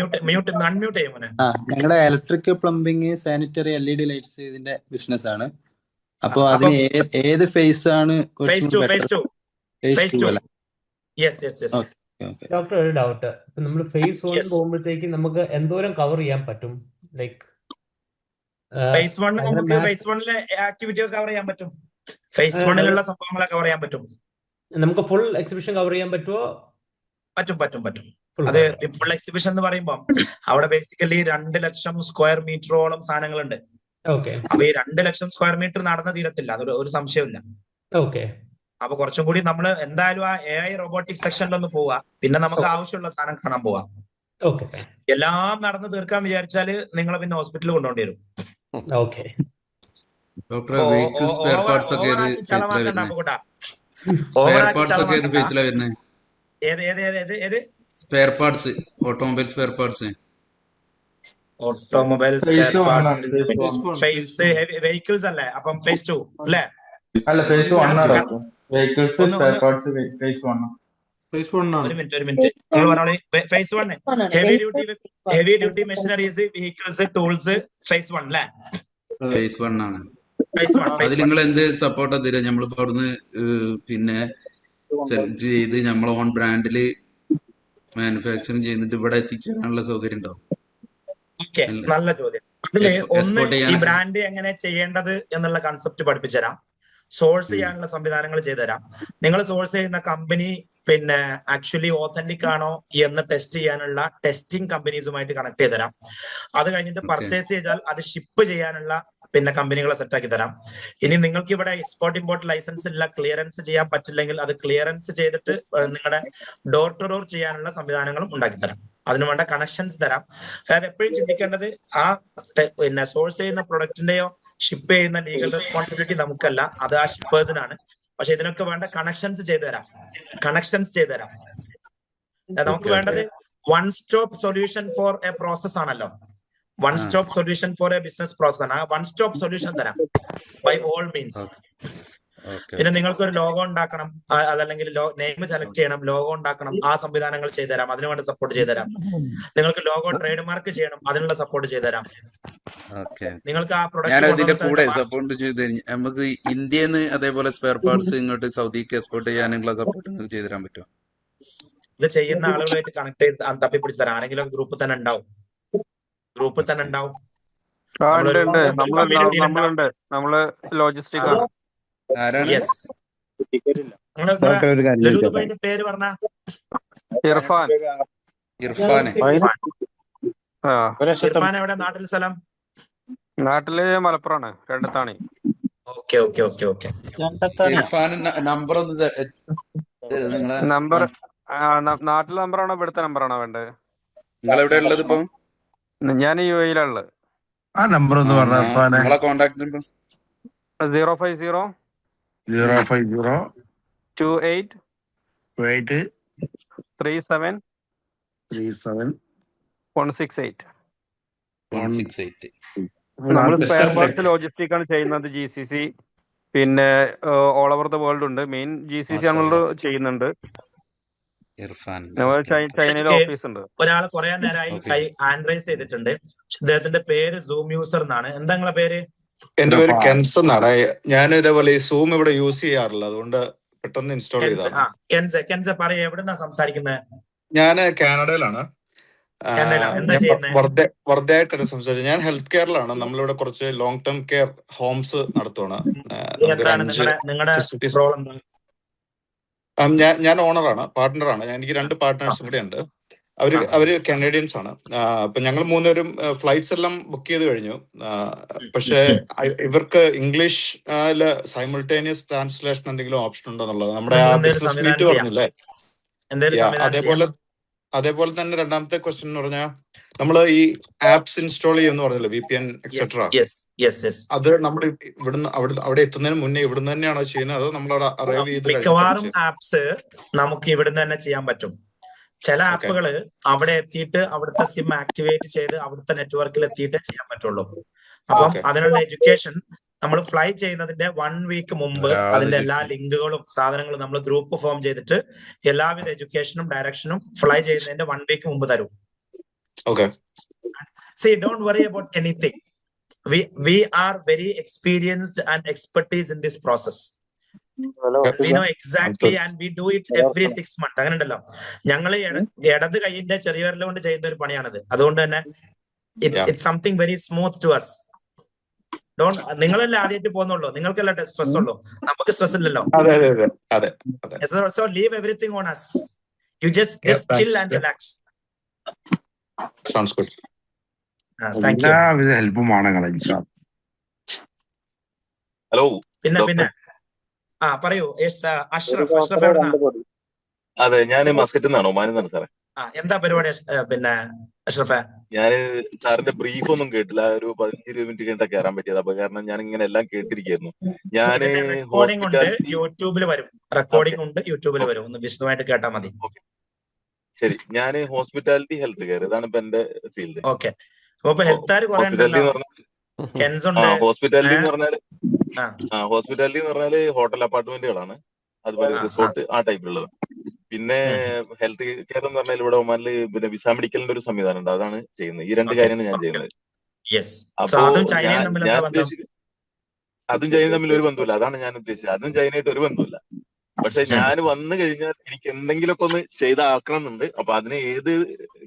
ഞങ്ങളുടെ electric, plumbing, sanitary, LED lights ഇതിന്റെ ബിസിനസ് ആണ്. അപ്പൊ അതിന് ഏത് ഫേസ് ആണ്? ഡോക്ടർ, ഒരു ഡൗട്ട്. ഇപ്പൊ നമ്മൾ ഫേസ് 1 പോകുമ്പോഴത്തേക്ക് നമുക്ക് എന്തോരം കവർ ചെയ്യാൻ പറ്റും? ലൈക്ക് ഫേസ് 1 നമുക്ക് ഫേസ് 1-ലെ ആക്ടിവിറ്റി കവർ ചെയ്യാൻ പറ്റും. ഫേസ് 1-ലുള്ള സംഭവങ്ങളെ കവർ ചെയ്യാൻ പറ്റും. നമുക്ക് ഫുൾ എക്സിബിഷൻ കവർ ചെയ്യാൻ പറ്റുമോ? പറ്റും. അത് ഫുൾ എക്സിബിഷൻ എന്ന് പറയുമ്പോൾ അവിടെ ബേസിക്കലി 2 ലക്ഷം സ്ക്വയർ മീറ്ററോളം സാധനങ്ങളുണ്ട്. അപ്പൊ ഈ 2 ലക്ഷം സ്ക്വയർ മീറ്റർ നടന്ന തീരത്തില്ല, അതൊരു ഒരു സംശയമില്ല. അപ്പൊ കുറച്ചും കൂടി നമ്മൾ എന്തായാലും ആ AI റോബോട്ടിക് സെക്ഷനിലൊന്ന് പോവാ, പിന്നെ നമുക്ക് ആവശ്യമുള്ള സാധനം കാണാൻ പോവാ. എല്ലാം നടന്ന് തീർക്കാൻ വിചാരിച്ചാല് നിങ്ങളെ പിന്നെ ഹോസ്പിറ്റലിൽ കൊണ്ടുപോകേണ്ടി വരും. ഓട്ടോമൊബൈൽ വെഹിക്കിൾസ് അല്ലേ? അപ്പം ഫേസ് 2 അല്ലേ? ഒരു മിനിറ്റ് നിങ്ങൾ പറഞ്ഞോളി. Phase 1 heavy duty machineries, vehicles, tools, phase 1 അല്ലേ? ഫേസ് 1 ആണ്. അതിൽ നിങ്ങൾ എന്ത് സപ്പോർട്ടാ തരാ? നമ്മളിപ്പോ അവിടുന്ന് പിന്നെ സെലക്ട് ചെയ്ത് നമ്മളെ ഓൺ ബ്രാൻഡില് മാനുഫാക്ചറിങ് ചെയ്തിട്ട് ഇവിടെ എത്തിച്ചേരാനുള്ള സൗകര്യം ഉണ്ടാവും? നല്ല ചോദ്യം. ഒന്ന്, ഈ ബ്രാൻഡ് എങ്ങനെ ചെയ്യേണ്ടത് എന്നുള്ള കൺസെപ്റ്റ് പഠിപ്പിച്ചുതരാം. സോഴ്സ് ചെയ്യാനുള്ള സംവിധാനങ്ങൾ ചെയ്തുതരാം. നിങ്ങൾ സോഴ്സ് ചെയ്യുന്ന കമ്പനി പിന്നെ ആക്ച്വലി ഓതന്റിക് ആണോ എന്ന് ടെസ്റ്റ് ചെയ്യാനുള്ള ടെസ്റ്റിംഗ് കമ്പനീസുമായിട്ട് കണക്ട് ചെയ്ത് തരാം. അത് കഴിഞ്ഞിട്ട് പർച്ചേസ് ചെയ്താൽ അത് ഷിപ്പ് ചെയ്യാനുള്ള പിന്നെ കമ്പനികളെ സെറ്റാക്കി തരാം. ഇനി നിങ്ങൾക്ക് ഇവിടെ എക്സ്പോർട്ട് ഇമ്പോർട്ട് ലൈസൻസ് ഇല്ല, ക്ലിയറൻസ് ചെയ്യാൻ പറ്റില്ലെങ്കിൽ അത് ക്ലിയറൻസ് ചെയ്തിട്ട് നിങ്ങളുടെ ഡോർ ടു ഡോർ ചെയ്യാനുള്ള സംവിധാനങ്ങളും ഉണ്ടാക്കി തരാം. അതിനു വേണ്ട കണക്ഷൻസ് തരാം. അതായത് എപ്പോഴും ചിന്തിക്കേണ്ടത് ആ പിന്നെ സോഴ്സ് ചെയ്യുന്ന പ്രൊഡക്റ്റിന്റെയോ ഷിപ്പ് ചെയ്യുന്ന ലീഗൽ റെസ്പോൺസിബിലിറ്റി നമുക്കല്ല, അത് ആ ഷിപ്പേഴ്സിനാണ്. പക്ഷെ ഇതിനൊക്കെ വേണ്ട കണക്ഷൻസ് ചെയ്തു തരാം. നമുക്ക് വേണ്ടത് one stop solution for a process ആണല്ലോ. One stop solution for a business process ആണ്. ആ വൺ സ്റ്റോപ്പ് സൊല്യൂഷൻ തരാം ബൈ ഓൾ മീൻസ്. പിന്നെ നിങ്ങൾക്ക് ഒരു ലോഗോ ഉണ്ടാക്കണം, അതല്ലെങ്കിൽ നെയിം സെലക്ട് ചെയ്യണം, ലോഗോ ഉണ്ടാക്കണം, ആ സംവിധാനങ്ങൾ ചെയ്തുതരാം. അതിനു വേണ്ടി സപ്പോർട്ട് ചെയ്തുതരാം. നിങ്ങൾക്ക് ലോഗോ ട്രേഡ് മാർക്ക് ചെയ്യണം, അതിനുള്ള സപ്പോർട്ട് ചെയ്തുതരാം. നിങ്ങൾക്ക് ആ പ്രൊഡക്റ്റ് കൂടെ സപ്പോർട്ട് ചെയ്ത് നമുക്ക് ഇന്ത്യന്ന് അതേപോലെ സ്പെയർ പാർട്സ് ഇങ്ങോട്ട് സൗദിക്ക് എക്സ്പോർട്ട് ചെയ്യാനുള്ള സപ്പോർട്ട് നിങ്ങൾക്ക് ചെയ്തു തരാൻ പറ്റുമോ? ഇത് ചെയ്യുന്ന ആളുകളായിട്ട് കണക്ട് ചെയ്ത് തപ്പിപ്പിടിച്ച് തരാം. ആരെങ്കിലും ഗ്രൂപ്പിൽ തന്നെ ഉണ്ടാവും. നമ്മള് ലോജിസ്റ്റിക് ആണ്. പേര് പറഞ്ഞ ഇർഫാൻ. ഇർഫാന് ആ ഇർഫാൻ എവിടെ നാട്ടിൽ സ്ഥലം? നാട്ടില് മലപ്പുറമാണ്, Randathani. Okay okay okay okay. Irfan number ഒന്ന് നിങ്ങളെ നമ്പർ നാട്ടിലെ നമ്പറാണോ ഇവിടുത്തെ നമ്പറാണോ വേണ്ടത്? നിങ്ങൾ എവിടെ ഉള്ളത് ഇപ്പൊ? ഞാൻ UAE-ലാണുള്ളത്. ആ നമ്പർ ഒന്ന് പറഞ്ഞ ഇർഫാനെ. നിങ്ങളെ കോണ്ടാക്ട് നമ്പർ 050 050 28 28 37 37 168. 168. നമ്മൾ സ്പെയർ പാർട്സ് ലോജിസ്റ്റിക് ആണ് ചെയ്യുന്നത്. GCC പിന്നെ ഓൾ ഓവർ ദ വേൾഡ് ഉണ്ട്. മെയിൻ GCC നമ്മൾ ചെയ്യുന്നുണ്ട്. ഇർഫാൻ ചൈനയിൽ ഓഫീസ് ഉണ്ട്. ഒരാൾ കുറെ നേരമായി കൈ ഹാൻഡ് റൈസ് ചെയ്തിട്ടുണ്ട്. അദ്ദേഹത്തിന്റെ പേര് സൂം യൂസർ എന്നാണ്. എന്താ നിങ്ങളെ പേര്? എന്റെ പേര് കെൻസ് എന്നാണ്. ഞാൻ ഇതേപോലെ ഈ സൂം ഇവിടെ യൂസ് ചെയ്യാറില്ല, അതുകൊണ്ട് പെട്ടെന്ന് ഇൻസ്റ്റാൾ ചെയ്തതാണ്. കെൻസ പറയൂ, എവിടുന്നാ സംസാരിക്കുന്നത്? ഞാൻ കാനഡയിലാണ്. എന്താ ചെയ്യുന്നത്? വെറുതെയായിട്ടാണ് സംസാരിച്ചത്. ഞാൻ ഹെൽത്ത് കെയറിലാണ്. നമ്മളിവിടെ കുറച്ച് ലോങ് ടേം കെയർ ഹോംസ് നടത്തുവാണ്. ഞാൻ ഓണറാണ്, പാർട്ട്ണറാണ്. എനിക്ക് 2 പാർട്ട്നേഴ്സും കൂടെ ഉണ്ട്. അവര് കനേഡിയൻസ് ആണ്. അപ്പൊ ഞങ്ങൾ 3 പേരും ഫ്ലൈറ്റ്സ് എല്ലാം ബുക്ക് ചെയ്ത് കഴിഞ്ഞു. പക്ഷെ ഇവർക്ക് ഇംഗ്ലീഷ് സൈമിൾട്ടേനിയസ് ട്രാൻസ്ലേഷൻ എന്തെങ്കിലും ഓപ്ഷൻ ഉണ്ടോ എന്നുള്ളത് നമ്മുടെ ആ ബിസിനസ് മീറ്റ് പറഞ്ഞില്ലേ. അതേപോലെ തന്നെ രണ്ടാമത്തെ ക്വസ്റ്റ്യൻ എന്ന് പറഞ്ഞാൽ നമ്മൾ ഈ ആപ്സ് ഇൻസ്റ്റാൾ ചെയ്യുമെന്ന് പറഞ്ഞല്ലോ, VPN എക്സെട്ര. അത് നമ്മൾ ഇവിടുന്ന് അവിടെ എത്തുന്നതിന് മുന്നേ ഇവിടുന്ന് തന്നെയാണോ ചെയ്യുന്നത്, അതോ നമ്മളവിടെ അറൈവ് ചെയ്ത്? മിക്കവാറും ആപ്സ് നമുക്ക് ഇവിടുന്ന് തന്നെ ചെയ്യാൻ പറ്റും. ചില ആപ്പുകള് അവിടെ എത്തിയിട്ട് അവിടുത്തെ സിം ആക്ടിവേറ്റ് ചെയ്ത് അവിടുത്തെ നെറ്റ്വർക്കിൽ എത്തിയിട്ടേ ചെയ്യാൻ പറ്റുള്ളൂ. അപ്പം അതിനുള്ള എഡ്യൂക്കേഷൻ നമ്മൾ ഫ്ലൈ ചെയ്യുന്നതിന്റെ 1 വീക്ക് മുമ്പ് അതിന്റെ എല്ലാ ലിങ്കുകളും സാധനങ്ങളും നമ്മൾ ഗ്രൂപ്പ് ഫോം ചെയ്തിട്ട് എല്ലാവിധ എഡ്യൂക്കേഷനും ഡയറക്ഷനും ഫ്ലൈ ചെയ്യുന്നതിന്റെ 1 വീക്ക് മുമ്പ് തരും. See, don't worry about anything. We are very experienced and expertise in this process. We know exactly and we do it every 6 months. അങ്ങനെ ഉണ്ടല്ലോ, ഞങ്ങൾ ഇടത് കൈയിന്റെ ചെറിയ വിരൽ കൊണ്ട് ചെയ്യുന്ന ഒരു പണിയാണത്. അതുകൊണ്ട് തന്നെ it's something very smooth to us. നിങ്ങളല്ലേ ആദ്യമായിട്ട് പോകുന്നുള്ളൂ, നിങ്ങൾക്കല്ല സ്ട്രെസ് ഉള്ളൂ, നമുക്ക് സ്ട്രെസ് ഇല്ലല്ലോ. So leave everything on us. You just chill and relax. Sounds good. Thank you. Hello. പിന്നെ പറയൂ. അഷ്റഫ് എവിടുന്നാ? അതെ, ഞാൻ മസ്കറ്റിൽ നിന്നാണ്, ഒമാനിൽ നിന്നാണ് സാറേ. എന്താ പരിപാടി പിന്നെ അഷ്റഫെ? ഞാൻ സാറിന്റെ ബ്രീഫ് ഒന്നും കേട്ടില്ല. ഒരു 15-20 മിനിറ്റ് കഴിഞ്ഞിട്ട് കയറാൻ പറ്റിയത്. അപ്പൊ കാരണം ഞാൻ ഇങ്ങനെ എല്ലാം കേട്ടിരിക്കുന്നു. ഞാൻ റെക്കോർഡിംഗ് ഉണ്ട്, യൂട്യൂബിൽ വരും. റെക്കോർഡിംഗ് ഉണ്ട്, യൂട്യൂബിൽ വരും. ഒന്ന് വിശദമായിട്ട് കേട്ടാൽ മതി. ശരി. ഞാൻ ഹോസ്പിറ്റാലിറ്റി ഹെൽത്ത് കെയർ, ഇതാണ് ഇപ്പൊ എന്റെ ഫീൽഡ്. ഓക്കെ. അപ്പൊ ഹെൽത്തുകാർ കുറെ ഹോസ്പിറ്റാലിറ്റി എന്ന് പറഞ്ഞാല് ഹോട്ടൽ അപ്പാർട്ട്മെന്റുകളാണ്, അതുപോലെ റിസോർട്ട്, ആ ടൈപ്പിലുള്ളത്. പിന്നെ ഹെൽത്ത് കെയർ എന്ന് പറഞ്ഞാൽ ഇവിടെ ഒമാനില് പിന്നെ വിസ മെഡിക്കലിന്റെ ഒരു സംവിധാനം ഉണ്ട്, അതാണ് ചെയ്യുന്നത്. ഈ 2 കാര്യമാണ് ഞാൻ ചെയ്യുന്നത്. അപ്പൊ അതും ചൈനയും തമ്മിൽ ഒരു ബന്ധമില്ല, അതാണ് ഞാൻ ഉദ്ദേശിച്ചത്. അതും ചൈനയായിട്ട് ഒരു ബന്ധമില്ല. പക്ഷെ ഞാൻ വന്നു കഴിഞ്ഞാൽ എനിക്ക് എന്തെങ്കിലുമൊക്കെ ഒന്ന് ചെയ്താക്കണം എന്നുണ്ട്. അപ്പൊ അതിന് ഏത്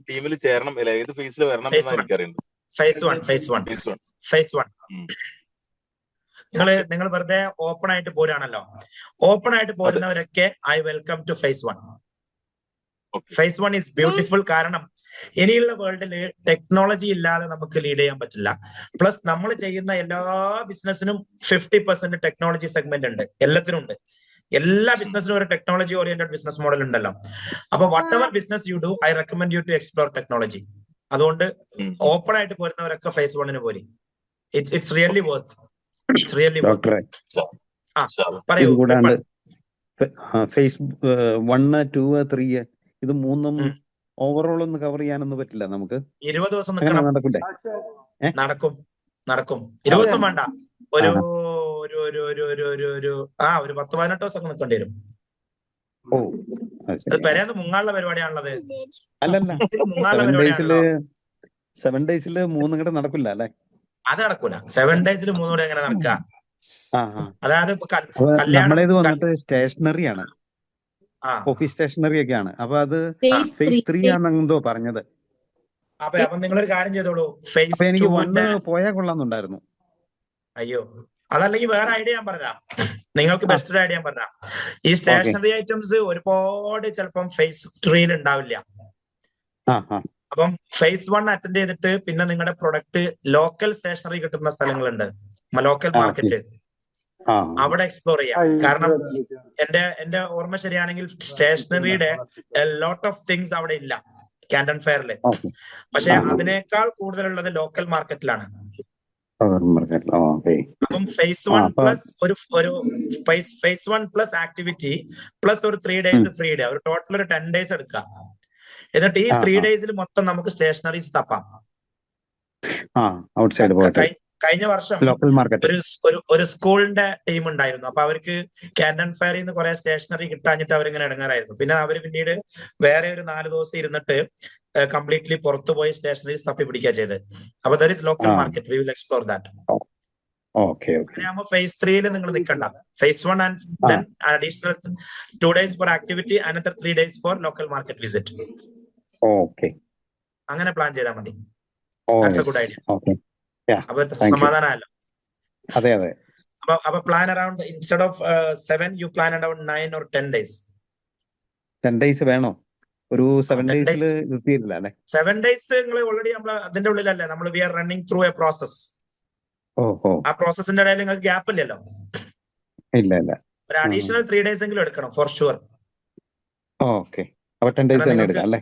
ടീമിൽ ചേരണം, അല്ല ഏത് ഫേസിൽ വരണം എന്നാണ് എനിക്കറിയുന്നത്. ഫേസ് 1 നിങ്ങൾ വെറുതെ ഓപ്പൺ ആയിട്ട് പോരാണല്ലോ. ഓപ്പൺ ആയിട്ട് പോരുന്നവരൊക്കെ I welcome to phase 1. Phase 1 is beautiful. കാരണം ഇനിയുള്ള വേൾഡില് ടെക്നോളജി ഇല്ലാതെ നമുക്ക് ലീഡ് ചെയ്യാൻ പറ്റില്ല. പ്ലസ് നമ്മൾ ചെയ്യുന്ന എല്ലാ ബിസിനസിനും 50% ടെക്നോളജി സെഗ്മെന്റ് ഉണ്ട്, എല്ലാത്തിനും ഉണ്ട്. എല്ലാ ബിസിനസിനും ഒരു ടെക്നോളജി ഓറിയന്റഡ് ബിസിനസ് മോഡൽ ഉണ്ടല്ലോ. അപ്പൊ whatever business you do, I recommend you to explore technology. അതുകൊണ്ട് ഓപ്പൺ ആയിട്ട് പോരുന്നവരൊക്കെ ഫേസ് 1 പോരി. It's really worth. ഡോക്ടറെ, പറയൂ. ഫേസ് 1, 2, 3 ഇത് 3ഉം ഓവറോൾ ഒന്ന് കവർ ചെയ്യാനൊന്നും പറ്റില്ല നമുക്ക്? 20 ദിവസം നടക്കൂലേ? നടക്കും. 20 ദിവസം വേണ്ട, ഒരു 10-18 ദിവസം നിൽക്കേണ്ടി വരും. അത് പെരേന്ന് മുങ്ങാനുള്ള പരിപാടിയാണുള്ളത്. അല്ലല്ല, മുങ്ങാനുള്ള പരിപാടിയാണല്ലോ. 7 ഡേയ്സിൽ 3 കൂടെ നടക്കില്ല അല്ലെ? അത് നടക്കൂല. 7 ഡേയ്സിൽ 3 കൂടെ എങ്ങനെ നടക്കുക? അതായത് നമ്മളേത് വന്നിട്ട് സ്റ്റേഷനറി ആണ്, ഓഫീസ് സ്റ്റേഷനറി ഒക്കെയാണ്. അപ്പൊ അത് ഫേസ് 3 ആണെന്തോ പറഞ്ഞത്. അപ്പൊ നിങ്ങളൊരു കാര്യം ചെയ്തോളൂ. എനിക്ക് 1 പോയാൽ കൊള്ളാന്നുണ്ടായിരുന്നു. അയ്യോ, അതല്ലെങ്കിൽ വേറെ ഐഡിയ ഞാൻ പറഞ്ഞാം. നിങ്ങൾക്ക് ബെസ്റ്റ് ഐഡിയ ഞാൻ പറഞ്ഞാം. ഈ സ്റ്റേഷനറി ഐറ്റംസ് ഒരുപാട് ചിലപ്പം ഫേസ് 3 ഉണ്ടാവില്ല. അപ്പം phase 1 അറ്റൻഡ് ചെയ്തിട്ട് പിന്നെ നിങ്ങളുടെ പ്രൊഡക്റ്റ് ലോക്കൽ സ്റ്റേഷനറി കിട്ടുന്ന സ്ഥലങ്ങളുണ്ട്, ലോക്കൽ മാർക്കറ്റ്, അവിടെ എക്സ്പ്ലോർ ചെയ്യാം. കാരണം എന്റെ ഓർമ്മ ശരിയാണെങ്കിൽ സ്റ്റേഷനറിയുടെ ലോട്ട് ഓഫ് തിങ്സ് അവിടെ ഇല്ല കാൻഡൻ ഫെയറില്. പക്ഷെ അതിനേക്കാൾ കൂടുതലുള്ളത് ലോക്കൽ മാർക്കറ്റിലാണ്. അപ്പം phase 1 പ്ലസ് ഒരു phase 1 പ്ലസ് ആക്ടിവിറ്റി പ്ലസ് ഒരു 3 days ഫ്രീ ഡേ, ഒരു ടോട്ടൽ ഒരു 10 days എടുക്കാം. എന്നിട്ട് ഈ 3 days മൊത്തം നമുക്ക് സ്റ്റേഷനറീസ് തപ്പാം. കഴിഞ്ഞ വർഷം ഒരു സ്കൂളിന്റെ ടീം ഉണ്ടായിരുന്നു. അപ്പൊ അവർക്ക് കാൻഡൻ ഫെയറിൽ നിന്ന് കുറെ സ്റ്റേഷനറി കിട്ടാഞ്ഞിട്ട് അവരിങ്ങനെ ഇടങ്ങാറായിരുന്നു. പിന്നെ അവർ പിന്നീട് വേറെ ഒരു 4 ദിവസം ഇരുന്നിട്ട് കംപ്ലീറ്റ്ലി പുറത്തു പോയി സ്റ്റേഷനറീസ് തപ്പി പിടിക്കുക ചെയ്ത്. അപ്പൊ there is local market, we will explore that. അങ്ങനെയാകുമ്പോൾ phase 3 നിങ്ങൾ നിൽക്കണ്ട. phase 1 and then additional 2 days for activity, another 3 days for local market visit. അങ്ങനെ പ്ലാൻ ചെയ്താൽ മതി. Good idea. അപ്പൊ സമാധാനമല്ലോ. അപ്പൊ plan around instead of 7 you plan around 9 or 10 days. 10 days വേണോ? ഒരു 7 days 7 days നിങ്ങൾ ഓൾറെഡി നമ്മൾ അതിന്റെ ഉള്ളിലല്ലേ, നമ്മൾ we are running through a process. ആ പ്രോസസിന്റെ ഇടയിൽ നിങ്ങൾക്ക് ഗ്യാപ്പ് ഇല്ലല്ലോ. ഒരു അഡീഷണൽ 3 days എങ്കിലും എടുക്കണം ഫോർ ഷുവർ. അപ്പൊ 10 days തന്നെ എടുക്കാം അല്ലേ?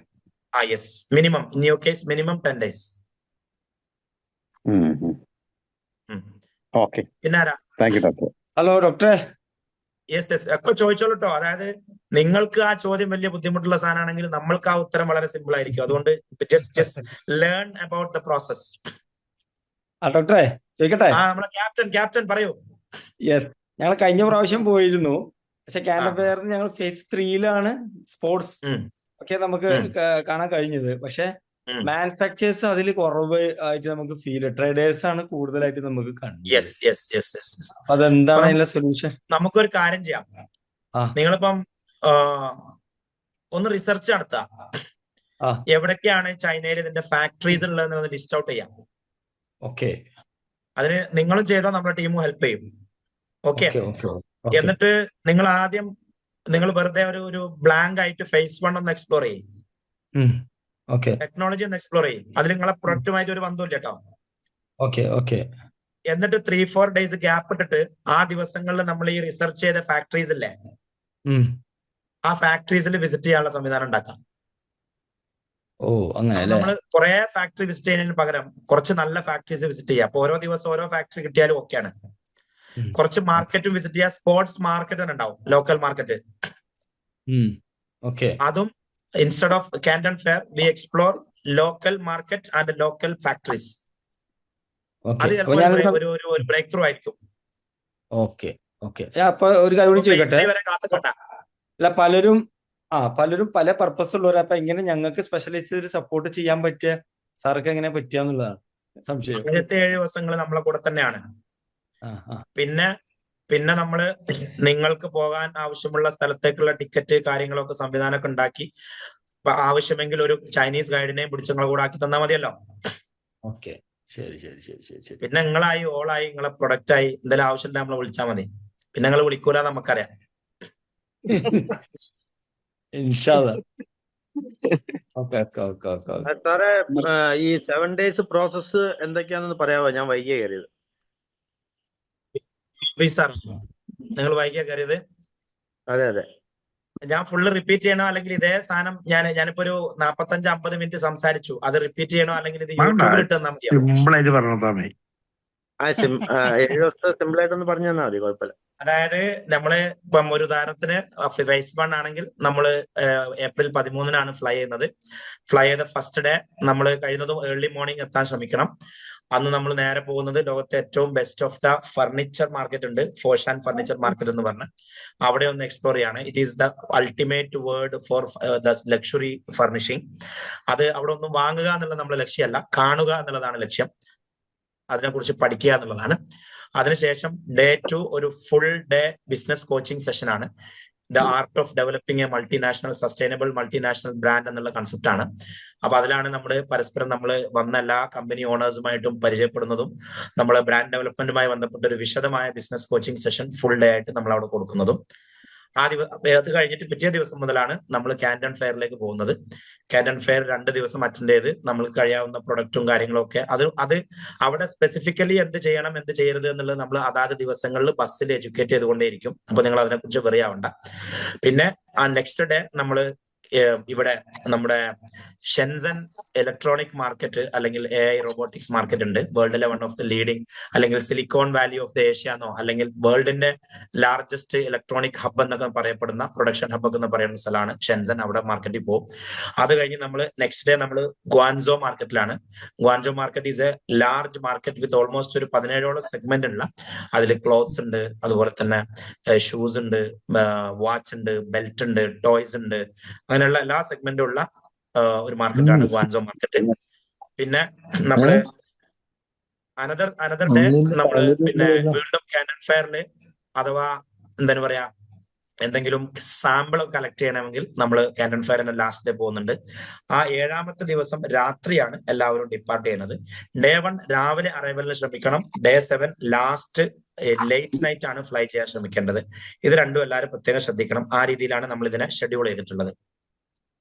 Yes, minimum in your case minimum 10 days. പിന്നെ ആരാ? ഹലോ ഡോക്ടറെ. യെസ് ഒക്കെ ചോദിച്ചോളൂ കേട്ടോ. അതായത് നിങ്ങൾക്ക് ആ ചോദ്യം വലിയ ബുദ്ധിമുട്ടുള്ള സാധനമാണെങ്കിൽ നമ്മൾക്ക് ആ ഉത്തരം വളരെ സിമ്പിൾ ആയിരിക്കും. അതുകൊണ്ട് just learn about the process. ഡോക്ടറെ ചോദിക്കട്ടെ? നമ്മളെ ക്യാപ്റ്റൻ പറയൂ. യെസ്, ഞങ്ങൾ കഴിഞ്ഞ പ്രാവശ്യം പോയിരുന്നു. പക്ഷെ കാൻഡൻ ഫെയറിന് ഞങ്ങൾ phase 3 സ്പോർട്സ് ഒക്കെ നമുക്ക് കാണാൻ കഴിഞ്ഞത്. പക്ഷെ മാനുഫാക്ചേഴ്സ് അതിൽ കുറവ് ആയിട്ട് നമുക്ക് ഫീൽ, ട്രേഡേഴ്സ് ആണ് കൂടുതലായിട്ട് നമുക്ക് കണ്ടത്. അതെന്താണ് അതിന്റെ സൊല്യൂഷൻ? നമുക്കൊരു കാര്യം ചെയ്യാം. നിങ്ങളിപ്പം ഒന്ന് റിസർച്ച് നടത്താം, എവിടൊക്കെയാണ് ചൈനയിൽ ഇതിന്റെ ഫാക്ടറീസ് ഉള്ളതെന്ന് ലിസ്റ്റ് ഔട്ട് ചെയ്യാം. അതിന് നിങ്ങളും ചെയ്താൽ നമ്മുടെ ടീമും ഹെൽപ്പ് ചെയ്യും. ഓക്കെ. എന്നിട്ട് നിങ്ങൾ ആദ്യം വെറുതെ ഒരു ബ്ലാങ്ക് ആയിട്ട് phase 1 ഒന്ന് എക്സ്പ്ലോർ ചെയ്യും. ടെക്നോളജി ഒന്ന് എക്സ്പ്ലോർ ചെയ്യും. അതിൽ നിങ്ങളെ പ്രൊഡക്റ്റുമായിട്ട് ഒരു ബന്ധമില്ല കേട്ടോ. എന്നിട്ട് 3-4 days ഗ്യാപ്പ് ഇട്ടിട്ട് ആ ദിവസങ്ങളിൽ നമ്മൾ ഈ റിസർച്ച് ചെയ്ത ഫാക്ടറീസ് ഇല്ലേ, ആ ഫാക്ടറീസിൽ വിസിറ്റ് ചെയ്യാനുള്ള സംവിധാനം ഉണ്ടാക്കാം. നമ്മൾ കുറെ ഫാക്ടറി വിസിറ്റ് ചെയ്യുന്നതിന് പകരം കുറച്ച് നല്ല ഫാക്ടറീസ് വിസിറ്റ് ചെയ്യാം. അപ്പൊ ഓരോ ദിവസം ഓരോ ഫാക്ടറി കിട്ടിയാലും ഓക്കെയാണ്. കുറച്ച് മാർക്കറ്റും വിസിറ്റ് ചെയ്യാം. സ്പോർട്സ് മാർക്കറ്റ് തന്നെ ഉണ്ടാവും, ലോക്കൽ മാർക്കറ്റ്. അതും instead of Canton Fair we explore local market and local factories. അത് ചിലപ്പോൾ ഒരു ബ്രേക്ക് ത്രൂ ആയിരിക്കും. അപ്പൊ ഒരു കാര്യം കൂടി ചോദിക്കട്ടെ? അല്ല, പലരും പല പർപ്പസ് ഉള്ളവർ. അപ്പൊ എങ്ങനെ ഞങ്ങൾക്ക് സ്പെഷ്യലൈസ് ചെയ്ത് സപ്പോർട്ട് ചെയ്യാൻ പറ്റിയ സാർക്ക് എങ്ങനെ പറ്റിയാന്നുള്ളതാണ് സംശയം. 7 ദിവസങ്ങൾ നമ്മളെ കൂടെ തന്നെയാണ്. പിന്നെ നമ്മള് നിങ്ങൾക്ക് പോകാൻ ആവശ്യമുള്ള സ്ഥലത്തേക്കുള്ള ടിക്കറ്റ് കാര്യങ്ങളൊക്കെ സംവിധാനമൊക്കെ ഉണ്ടാക്കി ആവശ്യമെങ്കിൽ ഒരു ചൈനീസ് ഗൈഡിനെയും പിടിച്ച് നിങ്ങളെ കൂടെ ആക്കി തന്നാൽ മതിയല്ലോ. ശരി. പിന്നെ നിങ്ങളായി ഓളായി നിങ്ങളെ പ്രൊഡക്റ്റ് ആയി എന്തെങ്കിലും ആവശ്യമുണ്ടെങ്കിൽ നമ്മളെ വിളിച്ചാൽ മതി. പിന്നെ നിങ്ങൾ വിളിക്കൂല നമുക്കറിയാം. സാറേ, ഈ 7 days പ്രോസസ് എന്തൊക്കെയാണെന്ന് പറയാമോ? ഞാൻ വൈകിയ കയറിയത്. നിങ്ങൾ വൈകിയാ കയറിയത്? അതെ. ഞാൻ ഫുള്ള് റിപ്പീറ്റ് ചെയ്യണോ അല്ലെങ്കിൽ ഇതേ സാധനം ഞാനിപ്പോ ഒരു 45-50 മിനിറ്റ് സംസാരിച്ചു, അത് റിപ്പീറ്റ് ചെയ്യണോ അല്ലെങ്കിൽ ഇത് യൂട്യൂബിൽ ഇട്ട് തന്നാൽ മതിയോ? സിമ്പിൾ ആയിട്ട് പറഞ്ഞാൽ 7 ദിവസത്തെ സിമ്പിൾ ആയിട്ടൊന്ന് പറഞ്ഞു തന്നാൽ മതി, കുഴപ്പമില്ല. അതായത് നമ്മള് ഇപ്പം ഒരു ഉദാഹരണത്തിന് phase 1 ആണെങ്കിൽ നമ്മള് April 13-നാണ് ഫ്ലൈ ചെയ്യുന്നത്. ഫ്ലൈ ചെയ്ത ഫസ്റ്റ് ഡേ നമ്മൾ കഴിയുന്നതും ഏർലി മോർണിംഗ് എത്താൻ ശ്രമിക്കണം. അന്ന് നമ്മൾ നേരെ പോകുന്നത് ലോകത്തെ ഏറ്റവും best of the furniture market ഉണ്ട്, ഫോഷാൻ ഫർണിച്ചർ മാർക്കറ്റ് എന്ന് പറഞ്ഞ് അവിടെ ഒന്ന് എക്സ്പ്ലോർ ചെയ്യാണ്. It is the ultimate word for the luxury furnishing. അത് അവിടെ ഒന്നും വാങ്ങുക എന്നുള്ളത് നമ്മുടെ ലക്ഷ്യമല്ല, കാണുക എന്നുള്ളതാണ് ലക്ഷ്യം. അതിനെക്കുറിച്ച് പഠിക്കുക എന്നുള്ളതാണ്. അതിനുശേഷം Day 2 ഒരു full day business coaching session ആണ്. The art of developing a multinational sustainable multinational brand എന്നുള്ള കൺസെപ്റ്റ് ആണ്. അപ്പൊ അതിലാണ് നമ്മൾ പരസ്പരം നമ്മൾ വന്ന എല്ലാ കമ്പനി ഓണേഴ്സുമായിട്ടും പരിചയപ്പെടുന്നതും നമ്മളെ ബ്രാൻഡ് ഡെവലപ്മെന്റുമായി ബന്ധപ്പെട്ട ഒരു വിശദമായ business coaching session full day ആയിട്ട് നമ്മൾ അവിടെ കൊടുക്കുന്നതും. അത് കഴിഞ്ഞിട്ട് പിറ്റേ ദിവസം മുതലാണ് നമ്മൾ കാൻഡൻ ഫെയറിലേക്ക് പോകുന്നത്. കാൻഡൻ ഫെയർ 2 ദിവസം അറ്റൻഡ് ചെയ്ത് നമ്മൾക്ക് കഴിയാവുന്ന പ്രൊഡക്റ്റും കാര്യങ്ങളും ഒക്കെ അത് അവിടെ സ്പെസിഫിക്കലി എന്ത് ചെയ്യണം എന്ത് ചെയ്യരുത് എന്നുള്ളത് നമ്മൾ അതാത് ദിവസങ്ങളിൽ ബസ്സിൽ എഡ്യൂക്കേറ്റ് ചെയ്തുകൊണ്ടേയിരിക്കും. അപ്പൊ നിങ്ങൾ അതിനെക്കുറിച്ച് വെറി ആവണ്ട. പിന്നെ ആ നെക്സ്റ്റ് ഡേ നമ്മൾ ഇവിടെ നമ്മുടെ ഷെൻസൺ ഇലക്ട്രോണിക് മാർക്കറ്റ് അല്ലെങ്കിൽ AI റോബോട്ടിക്സ് മാർക്കറ്റ് ഉണ്ട്. വേൾഡിലെ വൺ ഓഫ് ദി ലീഡിംഗ് അല്ലെങ്കിൽ Silicon Valley of the Asia എന്നോ അല്ലെങ്കിൽ വേൾഡിന്റെ ലാർജസ്റ്റ് ഇലക്ട്രോണിക് ഹബ് എന്നൊക്കെ പറയപ്പെടുന്ന പ്രൊഡക്ഷൻ ഹബ് എന്ന് പറയുന്ന സ്ഥലമാണ് ഷെൻസൺ. അവിടെ മാർക്കറ്റിൽ പോകും. അത് കഴിഞ്ഞ് നമ്മൾ നെക്സ്റ്റ് ഡേ നമ്മൾ ഗ്വാൻസോ മാർക്കറ്റിലാണ്. Guangzhou market is a large market with almost ഒരു 17ഓളം സെഗ്മെന്റ് ഉള്ള. അതിൽ ക്ലോത്ത്സ് ഉണ്ട്, അതുപോലെ തന്നെ ഷൂസ് ഉണ്ട്, വാച്ച് ഉണ്ട്, ബെൽറ്റ് ഉണ്ട്, ടോയ്സ് ഉണ്ട്, അങ്ങനെയുള്ള എല്ലാ സെഗ്മെന്റും ഉള്ള ഒരു മാർക്കറ്റാണ് ഗ്വാൻസോ മാർക്കറ്റ്. പിന്നെ നമ്മള് അനദർ ഡേ നമ്മള് പിന്നെ വീണ്ടും കാൻഡൻ ഫെയറിൽ അഥവാ എന്താണ് പറയാ എന്തെങ്കിലും സാമ്പിൾ കളക്ട് ചെയ്യണമെങ്കിൽ നമ്മൾ കാൻഡൻ ഫെയറിന്റെ ലാസ്റ്റ് ഡേ പോകുന്നുണ്ട്. ആ 7ാമത്തെ ദിവസം രാത്രിയാണ് എല്ലാവരും ഡിപ്പാർട്ട് ചെയ്യുന്നത്. ഡേ 1 രാവിലെ അറൈവലിന് ശ്രമിക്കണം. ഡേ 7 ലാസ്റ്റ് ലേറ്റ് നൈറ്റ് ആണ് ഫ്ലൈ ചെയ്യാൻ ശ്രമിക്കേണ്ടത്. ഇത് രണ്ടും എല്ലാവരും പ്രത്യേകം ശ്രദ്ധിക്കണം. ആ രീതിയിലാണ് നമ്മൾ ഇതിനെ ഷെഡ്യൂൾ ചെയ്തിട്ടുള്ളത്.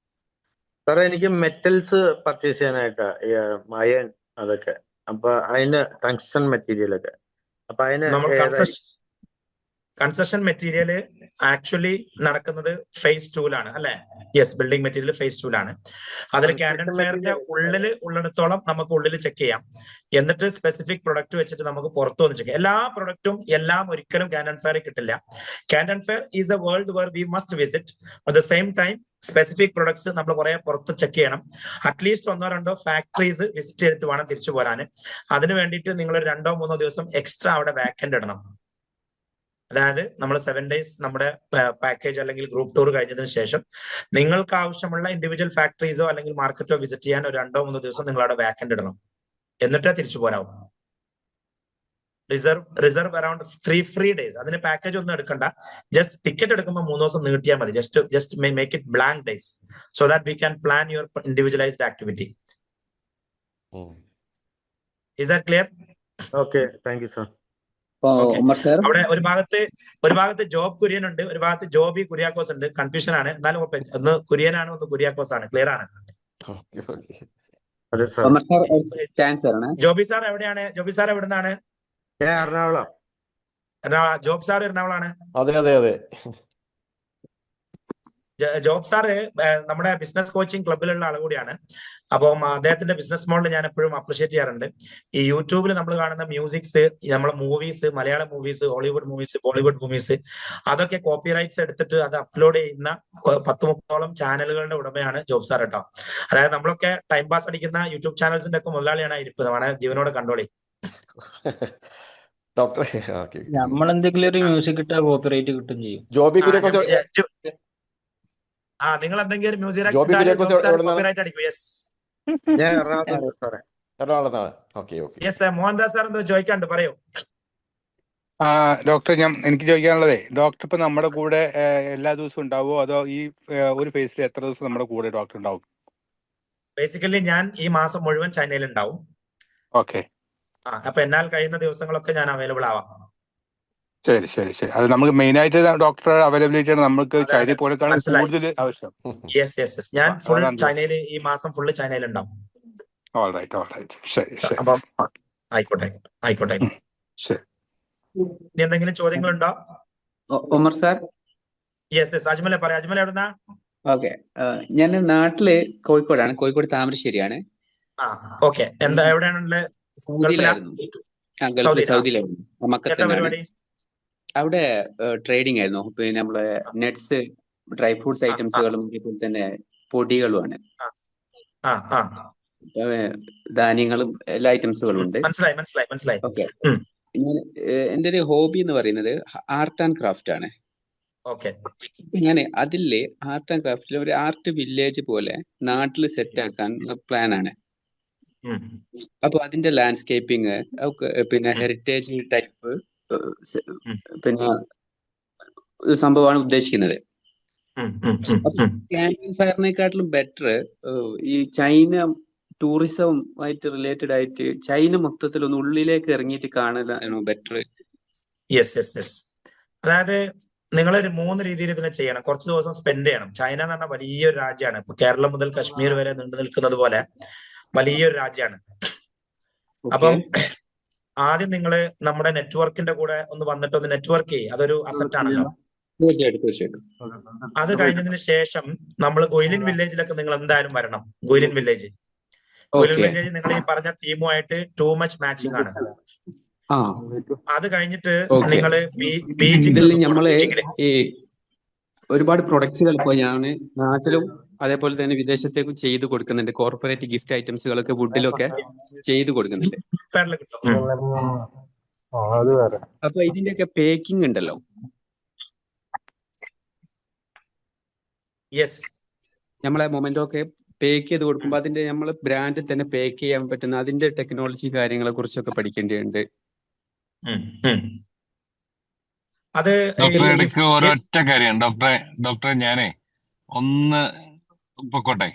സാറേ, എനിക്ക് മെറ്റൽസ് പർച്ചേസ് ചെയ്യാനായിട്ടാ, അയൺ അതൊക്കെ. അപ്പൊ അതിന് ടങ്സ്റ്റൺ മെറ്റീരിയൽ ഒക്കെ. അപ്പൊ അതിന് നമ്മൾ കൺസ്ട്രക്ഷൻ മെറ്റീരിയൽ ആക്ച്വലി നടക്കുന്നത് ഫേസ് 2ലാണ് അല്ലെ? യെസ്, ബിൽഡിംഗ് മെറ്റീരിയൽ ഫേസ് 2ലാണ്. അതിൽ കാൻഡൻ ഫെയറിന്റെ ഉള്ളിടത്തോളം നമുക്ക് ഉള്ളിൽ ചെക്ക് ചെയ്യാം. എന്നിട്ട് സ്പെസിഫിക് പ്രൊഡക്റ്റ് വെച്ചിട്ട് നമുക്ക് പുറത്തു വന്ന് ചെക്ക് ചെയ്യാം. എല്ലാ പ്രൊഡക്റ്റും എല്ലാം ഒരിക്കലും കാൻഡൻ ഫെയറിൽ കിട്ടില്ല. Camden fair is A world were we must visit. At the same time specific products നമ്മൾ കുറെ പുറത്ത് ചെക്ക് ചെയ്യണം. അറ്റ്ലീസ്റ്റ് 1-2 ഫാക്ടറീസ് വിസിറ്റ് ചെയ്തിട്ട് വേണം തിരിച്ചു പോരാൻ. അതിന് വേണ്ടിയിട്ട് നിങ്ങൾ 2-3 ദിവസം എക്സ്ട്രാ അവിടെ വാക്കന്റ് ഇടണം. അതായത് നമ്മൾ 7 days നമ്മുടെ പാക്കേജ് അല്ലെങ്കിൽ ഗ്രൂപ്പ് ടൂർ കഴിഞ്ഞതിന് ശേഷം നിങ്ങൾക്ക് ആവശ്യമുള്ള ഇൻഡിവിജ്വൽ ഫാക്ടറീസോ അല്ലെങ്കിൽ മാർക്കറ്റോ വിസിറ്റ് ചെയ്യാൻ ഒരു 2-3 ദിവസം നിങ്ങൾ അവിടെ വാക്കന്റ് ഇടണം. എന്നിട്ടേ തിരിച്ചു പോരാവും. Reserve around 3 free days. അതിന് പാക്കേജ് ഒന്നും എടുക്കണ്ട. ജസ്റ്റ് ടിക്കറ്റ് എടുക്കുമ്പോൾ 3 ദിവസം നീട്ടിയാൽ മതി. Just make it blank days so that we can plan your individualised activity. Is that clear? Okay, thank you sir. അവിടെ ഒരു ഭാഗത്ത് ജോബ് കുര്യൻ ഉണ്ട്, ഒരു ഭാഗത്ത് ജോബി കുര്യാക്കോസ് ഉണ്ട്. കൺഫ്യൂഷൻ ആണ്. എന്നാലും ഒന്ന് കുര്യനാണ്, ഒന്ന് കുര്യാക്കോസ് ആണ്. ക്ലിയർ ആണ്? ജോബി സാർ എവിടെയാണ്? ജോബി സാർ എവിടുന്നാണ്? എറണാകുളം. ജോബ് സാർ എറണാകുളമാണ്. അതെ അതെ അതെ. ജോബ് സാറ് നമ്മുടെ ബിസിനസ് കോച്ചിങ് ക്ലബിലുള്ള ആൾ കൂടിയാണ്. അപ്പം അദ്ദേഹത്തിന്റെ ബിസിനസ് മോഡൽ ഞാൻ എപ്പോഴും അപ്രിഷിയേറ്റ് ചെയ്യാറുണ്ട്. ഈ യൂട്യൂബിൽ നമ്മൾ കാണുന്ന മ്യൂസിക്സ്, നമ്മളെ movies, Malayalam movies, Hollywood movies, Bollywood movies, അതൊക്കെ കോപ്പിറൈറ്റ്സ് എടുത്തിട്ട് അത് അപ്ലോഡ് ചെയ്യുന്ന 10-30ഓളം ചാനലുകളുടെ ഉടമയാണ് ജോബ് സാർ കേട്ടോ. അതായത് നമ്മളൊക്കെ ടൈം പാസ് അടിക്കുന്ന യൂട്യൂബ് ചാനൽസിന്റെ ഒക്കെ മുതലാളിയാണ് ഇരിപ്പ്. നമ്മുടെ ജീവനോടെ കണ്ടോളി. നമ്മളെന്തെങ്കിലും ഒരു മ്യൂസിക് ഇട്ടാ കോപ്പിറൈറ്റ് കിട്ടും ചെയ്യും. നിങ്ങൾ എന്തെങ്കിലും മ്യൂസിക് കോപ്പിറൈറ്റ് അടിക്കും. Yes, yes. മോഹൻദാസ് സാർ എന്തോ ചോദിക്കാണ്ട്, പറയൂ. ഡോക്ടർ, എനിക്ക് ചോദിക്കാനുള്ളതേ, ഡോക്ടർ ഇപ്പൊ നമ്മുടെ കൂടെ എല്ലാ ദിവസവും ഉണ്ടാവുമോ, അതോ ഈ ഒരു ഫേസിൽ എത്ര ദിവസം നമ്മുടെ കൂടെ ഡോക്ടർ ഉണ്ടാവും? ബേസിക്കലി ഞാൻ ഈ മാസം മുഴുവൻ ചൈനയിൽ ഉണ്ടാവും. ഓക്കെ. അപ്പൊ എന്നാൽ കഴിയുന്ന ദിവസങ്ങളൊക്കെ ഞാൻ അവൈലബിൾ ആവാം. ശരി ശരി ശരി. അത് നമുക്ക് മെയിൻ ആയിട്ട് ഡോക്ടർ അവൈലബിലിറ്റി ആണ് നമുക്ക് ചൈനയിൽ പോലെക്കാളും കൂടുതൽ ആവശ്യം. Yes yes yes. ഞാൻ ഫുൾ ചൈനയിൽ ഈ മാസം ഫുള്ള് ചൈനയിൽ ഉണ്ടാവും. ഓൾറൈറ്റ്. ശരി ശരി. അപ്പം ആയിക്കോട്ടെ. ശരി. ഇനി എന്തെങ്കിലും ചോദ്യങ്ങളുണ്ടോ? ഒമർ സാർ. Yes yes. അജ്മലെ പറയാം. അജ്മൽ എവിടുന്നാ? ഓക്കെ, ഞാൻ നാട്ടില് കോഴിക്കോടാണ്. കോഴിക്കോട് താമരശ്ശേരിയാണ്. ഓക്കെ. എന്താ എവിടെയാണുള്ളത്? സൗദിയിലായിരുന്നു. മക്കത്തന്നെ. അവിടെ ട്രേഡിംഗ് ആയിരുന്നു. പിന്നെ നമ്മളെ നട്ട്സ്, ഡ്രൈ ഫ്രൂട്ട്സ് ഐറ്റംസുകളും അതുപോലെ തന്നെ പൊടികളുമാണ്. ധാന്യങ്ങളും എല്ലാ ഐറ്റംസുകളും ഉണ്ട്. മനസ്സിലായി. ഓക്കെ. ഞാൻ എൻ്റെ ഒരു ഹോബി എന്ന് പറയുന്നത് ആർട്ട് ആൻഡ് ക്രാഫ്റ്റ് ആണ്. ഞാൻ അതില് ആർട്ട് ആൻഡ് ക്രാഫ്റ്റിൽ ഒരു ആർട്ട് വില്ലേജ് പോലെ നാട്ടിൽ സെറ്റ് ആക്കാൻ പ്ലാൻ ആണ്. അപ്പൊ അതിന്റെ ലാൻഡ്സ്കേപ്പിംഗ്, പിന്നെ ഹെറിറ്റേജ് ടൈപ്പ് പിന്നെ സംഭവമാണ് ഉദ്ദേശിക്കുന്നത്. കാൻഡൻ ഫെയറിനെക്കാട്ടിലും ബെറ്റർ ഈ ചൈന ടൂറിസം ആയിട്ട് റിലേറ്റഡ് ആയിട്ട് ചൈന മൊത്തത്തിൽ ഒന്ന് ഉള്ളിലേക്ക് ഇറങ്ങിയിട്ട് കാണലാണോ ബെറ്റർ? യെസ്. അതായത് നിങ്ങൾ ഒരു 3 രീതിയിൽ ഇതിനെ ചെയ്യണം. കുറച്ച് ദിവസം സ്പെൻഡ് ചെയ്യണം. ചൈന എന്ന് പറഞ്ഞാൽ വലിയൊരു രാജ്യമാണ്. ഇപ്പൊ കേരളം മുതൽ കശ്മീർ വരെ നീണ്ടു നിൽക്കുന്നത് പോലെ വലിയൊരു രാജ്യമാണ്. അപ്പം ആദ്യം നിങ്ങൾ നമ്മുടെ നെറ്റ്വർക്കിന്റെ കൂടെ ഒന്ന് വന്നിട്ട് ഒന്ന് നെറ്റ്വർക്ക് ചെയ്യും. അതൊരു അസറ്റ് ആണല്ലോ. തീർച്ചയായിട്ടും. അത് കഴിഞ്ഞതിന് ശേഷം നമ്മൾ ഗോയിലിൻ വില്ലേജിലൊക്കെ നിങ്ങൾ എന്തായാലും വരണം. ഗോയിലിൻ വില്ലേജ് നിങ്ങൾ ഈ പറഞ്ഞ തീമുമായിട്ട് ടൂ മച്ച് മാച്ചിങ് ആണ്. അത് കഴിഞ്ഞിട്ട് നിങ്ങൾ ഇതിൽ നമ്മള് ഈ ഒരുപാട് പ്രൊഡക്ട്സുകൾ ഇപ്പൊ ഞാൻ നാട്ടിലും അതേപോലെ തന്നെ വിദേശത്തേക്കും ചെയ്ത് കൊടുക്കുന്നുണ്ട്. കോർപ്പറേറ്റ് ഗിഫ്റ്റ് ഐറ്റംസുകളൊക്കെ വുഡിലൊക്കെ ചെയ്ത് കൊടുക്കുന്നുണ്ട്. അപ്പൊ ഇതിന്റെയൊക്കെ പേക്കിംഗ് ഉണ്ടല്ലോ. നമ്മളെ മൊമെന്റോ ഒക്കെ പേക്ക് ചെയ്ത് കൊടുക്കുമ്പോൾ അതിന്റെ നമ്മള് ബ്രാൻഡിൽ തന്നെ പേക്ക് ചെയ്യാൻ പറ്റുന്ന അതിന്റെ ടെക്നോളജി കാര്യങ്ങളെ കുറിച്ചൊക്കെ പഠിക്കേണ്ടതുണ്ട്. ഡോക്ടറെ ഇടയ്ക്ക് ഒരൊറ്റ കാര്യം ഡോക്ടറെ ഞാനേ ഒന്ന് പൊക്കോട്ടെ.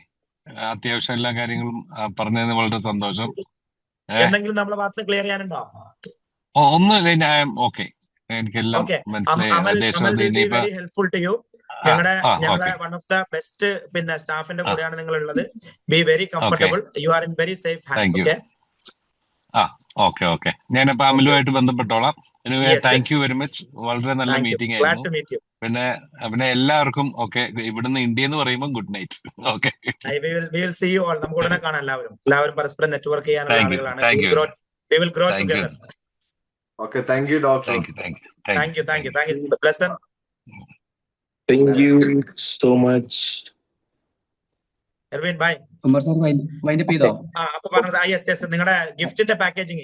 അത്യാവശ്യം എല്ലാ കാര്യങ്ങളും പറഞ്ഞതിന് വളരെ സന്തോഷം. എന്തെങ്കിലും നമ്മളെ ഭാഗത്ത് ക്ലിയർ ചെയ്യാനുണ്ടോ? ഒന്ന് ഓക്കെ, എനിക്കെല്ലാം മനസ്സിലായി. Helpful to you. ഞങ്ങളുടെ വൺ ഓഫ് ദ ബെസ്റ്റ് പിന്നെ സ്റ്റാഫിന്റെ കൂടെയാണ് നിങ്ങൾ ഉള്ളത്. Be very comfortable. You are in very safe hands. Okay. ഞാനപ്പോ അമലുമായിട്ട് ബന്ധപ്പെട്ടോളാം. Thank you very much. വളരെ നല്ല മീറ്റിംഗ് ആയിരുന്നു. പിന്നെ എല്ലാവർക്കും ഓക്കെ. ഇവിടുന്ന് ഇന്ത്യ എന്ന് പറയുമ്പോൾ ഗുഡ് നൈറ്റ്. ഓക്കെ, നമുക്ക് ഉടനെ കാണാം. എല്ലാവരും പരസ്പരം നെറ്റ്വർക്ക് ചെയ്യാനുള്ള ആളുകളാണ്. We will grow together. Okay, thank you, doctor. Thank you. Blessed. Thank you so much. Erwin, bye. Umar sir wind up ചെയ്തോ? അപ്പൊ പറഞ്ഞത് യെസ് നിങ്ങളുടെ ഗിഫ്റ്റിന്റെ പാക്കേജിങ്.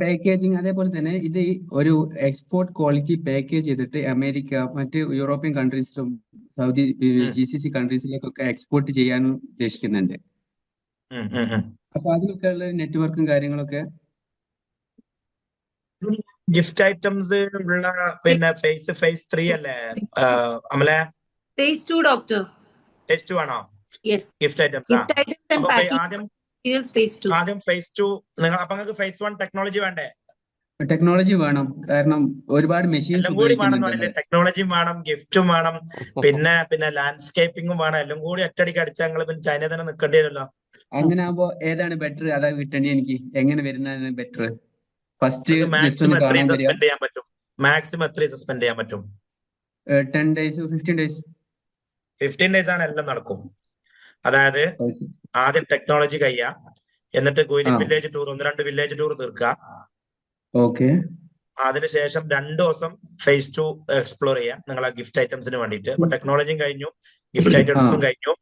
പാക്കേജിങ് അതേപോലെ തന്നെ ഇത് ഒരു എക്സ്പോർട്ട് ക്വാളിറ്റി പാക്കേജ് ചെയ്തിട്ട് അമേരിക്ക, മറ്റ് യൂറോപ്യൻ കൺട്രീസിലും സൗദി GCC കൺട്രീസിലേക്കൊക്കെ എക്സ്പോർട്ട് ചെയ്യാനും ഉദ്ദേശിക്കുന്നുണ്ട്. അപ്പൊ അതിലൊക്കെ ഉള്ള നെറ്റ്വർക്കും കാര്യങ്ങളൊക്കെ ഗിഫ്റ്റ് ഐറ്റംസ് ഉള്ള പിന്നെ ഫേസ് 3 അല്ലേ അമല? Face 2 doctor. ഫേസ് 2 ആണോ? Gift items. ആദ്യം ഫേസ് 2 നിങ്ങൾ. അപ്പൊ നിങ്ങൾക്ക് ഫേസ് 1 ടെക്നോളജി വേണ്ടേ? ടെക്നോളജി വേണം. കാരണം ഒരുപാട് മെഷീൻസ് എല്ലാം കൂടി വേണം. ടെക്നോളജിയും വേണം, ഗിഫ്റ്റും വേണം, പിന്നെ ലാൻഡ്സ്കേപ്പിംഗും വേണം. എല്ലാം കൂടി ഒറ്റയടിക്ക് അടിച്ചാൽ നിങ്ങൾ പിന്നെ ചൈന തന്നെ നിൽക്കേണ്ടി വരുമല്ലോ. അങ്ങനെ ആകുമ്പോ ഏതാണ് ബെറ്റർ? അതാ കിട്ടേണ്ടി എനിക്ക്. എങ്ങനെ വരുന്നതാണ് ബെറ്റർ? ഫസ്റ്റ് മാക്സിമം എത്ര സസ്പെൻഡ് ചെയ്യാൻ പറ്റും? 10 days 15 days? 15 days ആണ് എല്ലാം നടക്കും. അതായത് ആദ്യം ടെക്നോളജി കഴിയാ, എന്നിട്ട് ഗോയിലിൻ വില്ലേജ് ടൂർ 1-2 വില്ലേജ് ടൂർ തീർക്കുക. അതിനുശേഷം 2 ദിവസം ഫേസ് 2 എക്സ്പ്ലോർ ചെയ്യാം നിങ്ങളെ ഗിഫ്റ്റ് ഐറ്റംസിന് വേണ്ടിയിട്ട്. അപ്പൊ ടെക്നോളജിയും കഴിഞ്ഞു, ഗിഫ്റ്റ് ഐറ്റംസും കഴിഞ്ഞു,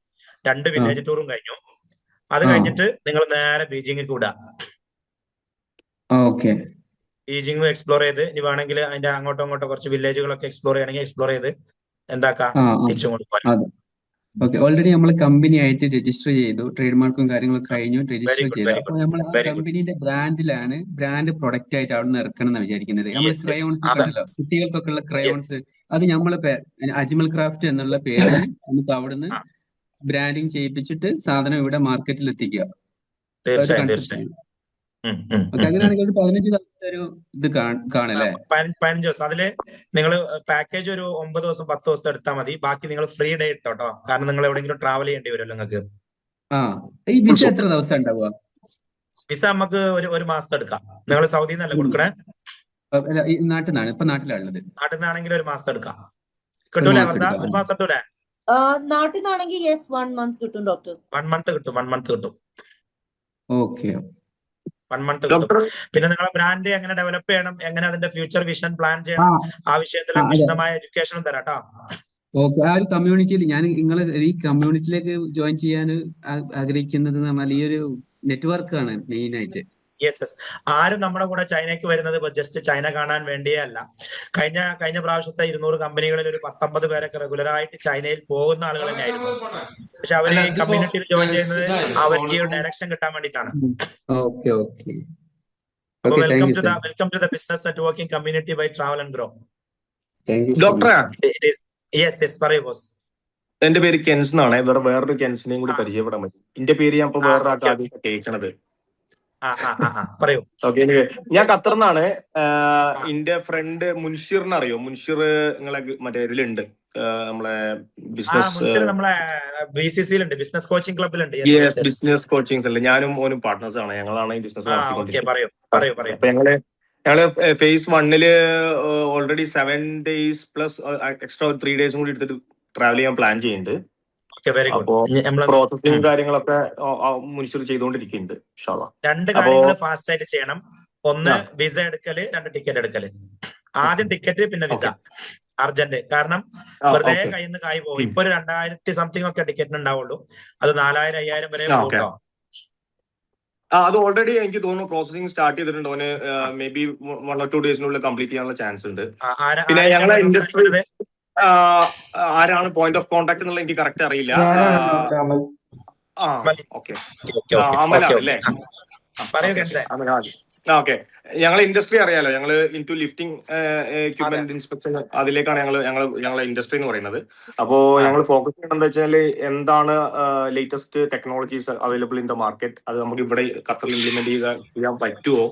2 വില്ലേജ് ടൂറും കഴിഞ്ഞു. അത് കഴിഞ്ഞിട്ട് നിങ്ങൾ നേരെ ബീജിംഗിലേക്ക് വിടുക. ബീജിംഗ് എക്സ്പ്ലോർ ചെയ്ത് ഇനി വേണമെങ്കിൽ അതിന്റെ അങ്ങോട്ടോ കുറച്ച് വില്ലേജുകളൊക്കെ എക്സ്പ്ലോർ ചെയ്യണമെങ്കിൽ എക്സ്പ്ലോർ ചെയ്ത് എന്താക്കാം തിരിച്ചു കൊണ്ടുപോകാം. ഓൾറെഡി നമ്മൾ കമ്പനി ആയിട്ട് രജിസ്റ്റർ ചെയ്തു. ട്രേഡ് മാർക്കും കാര്യങ്ങളൊക്കെ കഴിഞ്ഞു, രജിസ്റ്റർ ചെയ്തു. അപ്പൊ നമ്മൾ ആ കമ്പനിയുടെ ബ്രാൻഡിലാണ്, ബ്രാൻഡ് പ്രൊഡക്റ്റ് ആയിട്ട് അവിടെ നിന്ന് ഇറക്കണം എന്ന് വിചാരിക്കുന്നത്. നമ്മൾ ക്രയോൺസ് ഉണ്ടല്ലോ, കുട്ടികൾക്കൊക്കെ ഉള്ള ക്രയോൺസ്, അത് നമ്മൾ അജ്മൽ ക്രാഫ്റ്റ് എന്നുള്ള പേരിൽ നമുക്ക് അവിടുന്ന് ബ്രാൻഡിങ് ചെയ്യിപ്പിച്ചിട്ട് സാധനം ഇവിടെ മാർക്കറ്റിൽ എത്തിക്കുക. അങ്ങനെയാണെങ്കിൽ 15 ദിവസത്തെ ഒരു ഇത് കാണല്ലേ? 15 ദിവസം. അതില് നിങ്ങൾ പാക്കേജ് ഒരു 9 ദിവസം 10 ദിവസത്തെ എടുത്താൽ മതി. ബാക്കി നിങ്ങൾ ഫ്രീ ഡേ ഇട്ടോട്ടോ. കാരണം നിങ്ങൾ എവിടെയെങ്കിലും ട്രാവൽ ചെയ്യേണ്ടി വരുമല്ലോ നിങ്ങൾക്ക്. ഈ വിസ എത്ര ദിവസം ഉണ്ടാവുക? വിസ നമുക്ക് ഒരു മാസത്തെ എടുക്കാം. നിങ്ങൾ സൗദി നിന്നല്ലേ കൊടുക്കണേ? നാട്ടിൽ നിന്നാണ്. ഇപ്പൊ നാട്ടിലാണുള്ളത്. നാട്ടിൽ നിന്നാണെങ്കിൽ ഒരു മാസത്തെ എടുക്കാം. കിട്ടൂലേ? ഒരു മാസം കിട്ടൂലേ? നാട്ടിൽ നിന്നാണെങ്കിൽ 1 month കിട്ടും ഡോക്ടർ. 1 month കിട്ടും. ഓക്കെ, 1 month കിട്ടും. പിന്നെ നിങ്ങളെ ബ്രാൻഡ് എങ്ങനെ ഡെവലപ്പ് ചെയ്യണം, എങ്ങനെ അതിന്റെ ഫ്യൂച്ചർ വിഷൻ പ്ലാൻ ചെയ്യണം, ആ വിഷയത്തിൽ വിശദമായ എഡ്യൂക്കേഷനും തരാട്ടോ. ഓക്കെ. ആ ഒരു കമ്മ്യൂണിറ്റിയിൽ ഞാൻ നിങ്ങളെ ഈ കമ്മ്യൂണിറ്റിയിലേക്ക് ജോയിൻ ചെയ്യാൻ ആഗ്രഹിക്കുന്നത് എന്ന് പറഞ്ഞാൽ ഈ ഒരു നെറ്റ്വർക്കാണ് മെയിൻ ആയിട്ട്. യെസ്. ആരും നമ്മുടെ കൂടെ ചൈനയ്ക്ക് വരുന്നത് ജസ്റ്റ് ചൈന കാണാൻ വേണ്ടിയേ അല്ല. കഴിഞ്ഞ പ്രാവശ്യത്തെ 200 കമ്പനികളിൽ ഒരു 19 പേരൊക്കെ റെഗുലറായിട്ട് ചൈനയിൽ പോകുന്ന ആളുകൾ തന്നെയായിരുന്നു. പക്ഷെ അവർ ഈ കമ്മ്യൂണിറ്റിയിൽ ജോയിൻ ചെയ്യുന്നത് അവർക്ക് ഈ ഡയറക്ഷൻ കിട്ടാൻ വേണ്ടിയിട്ടാണ്. Welcome to the business networking community by travel and grow. ഡോക്ടറെ, പറയൂ ബോസ്. എന്റെ പേര് കെൻസ് എന്നാണ്. വേറൊരു കെൻസിനെയും കൂടി പരിചയപ്പെടാൻ പറ്റും. എന്റെ പേര് ഞാൻ ഇപ്പൊ വേറൊരാൾക്ക് ആദ്യം കേൾക്കണത്. പറയൂ. ഓക്കെ, ഞാൻ ഖത്തറിന്നാണ്. എന്റെ ഫ്രണ്ട് മുൻഷിറിനെ അറിയോ? മുൻഷിർ നിങ്ങളെ മറ്റേ ഇതിലുണ്ട്, നമ്മളെ ബിസിനസ് നമ്മളെ BCC-ലുണ്ട്, ബിസിനസ് കോച്ചിങ് ക്ലബിലുണ്ട്. ബിസിനസ് കോച്ചിങ് അല്ലേ, ഞാനും ഓനും പാർട്ട്നേഴ്സ് ആണ്. ഞങ്ങളാണ് ഈ ബിസിനസ് നടത്തിക്കൊണ്ടിരിക്കുന്നത്. പറയൂ. അപ്പൊ ഞങ്ങള് phase 1 already 7 days plus extra 3 days കൂടി എടുത്തിട്ട് ട്രാവൽ ചെയ്യാൻ പ്ലാൻ ചെയ്യുന്നുണ്ട്. അപ്പോ പ്രോസസിങ് കാര്യങ്ങളൊക്കെ മുൻഷിർ ചെയ്തുകൊണ്ടിരിക്കുന്നുണ്ട്. രണ്ട് കാര്യങ്ങൾ ഫാസ്റ്റ് ആയിട്ട് ചെയ്യണം. ഒന്ന് വിസ എടുക്കല്, 2 ടിക്കറ്റ് എടുക്കല്. ആദ്യം ടിക്കറ്റ്, പിന്നെ വിസ. അർജന്റ്. കാരണം വെറുതെ കയ്യിൽ നിന്ന് കായ് പോകും. ഇപ്പൊ ഒരു 2000 സംതിങ് ഒക്കെ ടിക്കറ്റിന് ഉണ്ടാവുള്ളൂ. അത് 4000 5000 വരെ പോകും. അത് ഓൾറെഡി എനിക്ക് തോന്നുന്നു പ്രോസസിങ് സ്റ്റാർട്ട് ചെയ്തിട്ടുണ്ട്. ഓന് may be 1 or 2 days complete ചെയ്യാനുള്ള ചാൻസ് ഉണ്ട്. പിന്നെ ഞങ്ങളെ ഇൻഡസ്ട്രി ആരാണ് പോയിന്റ് ഓഫ് കോണ്ടാക്ട് എന്നുള്ള എനിക്ക് കറക്റ്റ് അറിയില്ല. അമലാണല്ലേ? ഓക്കെ, ഞങ്ങളെ ഇൻഡസ്ട്രി അറിയാലോ. ഞങ്ങള് ഇൻടു ലിഫ്റ്റിംഗ് എക്യുപ്മെന്റ് ഇൻസ്പെക്ഷൻ, അതിലേക്കാണ് ഞങ്ങളെ ഇൻഡസ്ട്രി എന്ന് പറയുന്നത്. അപ്പോ ഞങ്ങൾ ഫോക്കസ് ചെയ്യുന്നത് വെച്ചാല് എന്താണ് latest technologies available in the market, അത് നമുക്ക് ഇവിടെ ഖത്തറിൽ ഇംപ്ലിമെന്റ് ചെയ്യാൻ പറ്റുമോ,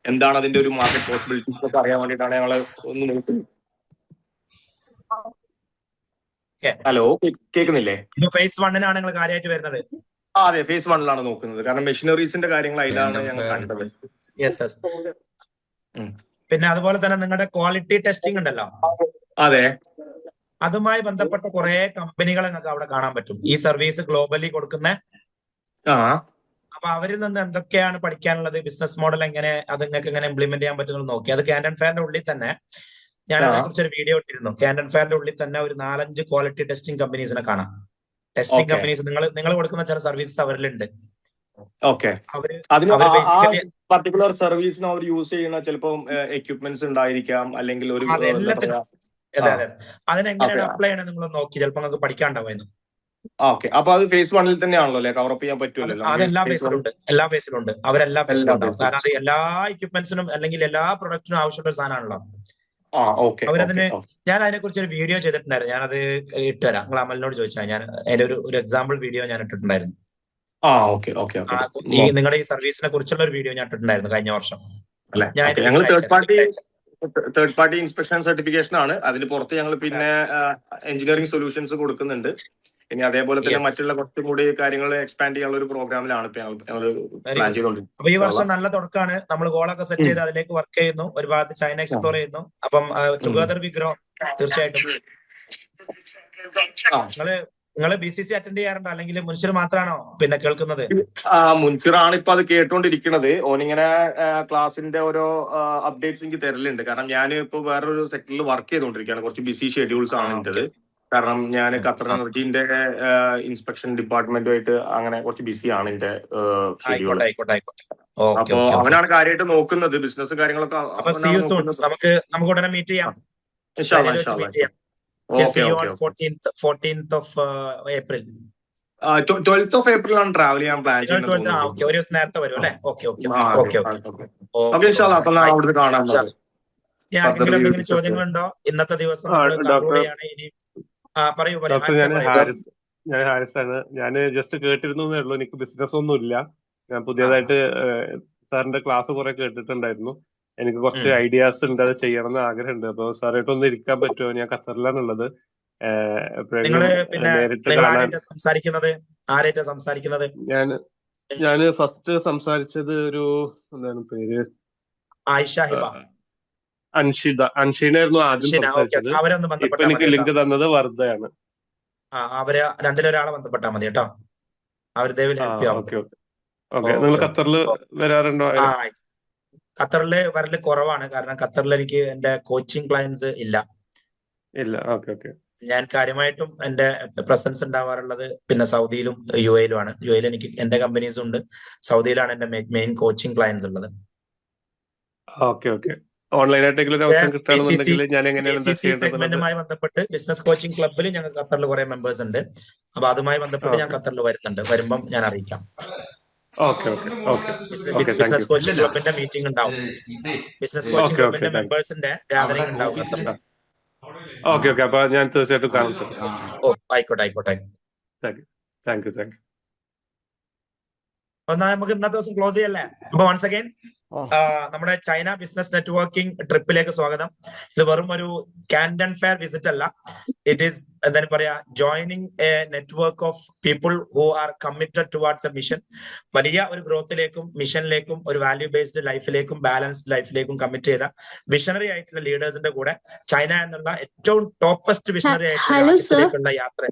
എന്താണ് അതിന്റെ ഒരു മാർക്കറ്റ് പോസിബിലിറ്റീസ് ഒക്കെ അറിയാൻ വേണ്ടിയിട്ടാണ് ഞങ്ങൾ ഒന്ന് നോക്കുന്നത്. ഹലോ, കേൾക്കുന്നില്ലേ? ഫേസ് 1-നാണ് നിങ്ങൾ കാര്യമായിട്ട് വരുന്നത്? അതെ, ഫേസ് 1-ലാണ് നോക്കുന്നത്. കാരണം മെഷീനറീസിന്റെ കാര്യങ്ങൾ അതിലാണ് ഞങ്ങൾ കണ്ടത്. പിന്നെ അതുപോലെ തന്നെ നിങ്ങളുടെ ക്വാളിറ്റി ടെസ്റ്റിംഗ് ഉണ്ടല്ലോ, അതെ, അതുമായി ബന്ധപ്പെട്ട കുറെ കമ്പനികളെ നിങ്ങൾക്ക് അവിടെ കാണാൻ പറ്റും. ഈ സർവീസ് ഗ്ലോബലി കൊടുക്കുന്ന. അപ്പൊ അവരിൽ നിന്ന് എന്തൊക്കെയാണ് പഠിക്കാനുള്ളത്, ബിസിനസ് മോഡൽ എങ്ങനെ, അത് നിങ്ങൾക്ക് എങ്ങനെ ഇംപ്ലിമെന്റ് ചെയ്യാൻ പറ്റുന്നത് നോക്കി. അത് കാൻഡൻ ഫെയറിന്റെ ഉള്ളിൽ തന്നെ ഞാൻ അതിനെ കുറിച്ചൊരു വീഡിയോ ഇട്ടിരുന്നു. കാൻഡൻ ഫെയറിന്റെ ഉള്ളിൽ തന്നെ ഒരു 4-5 ക്വാളിറ്റി ടെസ്റ്റിംഗ് കമ്പനീസിനെ കാണാം. ടെസ്റ്റിംഗ് കമ്പനീസ് നിങ്ങൾ കൊടുക്കുന്ന ചില സർവീസസ് അവരിലുണ്ട്. പർട്ടിക്കുലർ സർവീസിന് അവർ യൂസ് ചെയ്യുന്ന ചിലപ്പോൾ എക്യുപ്മെന്റ്സ് ഉണ്ടായിരിക്കാം, അല്ലെങ്കിൽ ഒരു അതിനെങ്ങനെയാണ് അപ്ലൈ ചെയ്യണത് നിങ്ങൾ നോക്കി, ചിലപ്പോൾ നിങ്ങൾക്ക് പഠിക്കാണ്ടാവുന്നു. ഓക്കെ, അപ്പൊ അത് ഫേസ് 1-ൽ തന്നെയാണല്ലോ കവർ അപ്പ് ചെയ്യാൻ പറ്റുമല്ലോ? അതെല്ലാ ഫേസിലുണ്ട്, എല്ലാ ഫേസിലുണ്ട്. അവരെല്ലാ ഫേസിലും ഉണ്ടാവും. കാരണം അത് എല്ലാ എക്യുപ്മെന്റ്സിനും അല്ലെങ്കിൽ എല്ലാ പ്രൊഡക്റ്റിനും ആവശ്യമുള്ള ഒരു സാധനമാണല്ലോ. അവരതിന് ഞാൻ അതിനെക്കുറിച്ച് ഒരു വീഡിയോ ചെയ്തിട്ടുണ്ടായിരുന്നു. ഞാനത് ഇട്ടുതരാം. നിങ്ങൾ അമലിനോട് ചോദിച്ചാൽ ഞാൻ അതിന്റെ ഒരു എക്സാമ്പിൾ വീഡിയോ ഞാൻ ഇട്ടിട്ടുണ്ടായിരുന്നു. ഈ നിങ്ങളുടെ ഈ സർവീസിനെ കുറിച്ചുള്ള ഒരു വീഡിയോ ഞാൻ ഇട്ടിട്ടുണ്ടായിരുന്നു കഴിഞ്ഞ വർഷം. ഞങ്ങൾ തേർഡ് പാർട്ടി ഇൻസ്പെക്ഷൻ സർട്ടിഫിക്കേഷൻ ആണ്. അതിന് പുറത്ത് ഞങ്ങൾ പിന്നെ എഞ്ചിനീയറിംഗ് സൊല്യൂഷൻസ് കൊടുക്കുന്നുണ്ട്. ഇനി അതേപോലെ തന്നെ മറ്റുള്ള കുറച്ചും കൂടി കാര്യങ്ങൾ എക്സ്പാൻഡ് ചെയ്യാനുള്ള ഒരു പ്രോഗ്രാമിലാണ് പ്ലാൻ ചെയ്തുകൊണ്ടിരിക്കുന്നത്. അപ്പൊ ഈ വർഷം നല്ല തുടക്കമാണ്. നമ്മൾ ഗോളൊക്കെ സെറ്റ് ചെയ്ത് അതിലേക്ക് വർക്ക് ചെയ്യുന്നു. ഒരു ഭാഗത്ത് ചൈന എക്സ്പ്ലോർ ചെയ്യുന്നു. അപ്പം ടുഗദർ വി ഗ്രോ. തീർച്ചയായിട്ടും നിങ്ങൾ BCC അറ്റൻഡ് ചെയ്യാറുണ്ടോ, അല്ലെങ്കിൽ മുൻഷിർ മാത്രമാണോ പിന്നെ കേൾക്കുന്നത്? മുൻഷിറാണ് ഇപ്പൊ അത് കേട്ടോണ്ടിരിക്കുന്നത്. ഓനിങ്ങനെ ക്ലാസിന്റെ ഓരോ അപ്ഡേറ്റ്സ് എനിക്ക് തരലുണ്ട്. കാരണം ഞാൻ ഇപ്പൊ വേറൊരു സെക്ടറിൽ വർക്ക് ചെയ്തുകൊണ്ടിരിക്കുകയാണ്. കുറച്ച് ബിസി ഷെഡ്യൂൾസ് ആണ് എന്റേത്. കാരണം ഞാൻ ഖത്തർ എനർജിന്റെ ഇൻസ്പെക്ഷൻ ഡിപ്പാർട്ട്മെന്റുമായിട്ട് അങ്ങനെ കുറച്ച് ബിസിയാണ് എന്റെ ഷെഡ്യൂൾ. അപ്പൊ അവനാണ് കാര്യമായിട്ട് നോക്കുന്നത് ബിസിനസ് കാര്യങ്ങളൊക്കെ. നമുക്ക് ഉടനെ മീറ്റ് ചെയ്യാം. 14th of April. 12th of April ആണ് ട്രാവൽ ചെയ്യാൻ പ്ലാൻ ചെയ്യുന്നത്. ഒരു ദിവസം നേരത്തെ വരും അല്ലേ? ഓക്കെ. എന്തെങ്കിലും ചോദ്യങ്ങളുണ്ടോ ഇന്നത്തെ ദിവസം? ഞാൻ ഹാരിസാണ്. ഞാൻ ജസ്റ്റ് കേട്ടിരുന്നേ ഉള്ളൂ. എനിക്ക് ബിസിനസ് ഒന്നും ഇല്ല. ഞാൻ പുതിയതായിട്ട് സാറിന്റെ ക്ലാസ് കുറെ കേട്ടിട്ടുണ്ടായിരുന്നു. എനിക്ക് കുറച്ച് ഐഡിയാസ് ഉണ്ട്, അത് ചെയ്യണം എന്ന് ആഗ്രഹമുണ്ട്. അപ്പൊ സാറായിട്ട് ഒന്ന് ഇരിക്കാൻ പറ്റുമോ? ഞാൻ ഖത്തറിലാണുള്ളത്. ഞാൻ ഫസ്റ്റ് സംസാരിച്ചത് ഒരു എന്താണ് പേര്, അൻഷീനായിരുന്നു ആദ്യം സംസാരിച്ചത്. ഇപ്പൊ എനിക്ക് ലിങ്ക് തന്നത് വർദ്ധയാണ്. അവര് രണ്ടിലൊരാളെ ബന്ധപ്പെട്ടാൽ മതി കേട്ടോ. അവർ നിങ്ങൾ ഖത്തറിൽ വരാറുണ്ടോ? ഖത്തറിൽ വരല് കുറവാണ്. കാരണം ഖത്തറിൽ എനിക്ക് എന്റെ കോച്ചിങ് ക്ലയൻസ് ഇല്ല. ഞാൻ കാര്യമായിട്ടും എന്റെ പ്രസൻസ് ഉണ്ടാവാറുള്ളത് പിന്നെ സൗദിയിലും UAE-ലുമാണ്. UAE-ൽ എനിക്ക് എന്റെ കമ്പനീസ് ഉണ്ട്. സൗദിയിലാണ് എന്റെ മെയിൻ കോച്ചിങ് ക്ലയൻസ് ഉള്ളത്. സെഗ്മെന്റുമായി ബന്ധപ്പെട്ട് ബിസിനസ് കോച്ചിങ് ക്ലബ്ബിൽ ഞങ്ങൾ ഖത്തറിൽ കുറെ മെമ്പേഴ്സ് ഉണ്ട്. അപ്പൊ അതുമായി ബന്ധപ്പെട്ട് ഞാൻ ഖത്തറിൽ വരുന്നുണ്ട്. വരുമ്പം ഞാൻ അറിയിക്കാം. ബിസിനസ് കോച്ചിങ് ക്ലബിന്റെ മീറ്റിംഗ് ഉണ്ടാവും. ബിസിനസ് കോച്ചിങ് ക്ലബിന്റെ മെമ്പേഴ്സിന്റെ ഗാദറിംഗ് ഉണ്ടാവും. അപ്പൊ ഞാൻ തീർച്ചയായിട്ടും കാണും. ആയിക്കോട്ടെ. Thank you. എന്നാ നമുക്ക് ഇന്നത്തെ ദിവസം ക്ലോസ് ചെയ്യല്ലേ? അപ്പൊ വൺസ് അഗൈൻ നമ്മുടെ ചൈന ബിസിനസ് നെറ്റ്വർക്കിംഗ് ട്രിപ്പിലേക്ക് സ്വാഗതം. ഇത് വെറും ഒരു കാൻഡൻ ഫെയർ വിസിറ്റ് അല്ല. ഇറ്റ് ഈസ് എന്താണ് പറയാ, joining A network of people who are committed towards A mission. വലിയ ഒരു ഗ്രോത്തിലേക്കും മിഷനിലേക്കും ഒരു വാല്യൂ ബേസ്ഡ് ലൈഫിലേക്കും ബാലൻസ്ഡ് ലൈഫിലേക്കും കമ്മിറ്റ് ചെയ്ത വിഷണറി ആയിട്ടുള്ള ലീഡേഴ്സിന്റെ കൂടെ ചൈന എന്നുള്ള ഏറ്റവും ടോപ്പസ്റ്റ് വിഷണറി ആയിട്ടുള്ള രാജ്യത്തിലേക്കുള്ള യാത്ര.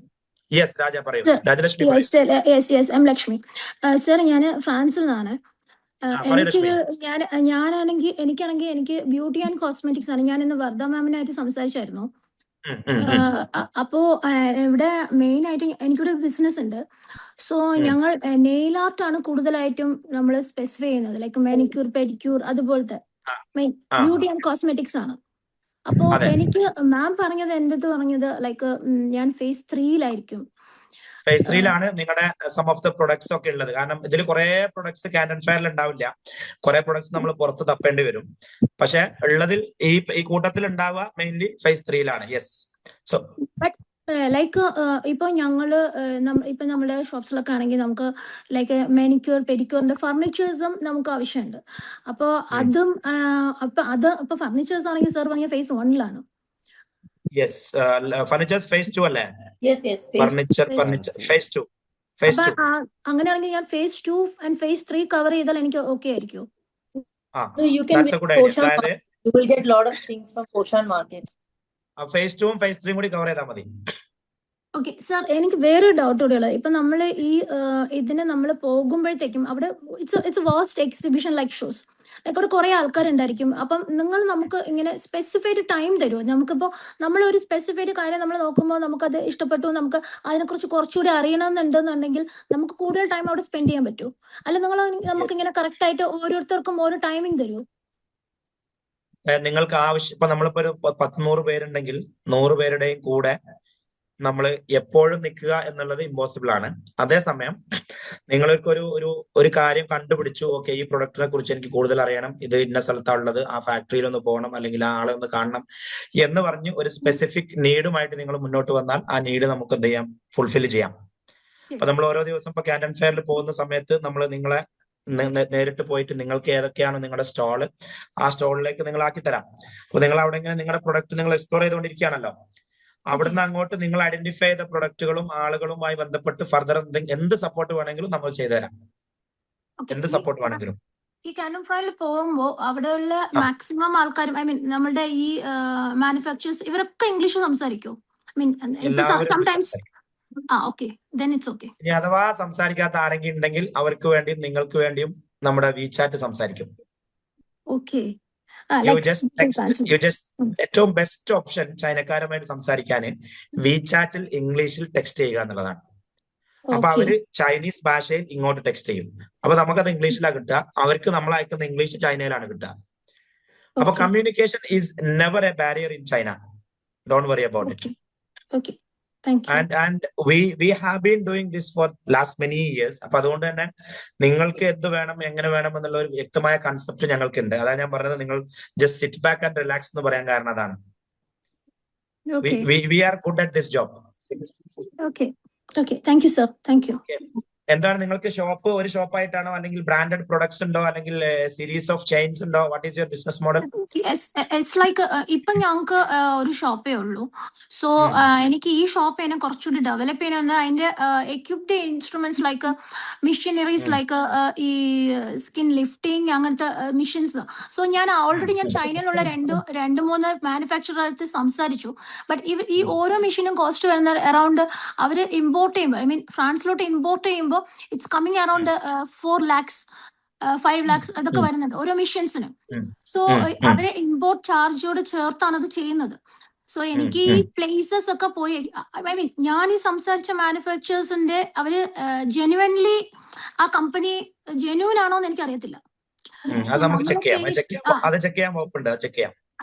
യെസ് രാജ പറയൂ. രാജലക്ഷ്മി ലക്ഷ്മി സർ, ഞാൻ ഫ്രാൻസിൽ നിന്നാണ്. എനിക്കാണെങ്കിൽ എനിക്ക് ബ്യൂട്ടി ആൻഡ് കോസ്മെറ്റിക്സ് ആണ്. ഞാൻ ഇന്ന് വർദ്ധ മാമിനായിട്ട് സംസാരിച്ചായിരുന്നു. അപ്പോ ഇവിടെ മെയിൻ ആയിട്ട് എനിക്കിവിടെ ഒരു ബിസിനസ് ഉണ്ട്. സോ ഞങ്ങൾ നെയിൽ ആർട്ട് ആണ് കൂടുതലായിട്ടും നമ്മൾ സ്പെസിഫൈ ചെയ്യുന്നത്, ലൈക്ക് മാനിക്യൂർ, പെഡിക്യൂർ, അതുപോലത്തെ മെയിൻ ബ്യൂട്ടി ആൻഡ് കോസ്മെറ്റിക്സ് ആണ്. അപ്പോ എനിക്ക് മാം പറഞ്ഞത് എന്റെ അടുത്ത് പറഞ്ഞത് ലൈക്ക് ഞാൻ ഫേസ് 3-ലായിരിക്കും. ഫേസ് 3-ലാണ് നിങ്ങളുടെ സം ഓഫ് ദ പ്രൊഡക്ട്സ് ഒക്കെ ഉള്ളത്. കാരണം ഇതിൽ കുറെ പ്രൊഡക്ട്സ് കാൻഡൻ ഫെയറിൽ ഉണ്ടാവില്ല, കുറെ പ്രൊഡക്ട്സ് നമ്മൾ പുറത്ത് തപ്പേണ്ടി വരും. പക്ഷെ ഉള്ളതിൽ ഈ കൂട്ടത്തിൽ ഉണ്ടാവുക മെയിൻലി ഫേസ് 3-ലാണ്. യെസ്. സോ ലൈക്ക് ഇപ്പൊ ഞങ്ങള് ഇപ്പൊ നമ്മുടെ ഷോപ്സിലൊക്കെ ആണെങ്കിൽ നമുക്ക് ലൈക്ക് മാനിക്യൂർ, പെഡിക്യൂറിന്റെ ഫർണിച്ചേഴ്സും നമുക്ക് ആവശ്യമുണ്ട്. അപ്പൊ അതും ഇപ്പൊ ഫർണിച്ചേഴ്സ് ആണെങ്കിൽ സാർ പറഞ്ഞ ഫേസ് 1-ലാണ്. യെസ്, ഫർണിച്ചേഴ്സ് ഫേസ് 2 അല്ലേ? Furniture phase 2. അങ്ങനെയാണെങ്കിൽ ഞാൻ ഫേസ് 2 ആൻഡ് ഫേസ് 3 കവർ ചെയ്താൽ എനിക്ക് ഓക്കെ ആയിരിക്കും. ഫേസ് 2-ഉം ഫേസ് 3-ഉം കൂടി കവർ ചെയ്താൽ മതി. ഓക്കെ സാർ, എനിക്ക് വേറൊരു ഡൗട്ട് കൂടിയുള്ളത്, ഇപ്പൊ നമ്മൾ ഇതിന് നമ്മൾ പോകുമ്പോഴത്തേക്കും അവിടെ it's vast exhibition like shows, like അവിടെ കുറെ ആൾക്കാരുണ്ടായിരിക്കും. അപ്പം നിങ്ങൾ നമുക്ക് ഇങ്ങനെ സ്പെസിഫൈഡ് ടൈം തരുമോ? നമുക്കിപ്പോൾ നമ്മളൊരു സ്പെസിഫൈഡ് കാര്യം നമ്മൾ നോക്കുമ്പോൾ നമുക്കത് ഇഷ്ടപ്പെട്ടു, നമുക്ക് അതിനെക്കുറിച്ച് കുറച്ചുകൂടി അറിയണമെന്നുണ്ടെന്നുണ്ടെങ്കിൽ നമുക്ക് കൂടുതൽ ടൈം അവിടെ സ്പെൻഡ് ചെയ്യാൻ പറ്റുമോ? അല്ല നിങ്ങൾ നമുക്ക് ഇങ്ങനെ കറക്റ്റ് ആയിട്ട് ഓരോരുത്തർക്കും ഓരോ ടൈമിംഗ് തരുമോ? നിങ്ങൾക്ക് ആവശ്യം, ഇപ്പൊ നമ്മളിപ്പോ ഒരു 100 പേരുണ്ടെങ്കിൽ 100 പേരുടെയും കൂടെ നമ്മൾ എപ്പോഴും നിൽക്കുക എന്നുള്ളത് ഇമ്പോസിബിൾ ആണ്. അതേസമയം നിങ്ങൾക്ക് ഒരു കാര്യം കണ്ടുപിടിച്ചു, ഓക്കെ ഈ പ്രൊഡക്റ്റിനെ കുറിച്ച് എനിക്ക് കൂടുതൽ അറിയണം, ഇത് ഇന്ന സ്ഥലത്താണുള്ളത്, ആ ഫാക്ടറിയിൽ ഒന്ന് പോകണം, അല്ലെങ്കിൽ ആ ആളെ ഒന്ന് കാണണം എന്ന് പറഞ്ഞ് ഒരു സ്പെസിഫിക് നീഡുമായിട്ട് നിങ്ങൾ മുന്നോട്ട് വന്നാൽ ആ നീഡ് നമുക്ക് എന്ത് ചെയ്യാം, ഫുൾഫിൽ ചെയ്യാം. അപ്പൊ നമ്മൾ ഓരോ ദിവസം ഇപ്പൊ കാൻഡൻ ഫെയറിൽ പോകുന്ന സമയത്ത് നമ്മൾ നിങ്ങളെ നേരിട്ട് പോയിട്ട് നിങ്ങൾക്ക് ഏതൊക്കെയാണ് നിങ്ങളുടെ സ്റ്റോള്, ആ സ്റ്റോളിലേക്ക് നിങ്ങൾ ആക്കി തരാം. അപ്പൊ നിങ്ങൾ അവിടെ ഇങ്ങനെ നിങ്ങളുടെ പ്രൊഡക്റ്റ് നിങ്ങൾ എക്സ്പ്ലോർ ചെയ്തുകൊണ്ടിരിക്കുകയാണല്ലോ. അവിടുന്ന് അങ്ങോട്ട് നിങ്ങൾ ഐഡന്റിഫൈ ചെയ്ത പ്രൊഡക്റ്റുകളും ആളുകളുമായി ബന്ധപ്പെട്ട് ഫർദർ എന്ത് സപ്പോർട്ട് വേണമെങ്കിലും നമ്മൾ ചെയ്തുതരാം. എന്ത് സപ്പോർട്ട് വേണമെങ്കിലും. ഈ കാൻഡൻ ഫെയറിൽ പോകുമ്പോൾ അവിടെയുള്ള മാക്സിമം ആൾക്കാരും, ഐ മീൻ നമ്മുടെ ഈ മാനുഫാക്ചേഴ്സ്, ഇവരൊക്കെ ഇംഗ്ലീഷ് സംസാരിക്കും? ഐ മീൻ സംടൈംസ് ഇനി അഥവാ സംസാരിക്കാത്ത ആരെങ്കിലും ഉണ്ടെങ്കിൽ അവർക്ക് വേണ്ടിയും നിങ്ങൾക്ക് വേണ്ടിയും നമ്മുടെ വിചാറ്റ് സംസാരിക്കും. ഏറ്റവും ബെസ്റ്റ് ഓപ്ഷൻ ചൈനക്കാരുമായിട്ട് സംസാരിക്കാൻ വിചാറ്റിൽ ഇംഗ്ലീഷിൽ ടെക്സ്റ്റ് ചെയ്യുക എന്നുള്ളതാണ്. അപ്പൊ അവര് ചൈനീസ് ഭാഷയിൽ ഇങ്ങോട്ട് ടെക്സ്റ്റ് ചെയ്യും. അപ്പൊ നമുക്കത് ഇംഗ്ലീഷിലാണ് കിട്ടുക, അവർക്ക് നമ്മൾ അയക്കുന്ന ഇംഗ്ലീഷ് ചൈനയിലാണ് കിട്ടുക. അപ്പൊ communication is never A barrier in China. Don't worry about it. And we have been doing this for last many years. അപ്പൊ അതുകൊണ്ട് തന്നെ നിങ്ങൾക്ക് എന്ത് വേണം, എങ്ങനെ വേണം എന്നുള്ള ഒരു വ്യക്തമായ കൺസെപ്റ്റ് ഞങ്ങൾക്കുണ്ട്. അതാണ് ഞാൻ പറഞ്ഞത്, നിങ്ങൾ just sit back and relax എന്ന് പറയാൻ കാരണം അതാണ്. We are good at this job. Okay, thank you sir, thank you. എന്താണ് നിങ്ങൾക്ക് ഷോപ്പ്, ഒരു ഷോപ്പായിട്ടാണോ, അല്ലെങ്കിൽ ബ്രാൻഡഡ് പ്രൊഡക്ട്സ് ഉണ്ടോ, അല്ലെങ്കിൽ സീരീസ് ഓഫ് ചെയിൻസ് ഉണ്ടോ? What is your business model? It's like ഇപ്പൊ ഞങ്ങൾക്ക് ഒരു ഷോപ്പേ ഉള്ളൂ. സോ എനിക്ക് ഈ ഷോപ്പ് തന്നെ കുറച്ചുകൂടി ഡെവലപ്പ് ചെയ്യാനുണ്ട്. അതിന്റെ equipped instruments like machineries like ഈ സ്കിൻ ലിഫ്റ്റിംഗ് അങ്ങനത്തെ മെഷീൻസ്. സോ ഞാൻ ഓൾറെഡി ചൈനയിലുള്ള രണ്ട് മൂന്ന് മാനുഫാക്ചറേഴ്സ് സംസാരിച്ചു. ബട്ട് ഈ ഓരോ മെഷീനും കോസ്റ്റ് വരുന്ന അറൌണ്ട് അവര് ഇമ്പോർട്ട് ചെയ്യുമ്പോൾ, ഐ മീൻ ഫ്രാൻസിലോട്ട് ഇമ്പോർട്ട് ചെയ്യുമ്പോൾ it's coming around 4 lakhs 5 lakhs അതൊക്കെ വരുന്നുണ്ട് ഓരോ മെഷീൻസിന്. സോ അവരെ ഇമ്പോർട്ട് ചാർജോട് ചേർത്താണ് അത് ചെയ്യുന്നത്. സോ എനിക്ക് ഈ പ്ലേസസ് ഒക്കെ പോയി, ഐ മീൻ ഞാൻ ഈ സംസാരിച്ച മാനുഫാക്ചേഴ്സിന്റെ അവര് ജെന്യുവൻലി ആ കമ്പനി ജെന്യുവൻ ആണോ എന്ന് എനിക്ക് അറിയത്തില്ല.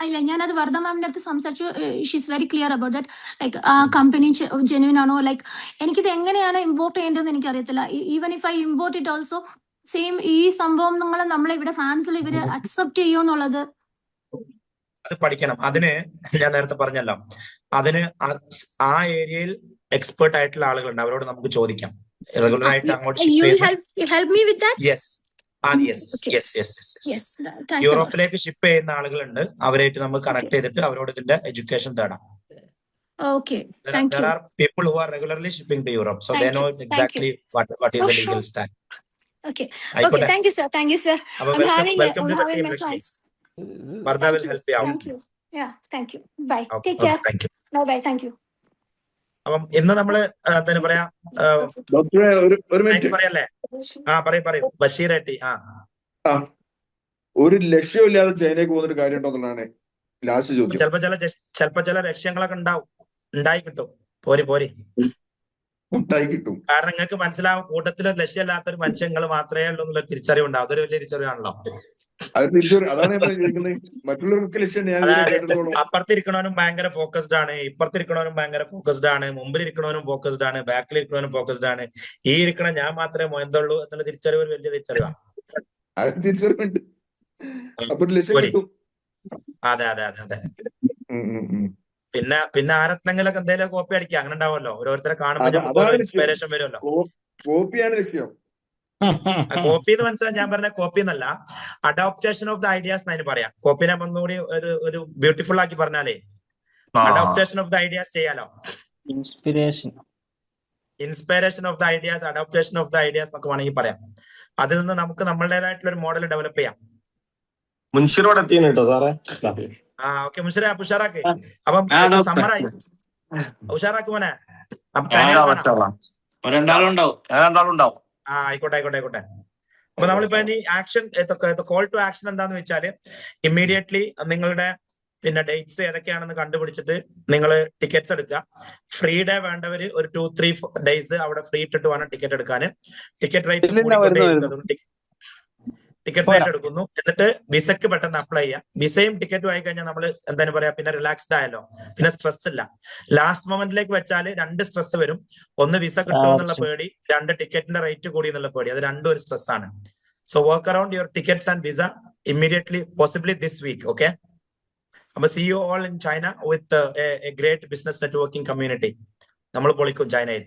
ഇല്ല, ഞാനത് വർദ്ധ മാമിന്റെ അടുത്ത് സംസാരിച്ചു. She's very clear about that, like ആ കമ്പനി ജെന്യുവൻ ആണോ, ലൈക്ക് എനിക്കിത് എങ്ങനെയാണ് ഇമ്പോർട്ട് ചെയ്യേണ്ടതെന്ന് എനിക്ക് അറിയത്തില്ല. Even if I import it also same ഈ സംഭവം നമ്മളിവിടെ ഫ്രാൻസിൽ ഇവര് അക്സെപ്റ്റ് ചെയ്യുമെന്നുള്ളത് അത് പഠിക്കണം. അതിന് ഞാൻ നേരത്തെ പറഞ്ഞല്ലോ, അതിന് ആ ഏരിയയിൽ എക്സ്പേർട്ട് ആയിട്ടുള്ള ആളുകളുണ്ട്, അവരോട് നമുക്ക് ചോദിക്കാം. റെഗുലർ ആയിട്ട് അങ്ങോട്ട് ഷിപ്പ് You ചെയ്യുന്ന help me with that? Yes yes Okay. Yes yes yes yes Yes. Thanks a lot. യൂറോപ്പിലേക്ക് ഷിപ്പ് ചെയ്യുന്ന ആളുകളുണ്ട്. അവരായിട്ട് നമുക്ക് Okay. കണക്ട് ചെയ്തിട്ട് അവരോട് ഇതിന്റെ എഡ്യൂക്കേഷൻ തേടാം. Okay. Thank There you. are people who are regularly shipping to Europe, so they Thank know you. Thank you. exactly what is Oh, the legal sure. stand. Okay. Okay. ആയിക്കോട്ടെ. Thank you, sir. Thank you, sir. അപ്പൊ I'm having welcome to the team, my Rashmi. class. Vardha Thank will you. help you out. Thank you. Yeah. Thank you. Bye. Okay, Take okay, care. thank you. Bye. Thank you. അപ്പം ഇന്ന് നമ്മള് എന്താ പറയാ ഡോക്ടറെ ഒരു minute പറയല്ലേ? പറയൂ ബഷീർ ഏട്ടി. ഒരു ലക്ഷ്യമില്ലാതെ ചൈനയ്ക്ക് പോകുന്നൊരു കാര്യം ഉണ്ടോ എന്നുള്ളതാണ് ലാസ്റ്റ് ചോദ്യം. ചിലപ്പോ ചില ലക്ഷ്യങ്ങളൊക്കെ ഉണ്ടായി കിട്ടും. പോരി ഉണ്ടായി കിട്ടും. കാരണം നിങ്ങൾക്ക് മനസ്സിലാവും, കൂട്ടത്തിൽ ഒരു ലക്ഷ്യമില്ലാത്തൊരു മനുഷ്യങ്ങൾ മാത്രമേ ഉള്ളൂ എന്നുള്ള തിരിച്ചറിവ് ഉണ്ടാവും. അതൊരു വലിയ തിരിച്ചറിവാണല്ലോ. അതാണ് ഞാൻ ചോദിക്കുന്നത്. മറ്റുള്ളവർക്ക് ലക്ഷ്യം ഞാൻ കേട്ടിടത്തോളം അപ്പുറത്തിരിക്കണവനും ഭയങ്കര ഫോക്കസ്ഡ് ആണ്, ഇപ്പുറത്തിരിക്കണവനും ഭയങ്കര ഫോക്കസ്ഡ് ആണ്, മുമ്പിലിരിക്കണവനും ഫോക്കസ്ഡ് ആണ്, ബാക്കിലിരിക്കണവനും ഫോക്കസ്ഡ് ആണ്. ഈ ഇരിക്കണ ഞാൻ മാത്രമേ മൊയന്തുള്ളൂ എന്നുള്ള തിരിച്ചറിവ് ഒരു വലിയ തിരിച്ചറിവാണ്. തിരിച്ചറിവുണ്ട്. അപ്പൊ ലക്ഷ്യം കിട്ടും. അതെ. പിന്നെ ആരത്നെങ്കിലൊക്കെ എന്തെങ്കിലും കോപ്പി അടിക്കുക, അങ്ങനെ ഉണ്ടാവുമല്ലോ. ഓരോരുത്തരെ കാണുമ്പോൾ ഇൻസ്പിറേഷൻ വരുമല്ലോ. കോപ്പിയാണ് ലക്ഷ്യം. കോപ്പി എന്ന് മനസ്സിലായി. ഞാൻ പറഞ്ഞ കോപ്പി എന്നല്ല, അഡോപ്റ്റേഷൻ ഓഫ് ദ ഐഡിയാസ് എന്നതിന് പറയാം. കോപ്പിനെ ഒന്നുകൂടി ഒരു ബ്യൂട്ടിഫുൾ ആക്കി പറഞ്ഞാലേ അഡോപ്റ്റേഷൻ ഓഫ് ദ ഐഡിയാസ് ചെയ്യാലോ. Inspiration of the ideas, adoption of the ideas എന്നൊക്കെ വേണമെങ്കിൽ പറയാം. അതിൽ നിന്ന് നമുക്ക് നമ്മളുടേതായിട്ടുള്ള ഒരു മോഡൽ ഡെവലപ്പ് ചെയ്യാം. മുൻഷിറോട് എത്തിയാണ് കേട്ടോ സാറേ. ഓക്കെ മുൻഷിറെ, ഉഷാറാക്ക്. അപ്പം സമ്മറായി ഉഷാറാക്ക് മോനെ. ആയിക്കോട്ടെ. അപ്പൊ നമ്മളിപ്പോ ഇനി ആക്ഷൻ, കോൾ ടു ആക്ഷൻ എന്താന്ന് വെച്ചാല് ഇമ്മീഡിയറ്റ്ലി നിങ്ങളുടെ പിന്നെ ഡേറ്റ്സ് ഏതൊക്കെയാണെന്ന് കണ്ടുപിടിച്ചിട്ട് നിങ്ങൾ ടിക്കറ്റ്സ് എടുക്കുക. ഫ്രീ ഡേ വേണ്ടവര് ഒരു 2-3 days അവിടെ ഫ്രീ ഇട്ടിട്ട് വേണം ടിക്കറ്റ് എടുക്കാൻ. ടിക്കറ്റ് റേറ്റ്സ് ടിക്കറ്റ് സൈറ്റ് എടുക്കുന്നു. എന്നിട്ട് വിസക്ക് പെട്ടെന്ന് അപ്ലൈ ചെയ്യാം. വിസയും ടിക്കറ്റും ആയി കഴിഞ്ഞാൽ നമ്മൾ എന്താണ് പറയാ, പിന്നെ റിലാക്സ്ഡ് ആയല്ലോ, പിന്നെ സ്ട്രെസ് ഇല്ല. ലാസ്റ്റ് മൊമെന്റിലേക്ക് വെച്ചാൽ 2 സ്ട്രെസ് വരും. ഒന്ന് വിസ കിട്ടുമോ എന്നുള്ള പേടി, 2 ടിക്കറ്റിന്റെ റേറ്റ് കൂടി എന്നുള്ള പേടി. അത് രണ്ടും ഒരു സ്ട്രെസ് ആണ്. So work around your tickets and visa immediately, possibly this week. Okay. അപ്പൊ see you all in China with a great business networking community. നമ്മൾ പൊളിക്കും ചൈനയിൽ.